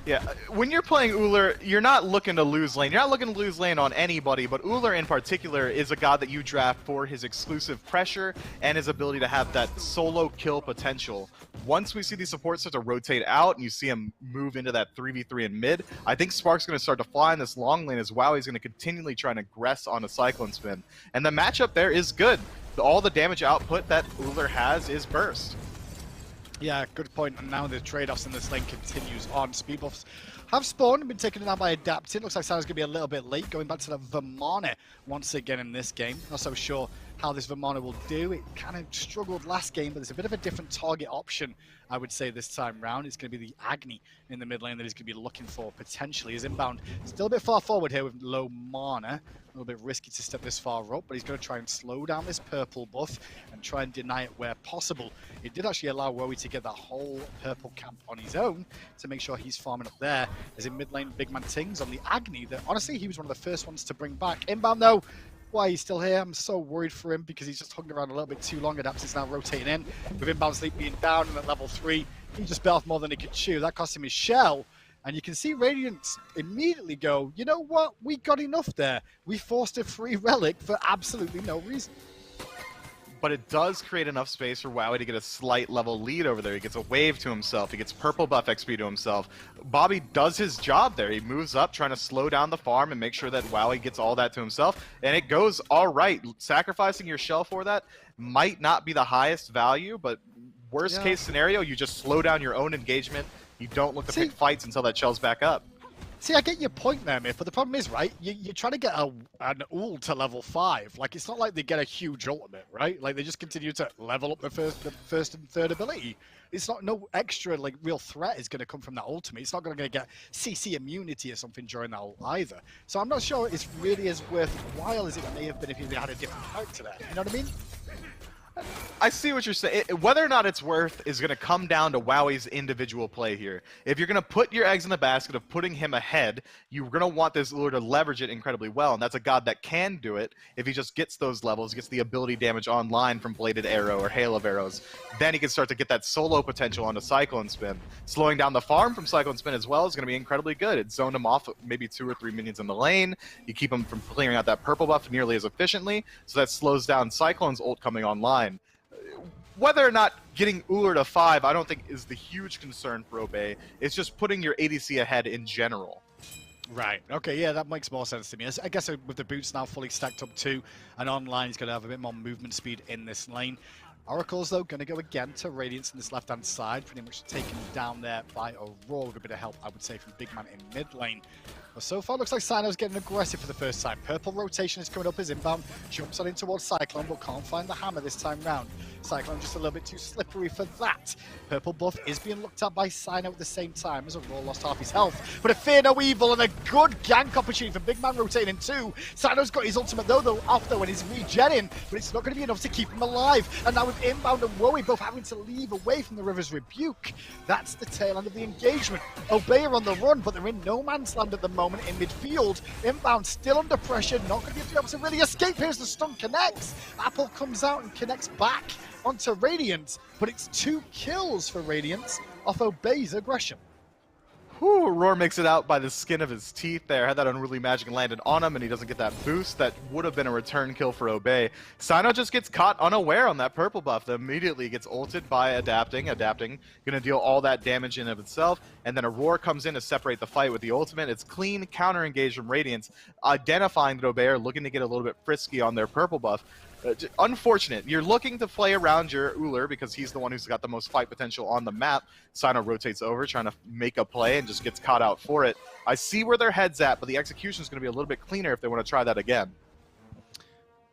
Yeah, when you're playing Ullr, you're not looking to lose lane. You're not looking to lose lane on anybody, but Ullr in particular is a god that you draft for his exclusive pressure and his ability to have that solo kill potential. Once we see these supports start to rotate out and you see him move into that 3v3 in mid, I think Spark's going to start to fly in this long lane as Wowie's going to continually try and aggress on a Cyclone Spin. And the matchup there is good. All the damage output that Ullr has is burst. Yeah, good point. And now the trade-offs in this lane continues on. Speed buffs have spawned and been taken down by Adapted. Looks like Santa's going to be a little bit late, going back to the Vermana once again in this game. Not so sure how this Vermana will do. It kind of struggled last game, but there's a bit of a different target option, I would say, this time round. It's going to be the Agni in the mid lane that he's going to be looking for, potentially. His inbound still a bit far forward here with low mana. A little bit risky to step this far up, but he's going to try and slow down this purple buff and try and deny it where possible. It did actually allow Wowie to get that whole purple camp on his own to make sure he's farming up there. As in mid lane, Big Man Tings on the Agni that honestly he was one of the first ones to bring back. Inbound though, why he's still here, I'm so worried for him because he's just hung around a little bit too long. Adapted's now rotating in. With inbound sleep being down and at level 3, he just bit off more than he could chew. That cost him his shell. And you can see Radiant immediately go, you know what, we got enough there. We forced a free relic for absolutely no reason. But it does create enough space for Wowie to get a slight level lead over there. He gets a wave to himself. He gets purple buff XP to himself. Bobby does his job there. He moves up, trying to slow down the farm and make sure that Wowie gets all that to himself. And it goes all right. Sacrificing your shell for that might not be the highest value, but worst case scenario, you just slow down your own engagement. You don't look to pick fights until that shell's back up. See, I get your point there, Myth, but the problem is, right, you're trying to get an ult to level 5. Like, it's not like they get a huge ultimate, right? Like, they just continue to level up the first and third ability. It's not, no extra, like, real threat is going to come from that ultimate. It's not going to get CC immunity or something during that ult either. So I'm not sure it's really as worthwhile as it may have been if you had a different character there. You know what I mean? I see what you're saying. Whether or not it's worth is going to come down to Wowie's individual play here. If you're going to put your eggs in the basket of putting him ahead, you're going to want this Ullr to leverage it incredibly well, and that's a god that can do it if he just gets those levels, gets the ability damage online from Bladed Arrow or Hail of Arrows. Then he can start to get that solo potential onto Cyclone Spin. Slowing down the farm from Cyclone Spin as well is going to be incredibly good. It zoned him off maybe 2 or 3 minions in the lane. You keep him from clearing out that purple buff nearly as efficiently, so that slows down Cyclone's ult coming online. Whether or not getting Ullr to 5, I don't think is the huge concern for Obey. It's just putting your ADC ahead in general. Right. Okay, yeah, that makes more sense to me. I guess with the boots now fully stacked up too, and online he's going to have a bit more movement speed in this lane. Oracles, though, going to go again to Radiance in this left-hand side, pretty much taken down there by Aurora with a bit of help, I would say, from Big Man in mid lane. But so far, looks like Sino's getting aggressive for the first time. Purple rotation is coming up as inbound, jumps on in towards Cyclone, but can't find the hammer this time round. Cyclone just a little bit too slippery for that. Purple buff is being looked at by Sino at the same time as Aurora lost half his health. But a fear no evil and a good gank opportunity for Big Man rotating in too. Sino's got his ultimate though off though and he's regenning, but it's not going to be enough to keep him alive. And now with Inbound and Wowie both having to leave away from the River's Rebuke. That's the tail end of the engagement. Obey are on the run, but they're in no man's land at the moment in midfield. Inbound still under pressure, not going to be able to really escape. Here's the stun connects. Apple comes out and connects back onto Radiant, but it's 2 kills for Radiant off Obey's aggression. Whew, Roar makes it out by the skin of his teeth there. Had that unruly magic landed on him, and he doesn't get that boost. That would have been a return kill for Obey. Sino just gets caught unaware on that purple buff that immediately gets ulted by adapting. Adapting, going to deal all that damage in of itself, and then a Roar comes in to separate the fight with the ultimate. It's clean counter-engage from Radiance, identifying that Obey are looking to get a little bit frisky on their purple buff. Unfortunate. You're looking to play around your Uller because he's the one who's got the most fight potential on the map. Sino rotates over, trying to make a play, and just gets caught out for it. I see where their head's at, but the execution is going to be a little bit cleaner if they want to try that again.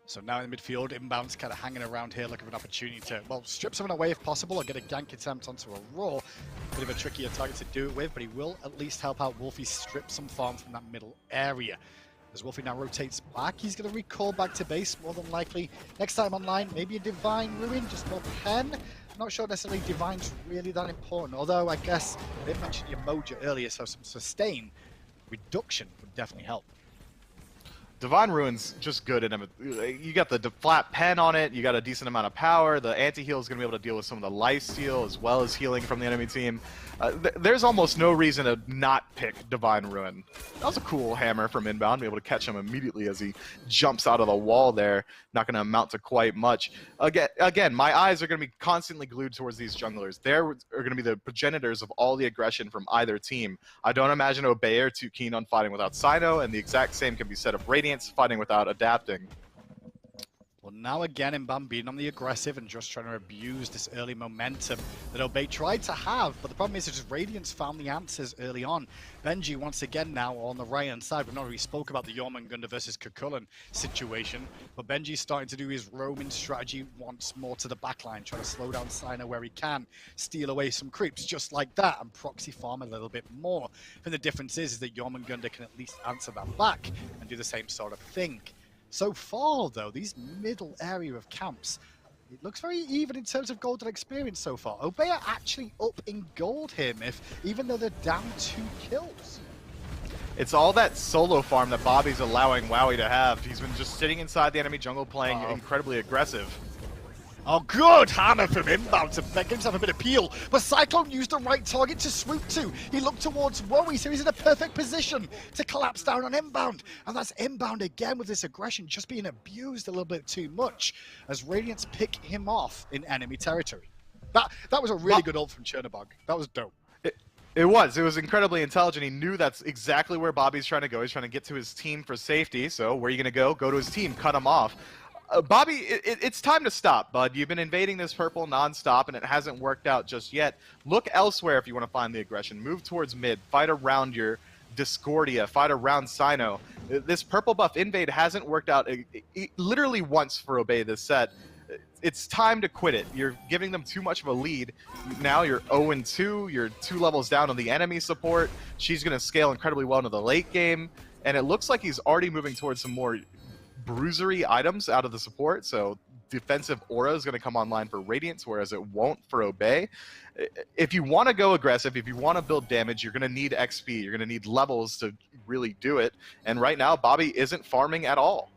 So now in midfield, Inbound's kind of hanging around here looking for an opportunity to, well, strip someone away if possible or get a gank attempt onto a Roar. Bit of a trickier target to do it with, but he will at least help out Wolfie strip some farm from that middle area. As Wolfie now rotates back, he's going to recall back to base more than likely. Next time online, maybe a Divine Ruin, just more pen. I'm not sure necessarily Divine's really that important, although I guess I didn't mention your Moja earlier, so some sustain reduction would definitely help. Divine Ruin's just good in him. You got the flat pen on it, you got a decent amount of power, the anti-heal is going to be able to deal with some of the lifesteal as well as healing from the enemy team. There's almost no reason to not pick Divine Ruin. That was a cool hammer from Inbound, be able to catch him immediately as he jumps out of the wall there. Not going to amount to quite much. Again, my eyes are going to be constantly glued towards these junglers. They are going to be the progenitors of all the aggression from either team. I don't imagine Obey are too keen on fighting without Sino, and the exact same can be said of Radiance fighting without adapting. Well, now again, Inbound being on the aggressive and just trying to abuse this early momentum that Obey tried to have, but the problem is just Radiance found the answers early on. Benji, once again now on the right-hand side, we've not really spoke about the Jormungandr versus Kukulkan situation, but Benji's starting to do his roaming strategy once more to the backline, trying to slow down Sino where he can, steal away some creeps just like that, and proxy farm a little bit more. And the difference is that Jormungandr can at least answer that back and do the same sort of thing. So far, though, these middle area of camps, it looks very even in terms of golden experience so far. Obey are actually up in gold here, Myth, even though they're down 2 kills. It's all that solo farm that Bobby's allowing Wowie to have. He's been just sitting inside the enemy jungle playing incredibly aggressive. Oh, good hammer from Inbound to give himself a bit of peel. But Cyclone used the right target to swoop to. He looked towards Wowie, so he's in a perfect position to collapse down on Inbound. And that's Inbound again with this aggression just being abused a little bit too much as Radiance pick him off in enemy territory. That was a really good ult from Chernobog. That was dope. It was incredibly intelligent. He knew that's exactly where Bobby's trying to go. He's trying to get to his team for safety. So where are you going to go? Go to his team, cut him off. Bobby, it's time to stop, bud. You've been invading this purple nonstop, and it hasn't worked out just yet. Look elsewhere if you want to find the aggression. Move towards mid. Fight around your Discordia. Fight around Sino. This purple buff invade hasn't worked out literally once for Obey this set. It's time to quit it. You're giving them too much of a lead. Now you're 0-2. You're 2 levels down on the enemy support. She's going to scale incredibly well into the late game, and it looks like he's already moving towards some more bruisery items out of the support, so defensive aura is going to come online for Radiance, whereas it won't for Obey. If you want to go aggressive, if you want to build damage, you're going to need XP. You're going to need levels to really do it, and right now Bobby isn't farming at all.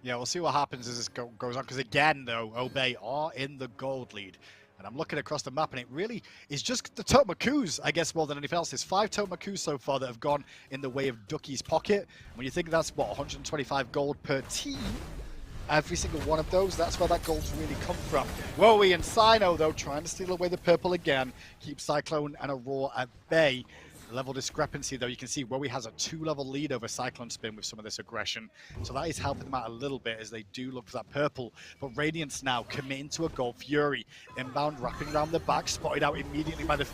Yeah, we'll see what happens as this goes on, because again, though, Obey are in the gold lead. And I'm looking across the map, and it really is just the Tomakus, I guess, more than anything else. There's 5 Tomakus so far that have gone in the way of Ducky's pocket. When you think that's, what, 125 gold per team, every single one of those, that's where that gold's really come from. Wowie and Sino, though, trying to steal away the purple again, keep Cyclone and Aurora at bay. Level discrepancy, though, you can see Wowie has a 2-level lead over Cyclone Spin with some of this aggression. So that is helping them out a little bit as they do look for that purple. But Radiance now committing to a Gold Fury. Inbound wrapping around the back, spotted out immediately by the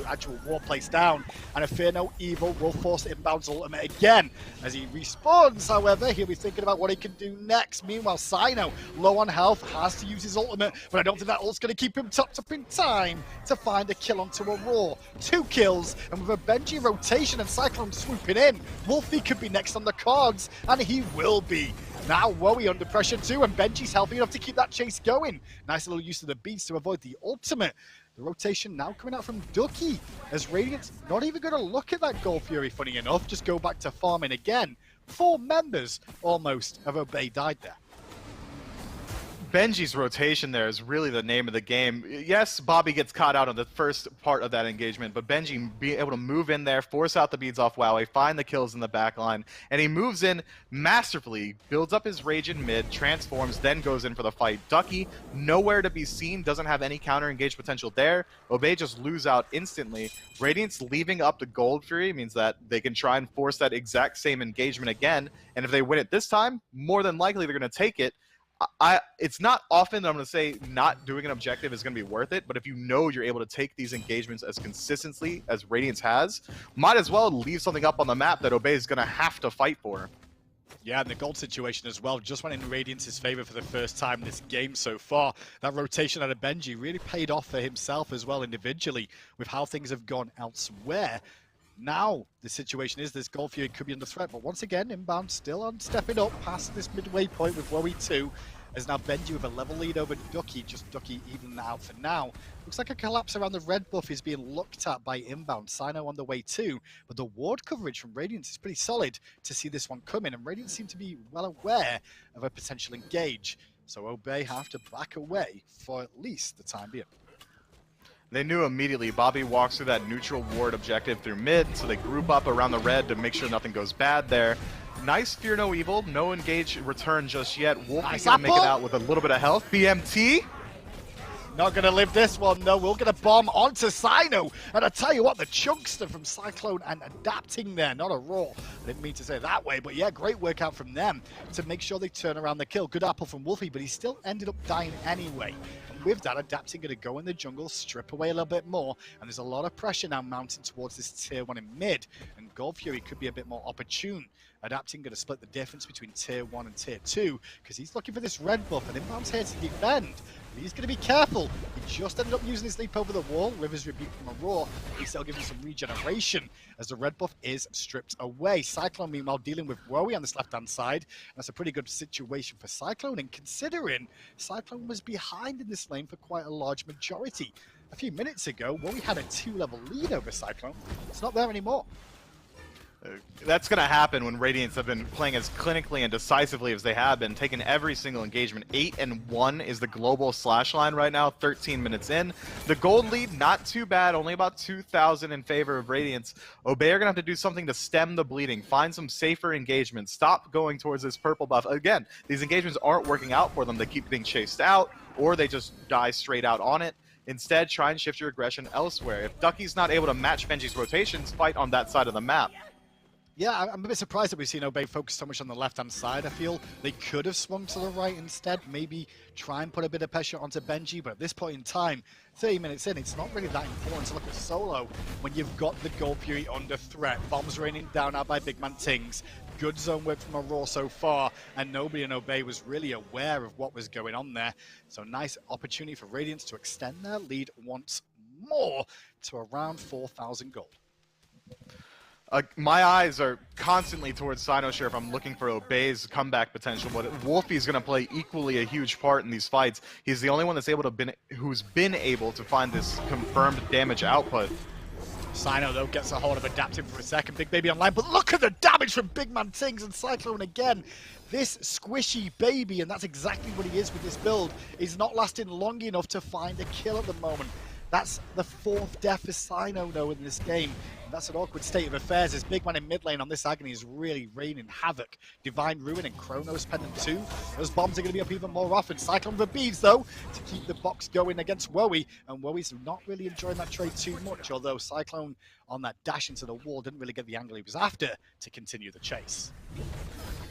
actual war place down. And a Fear No Evil will force Inbound's ultimate again. As he respawns, however, he'll be thinking about what he can do next. Meanwhile, Sino, low on health, has to use his ultimate, but I don't think that ult's going to keep him topped up in time to find a kill onto Aurora. 2 kills, and with a Benji rotation and Cyclone swooping in, Wolfie could be next on the cards, and he will be. Now Wowie under pressure too, and Benji's healthy enough to keep that chase going. Nice little use of the beats to avoid the ultimate. The rotation now coming out from Ducky, as Radiant's not even going to look at that Gold Fury, funny enough, just go back to farming again. 4 members almost of Obey died there. Benji's rotation there is really the name of the game. Yes, Bobby gets caught out on the first part of that engagement, but Benji being able to move in there, force out the beads off Wowie, find the kills in the back line, and he moves in masterfully, builds up his rage in mid, transforms, then goes in for the fight. Ducky, nowhere to be seen, doesn't have any counter-engage potential there. Obey just lose out instantly. Radiance leaving up the Gold Fury means that they can try and force that exact same engagement again, and if they win it this time, more than likely they're going to take it. It's not often that I'm going to say not doing an objective is going to be worth it, but if you know you're able to take these engagements as consistently as Radiance has, might as well leave something up on the map that Obey is going to have to fight for. Yeah, and the gold situation as well just went in Radiance's favor for the first time this game so far. That rotation out of Benji really paid off for himself as well individually with how things have gone elsewhere. Now, the situation is this Gold Fury could be under threat, but once again, Inbound still on stepping up past this midway point with Wowie 2, as now Benji with a level lead over Ducky, just Ducky even out for now. Looks like a collapse around the red buff is being looked at by Inbound. Sino on the way too, but the ward coverage from Radiance is pretty solid to see this one coming, and Radiance seem to be well aware of a potential engage. So Obey have to back away for at least the time being. They knew immediately. Bobby walks through that neutral ward objective through mid, so they group up around the red to make sure nothing goes bad there. Nice Fear No Evil, no engage return just yet. Wolfie's gonna make it out with a little bit of health. BMT. Not going to live this one, no. We'll get a bomb onto Sino. And I tell you what, the Chunkster from Cyclone and adapting there, not a Raw. I didn't mean to say it that way, but yeah, great work out from them to make sure they turn around the kill. Good apple from Wolfie, but he still ended up dying anyway. And with that, adapting going to go in the jungle, strip away a little bit more, and there's a lot of pressure now mounting towards this tier 1 in mid, and Gold Fury could be a bit more opportune. Adapting going to split the difference between tier 1 and tier 2, because he's looking for this red buff, and Inbound's here to defend. He's going to be careful. He just ended up using his leap over the wall. River's Rebuke from a Raw. He's still giving some regeneration as the red buff is stripped away. Cyclone, meanwhile, dealing with Wowie on this left-hand side. That's a pretty good situation for Cyclone, and considering Cyclone was behind in this lane for quite a large majority. A few minutes ago, Wowie had a 2-level lead over Cyclone. It's not there anymore. That's going to happen when Radiance have been playing as clinically and decisively as they have been, taking every single engagement. 8-1 is the global slash line right now, 13 minutes in. The gold lead, not too bad, only about 2,000 in favor of Radiance. Obey are going to have to do something to stem the bleeding, find some safer engagements, stop going towards this purple buff. Again, these engagements aren't working out for them. They keep getting chased out, or they just die straight out on it. Instead, try and shift your aggression elsewhere. If Ducky's not able to match Benji's rotations, fight on that side of the map. Yeah, I'm a bit surprised that we've seen Obey focus so much on the left-hand side. I feel they could have swung to the right instead, maybe try and put a bit of pressure onto Benji, but at this point in time, 30 minutes in, it's not really that important to look at solo when you've got the Gold Fury under threat. Bombs raining down out by Big Man Tings. Good zone work from a Raw so far, and nobody in Obey was really aware of what was going on there. So nice opportunity for Radiance to extend their lead once more to around 4,000 gold. My eyes are constantly towards Sinosure if I'm looking for Obey's comeback potential, but Wolfie's going to play equally a huge part in these fights. He's the only one that's who's been able to find this confirmed damage output. Sino, though, gets a hold of Adapting for a second. Big Baby online, but look at the damage from Big Man Tings and Cyclone again. This squishy baby, and that's exactly what he is with this build, is not lasting long enough to find a kill at the moment. That's the 4th death for Sino, though, in this game. And that's an awkward state of affairs as Big Man in mid lane on this Agony is really raining havoc. Divine Ruin and Chronos Pendant 2. Those bombs are going to be up even more often. Cyclone for beads, though, to keep the box going against Wowie. And Wowie's not really enjoying that trade too much, although Cyclone on that dash into the wall didn't really get the angle he was after to continue the chase.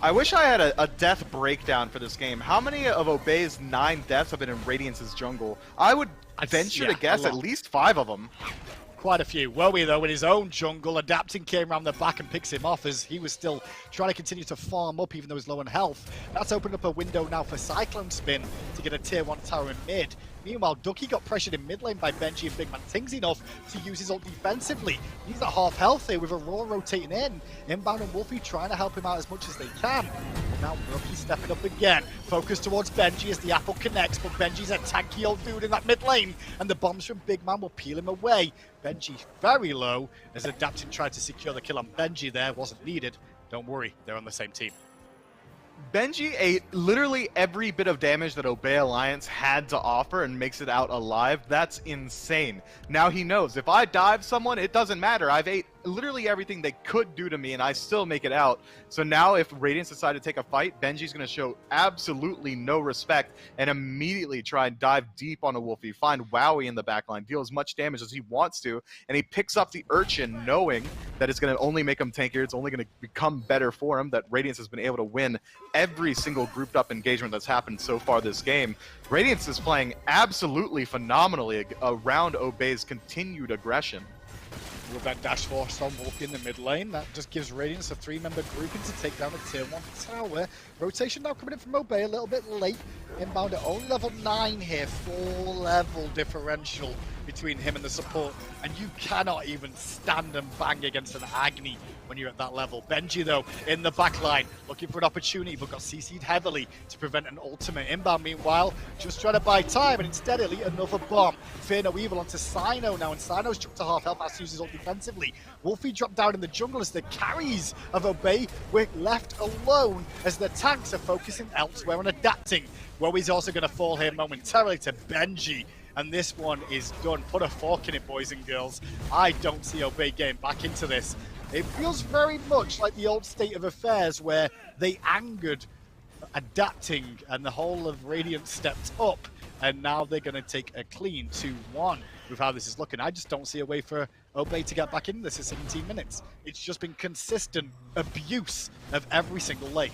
I wish I had a death breakdown for this game. How many of Obey's 9 deaths have been in Radiance's jungle? I would venture to guess at least 5 of them. Quite a few. Wowie, though, in his own jungle, Adapting came around the back and picks him off as he was still trying to continue to farm up even though he's low on health. That's opened up a window now for Cyclone Spin to get a tier 1 tower in mid. Meanwhile, Ducky got pressured in mid lane by Benji and Big Man Tings enough to use his ult defensively. He's at half health here with a Raw rotating in. Inbound and Wolfie trying to help him out as much as they can. Now Rookie stepping up again. Focus towards Benji as the apple connects, but Benji's a tanky old dude in that mid lane, and the bombs from Big Man will peel him away. Benji very low as Adapting tried to secure the kill on Benji there. Wasn't needed. Don't worry, they're on the same team. Benji ate literally every bit of damage that Obey Alliance had to offer and makes it out alive. That's insane. Now he knows, if I dive someone, it doesn't matter. I've ate literally everything they could do to me and I still make it out. So now if Radiance decide to take a fight, Benji's going to show absolutely no respect and immediately try and dive deep on a Wolfie, find Wowie in the backline, deal as much damage as he wants to, and he picks up the Urchin knowing that it's going to only make him tankier, it's only going to become better for him, that Radiance has been able to win every single grouped up engagement that's happened so far this game. Radiance is playing absolutely phenomenally around Obey's continued aggression. With that dash force on Wolfie in the mid lane, that just gives Radiance a 3-member grouping to take down a tier 1 tower. Rotation now coming in from Obey a little bit late. Inbound at only level 9 here, 4-level differential between him and the support, and you cannot even stand and bang against an Agni when you're at that level. Benji, though, in the back line, looking for an opportunity, but got CC'd heavily to prevent an ultimate inbound. Meanwhile, just trying to buy time, and instead elite another bomb. Fear no evil onto Sino now, and Sino's jumped to half health, has to use his ult defensively. Wolfie dropped down in the jungle as the carries of Obey were left alone as the tanks are focusing elsewhere and adapting. Wowie's also going to fall here momentarily to Benji. And this one is done. Put a fork in it, boys and girls. I don't see Obey getting back into this. It feels very much like the old state of affairs where they angered Adapting and the whole of Radiant stepped up. And now they're going to take a clean 2-1 with how this is looking. I just don't see a way for Obey to get back in this in 17 minutes. It's just been consistent abuse of every single lane.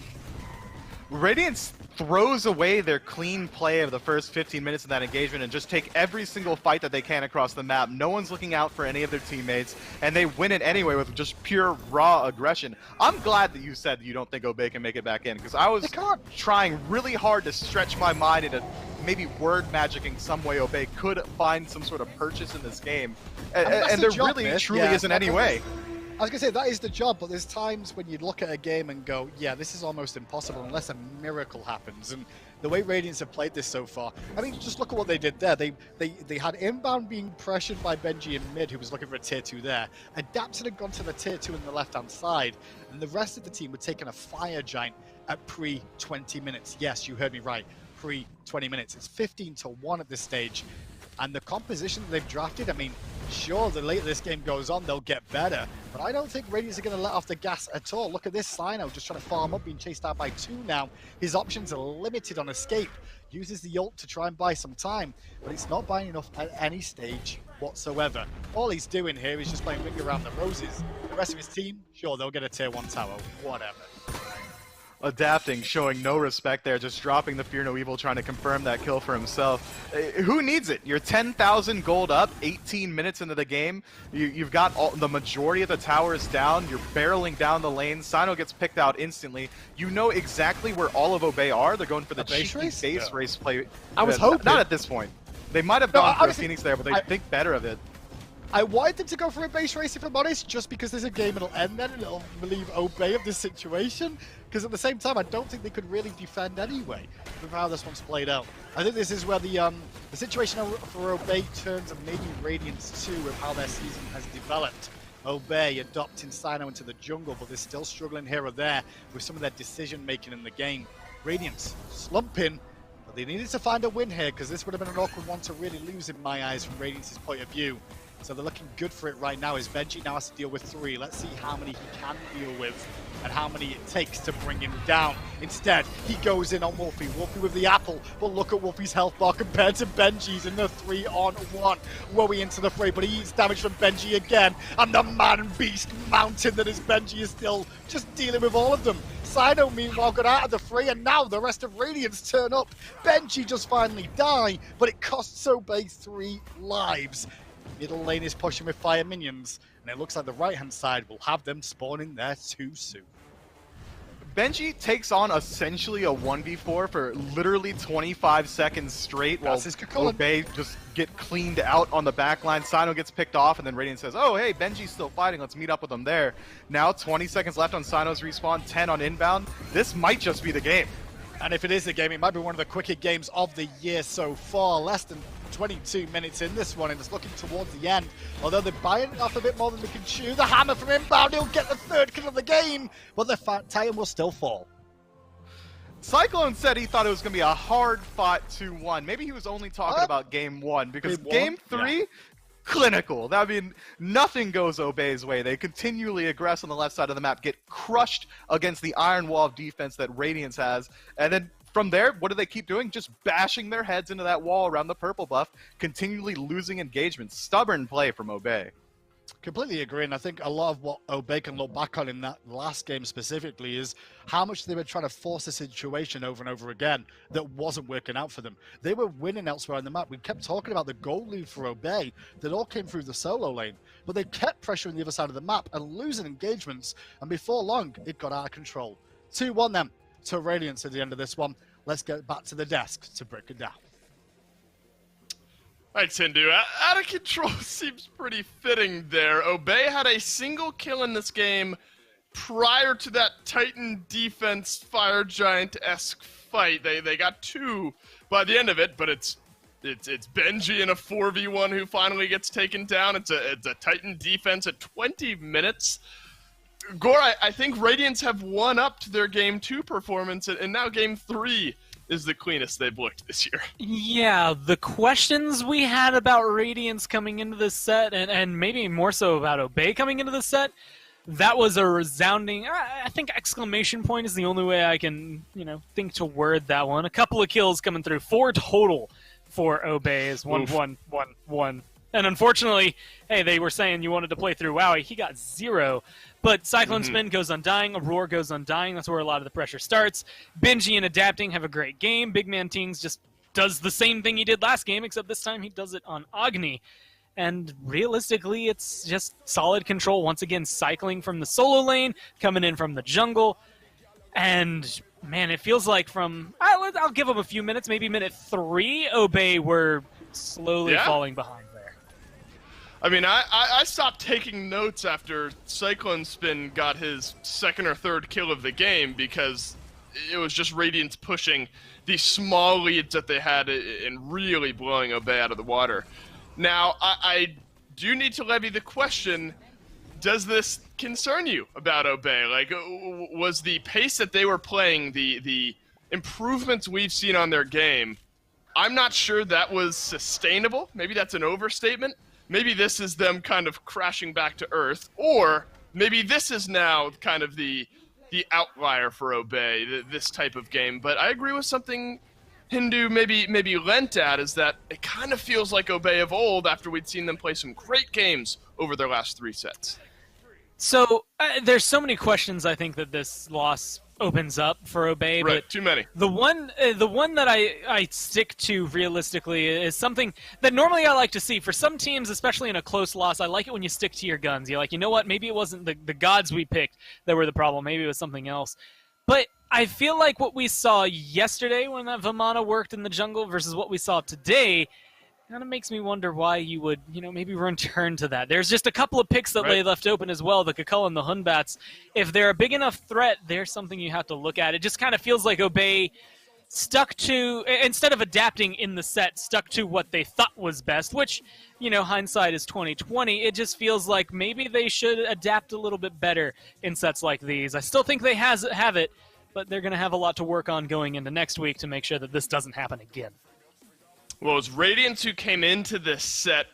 Radiance throws away their clean play of the first 15 minutes of that engagement and just take every single fight that they can across the map. No one's looking out for any of their teammates, and they win it anyway with just pure raw aggression. I'm glad that you said that you don't think Obey can make it back in, because I was trying really hard to stretch my mind into maybe word magicking some way Obey could find some sort of purchase in this game. And there really truly isn't any way. I was going to say, that is the job, but there's times when you look at a game and go, yeah, this is almost impossible unless a miracle happens. And the way Radiance have played this so far, I mean, just look at what they did there. They had Inbound being pressured by Benji in mid, who was looking for a tier 2 there. Adapted had gone to the tier 2 in the left-hand side, and the rest of the team were taking a Fire Giant at pre-20 minutes. Yes, you heard me right, pre-20 minutes. It's 15-1 at this stage. And the composition that they've drafted, I mean, sure, the later this game goes on, they'll get better. But I don't think Radiance are going to let off the gas at all. Look at this Sino just trying to farm up, being chased out by 2 now. His options are limited on escape. Uses the ult to try and buy some time, but it's not buying enough at any stage whatsoever. All he's doing here is just playing Ring Around the Roses. The rest of his team, sure, they'll get a tier 1 tower, whatever. Adapting, showing no respect there, just dropping the Fear No Evil, trying to confirm that kill for himself. Who needs it? You're 10,000 gold up, 18 minutes into the game. You've got the majority of the towers down. You're barreling down the lane. Sino gets picked out instantly. You know exactly where all of Obey are. They're going for the cheeky base race play. I was hoping. Not at this point. They might have gone for a Phoenix there, but they think better of it. I wanted them to go for a base race, if I'm honest, just because there's a game it'll end then and it'll relieve Obey of this situation. Because at the same time, I don't think they could really defend anyway with how this one's played out. I think this is where the situation for Obey turns and maybe Radiance too with how their season has developed. Obey adopting Sino into the jungle, but they're still struggling here or there with some of their decision making in the game. Radiance slumping, but they needed to find a win here because this would have been an awkward one to really lose in my eyes from Radiance's point of view. So they're looking good for it right now as Benji now has to deal with 3. Let's see how many he can deal with and how many it takes to bring him down. Instead, he goes in on Wolfie. Wolfie with the apple, but look at Wolfie's health bar compared to Benji's in the 3-on-1. Wowie into the fray, but he eats damage from Benji again. And the man-beast mountain that is Benji is still just dealing with all of them. Sino, meanwhile, got out of the fray, and now the rest of Radiance turn up. Benji just finally die, but it costs Obey 3 lives. Middle lane is pushing with fire minions, and it looks like the right-hand side will have them spawning there too soon. Benji takes on essentially a 1v4 for literally 25 seconds straight while Obey just get cleaned out on the back line. Sino gets picked off, and then Radiant says, oh, hey, Benji's still fighting. Let's meet up with him there. Now 20 seconds left on Sino's respawn, 10 on inbound. This might just be the game. And if it is a game, it might be one of the quicker games of the year so far. Less than 22 minutes in this one, and it's looking towards the end. Although they're biting off a bit more than they can chew. The hammer from inbound, he'll get the third kill of the game, but the Titan will still fall. Cyclone said he thought it was going to be a hard-fought 2-1. Maybe he was only talking about Game 1, because Game 3, clinical. That mean, nothing goes Obey's way. They continually aggress on the left side of the map, get crushed against the iron wall of defense that Radiance has, and then from there, what do they keep doing? Just bashing their heads into that wall around the purple buff, continually losing engagement. Stubborn play from Obey. Completely agree, and I think a lot of what Obey can look back on in that last game specifically is how much they were trying to force a situation over and over again that wasn't working out for them. They were winning elsewhere on the map. We kept talking about the goal lead for Obey that all came through the solo lane, but they kept pressuring the other side of the map and losing engagements, and before long, it got out of control. 2-1 then to Radiance at the end of this one. Let's get back to the desk to break it down. All right, Tindu, out of control seems pretty fitting there. Obey had a single kill in this game prior to that Titan defense Fire Giant-esque fight. They got 2 by the end of it, but it's Benji in a 4v1 who finally gets taken down. It's a Titan defense at 20 minutes. Gore, I think Radiance have won up to their Game 2 performance, and now Game 3 is the cleanest they've looked this year. Yeah, the questions we had about Radiance coming into this set, and maybe more so about Obey coming into the set, that was a resounding, I think exclamation point is the only way I can, think to word that one. A couple of kills coming through, 4 total for Obey is 1-1-1-1. And unfortunately, hey, they were saying you wanted to play through Wowie. He got 0. But Cyclone Spin goes undying, Aurora goes undying. That's where a lot of the pressure starts. Benji and Adapting have a great game. Big Man Tings just does the same thing he did last game, except this time he does it on Agni. And realistically, it's just solid control. Once again, cycling from the solo lane, coming in from the jungle. And, man, it feels like from, I'll give them a few minutes, maybe minute 3, Obey were slowly falling behind. I mean, I stopped taking notes after Cyclone Spin got his 2nd or 3rd kill of the game because it was just Radiance pushing these small leads that they had and really blowing Obey out of the water. Now, I do need to levy the question, does this concern you about Obey? Like, was the pace that they were playing, the improvements we've seen on their game, I'm not sure that was sustainable. Maybe that's an overstatement. Maybe this is them kind of crashing back to earth, or maybe this is now kind of the outlier for Obey, this type of game. But I agree with something Hindu maybe lent at, is that it kind of feels like Obey of old after we'd seen them play some great games over their last 3 sets. So there's so many questions I think that this loss opens up for Obey, right, but too many. The one that I stick to realistically is something that normally I like to see. For some teams, especially in a close loss, I like it when you stick to your guns. You're like, you know what, maybe it wasn't the gods we picked that were the problem, maybe it was something else. But I feel like what we saw yesterday when that Vamana worked in the jungle versus what we saw today kind of makes me wonder why you would, maybe return to that. There's just a couple of picks that lay left open as well, the Kakul and the Hunbats. If they're a big enough threat, there's something you have to look at. It just kind of feels like Obey stuck to, instead of adapting in the set, stuck to what they thought was best, which, hindsight is 20/20. It just feels like maybe they should adapt a little bit better in sets like these. I still think they have it, but they're going to have a lot to work on going into next week to make sure that this doesn't happen again. Well, it was Radiance who came into this set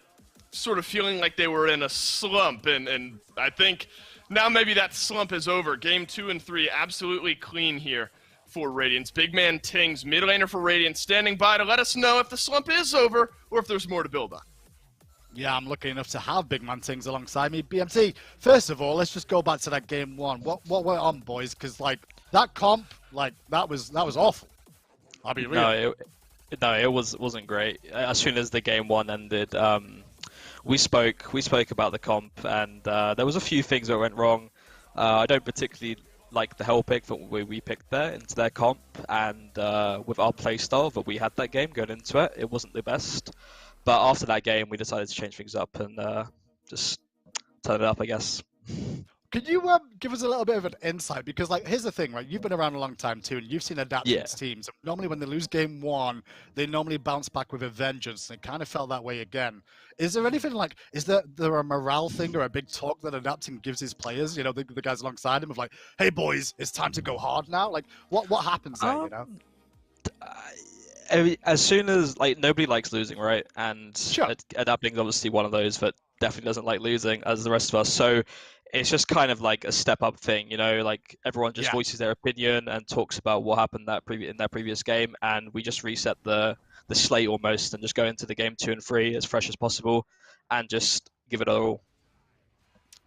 sort of feeling like they were in a slump, and I think now maybe that slump is over. Game 2 and 3 absolutely clean here for Radiance. Big Man Tings, mid laner for Radiance, standing by to let us know if the slump is over or if there's more to build on. Yeah, I'm lucky enough to have Big Man Tings alongside me. BMT, first of all, let's just go back to that Game 1. What went on, boys? Because, that comp, that was awful. I'll be real. No, it wasn't great. As soon as the Game 1 ended, we spoke about the comp, and there was a few things that went wrong. I don't particularly like the hell pick that we picked there into their comp, and with our playstyle that we had that game going into it, it wasn't the best. But after that game, we decided to change things up and just turn it up, I guess. Could you give us a little bit of an insight? Because, like, here's the thing, right? You've been around a long time, too, and you've seen Adaption's teams. Normally, when they lose game one, they normally bounce back with a vengeance, and it kind of felt that way again. Is there anything, like, is there a morale thing or a big talk that Adaption gives his players, you know, the guys alongside him, of like, hey, boys, it's time to go hard now? Like, what happens there, you know? As soon as, like, nobody likes losing, right? And Sure. Adapting is obviously one of those that definitely doesn't like losing, as the rest of us. So it's just kind of like a step up thing, you know, like everyone just voices their opinion and talks about what happened in that previous game, and we just reset the slate almost and just go into the game 2 and 3 as fresh as possible and just give it all.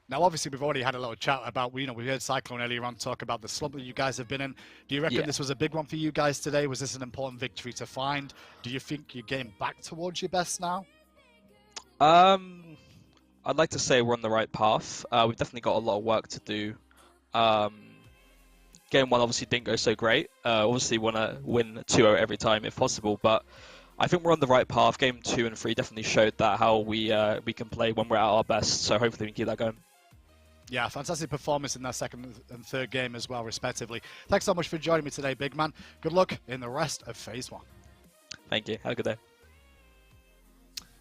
Now, obviously, we've already had a little chat about, you know, we heard Cyclone earlier on talk about the slump that you guys have been in. Do you reckon this was a big one for you guys today? Was this an important victory to find? Do you think you're getting back towards your best now? I'd like to say we're on the right path. We've definitely got a lot of work to do. Game 1 obviously didn't go so great. Obviously want to win 2-0 every time if possible, but I think we're on the right path. Game 2 and 3 definitely showed that how we can play when we're at our best, so hopefully we can keep that going. Yeah, fantastic performance in that second and third game as well, respectively. Thanks so much for joining me today, big man. Good luck in the rest of Phase 1. Thank you. Have a good day.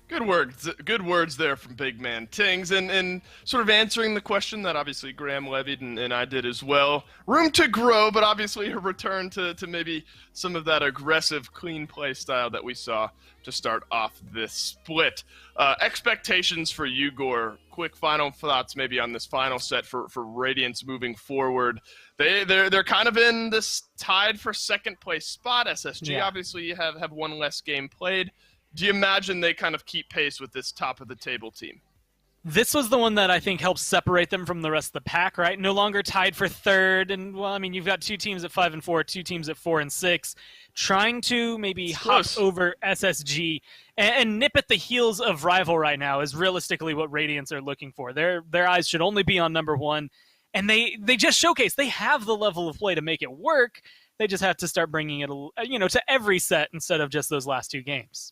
Good words there from Big Man Tings, and sort of answering the question that obviously Graham levied and I did as well. Room to grow, but obviously a return to maybe some of that aggressive, clean play style that we saw to start off this split. Expectations for you, Gore. Quick final thoughts maybe on this final set for Radiance moving forward. They're kind of in this tied for second place spot. SSG obviously you have one less game played. Do you imagine they kind of keep pace with this top of the table team? This was the one that I think helps separate them from the rest of the pack, right? No longer tied for third, and well, I mean, you've got 2 teams at 5 and 4, 2 teams at 4 and 6, trying to maybe hop over SSG and nip at the heels of Rival right now is realistically what Radiance are looking for. Their eyes should only be on number 1, and they just showcase they have the level of play to make it work. They just have to start bringing it, you know, to every set instead of just those last 2 games.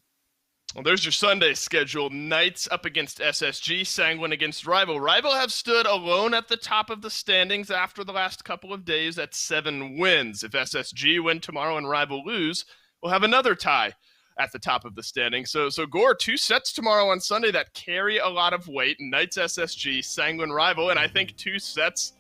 Well, there's your Sunday schedule. Knights up against SSG, Sanguine against Rival. Rival have stood alone at the top of the standings after the last couple of days at 7 wins. If SSG win tomorrow and Rival lose, we'll have another tie at the top of the standings. So Gore, 2 sets tomorrow on Sunday that carry a lot of weight. Knights SSG, Sanguine Rival, and I think 2 sets,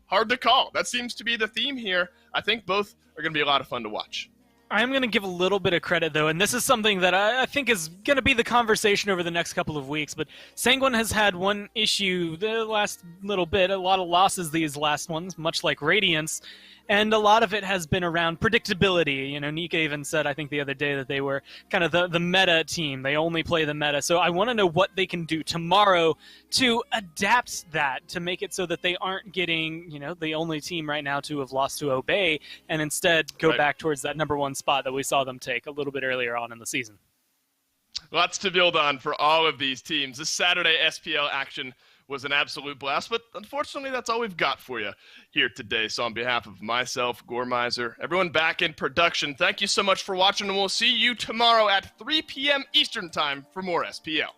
hard to call. That seems to be the theme here. I think both are going to be a lot of fun to watch. I'm going to give a little bit of credit, though, and this is something that I think is going to be the conversation over the next couple of weeks, but Sanguine has had one issue the last little bit, a lot of losses these last ones, much like Radiance, and a lot of it has been around predictability. You know, Nika even said, I think the other day, that they were kind of the meta team. They only play the meta, so I want to know what they can do tomorrow to adapt that, to make it so that they aren't getting, you know, the only team right now to have lost to Obey, and instead go back towards that number 1 spot that we saw them take a little bit earlier on in the season. Lots to build on for all of these teams. This Saturday SPL action was an absolute blast, but unfortunately that's all we've got for you here today. So on behalf of myself, Gore Miser, everyone back in production, thank you so much for watching, and we'll see you tomorrow at 3 p.m. Eastern Time for more SPL.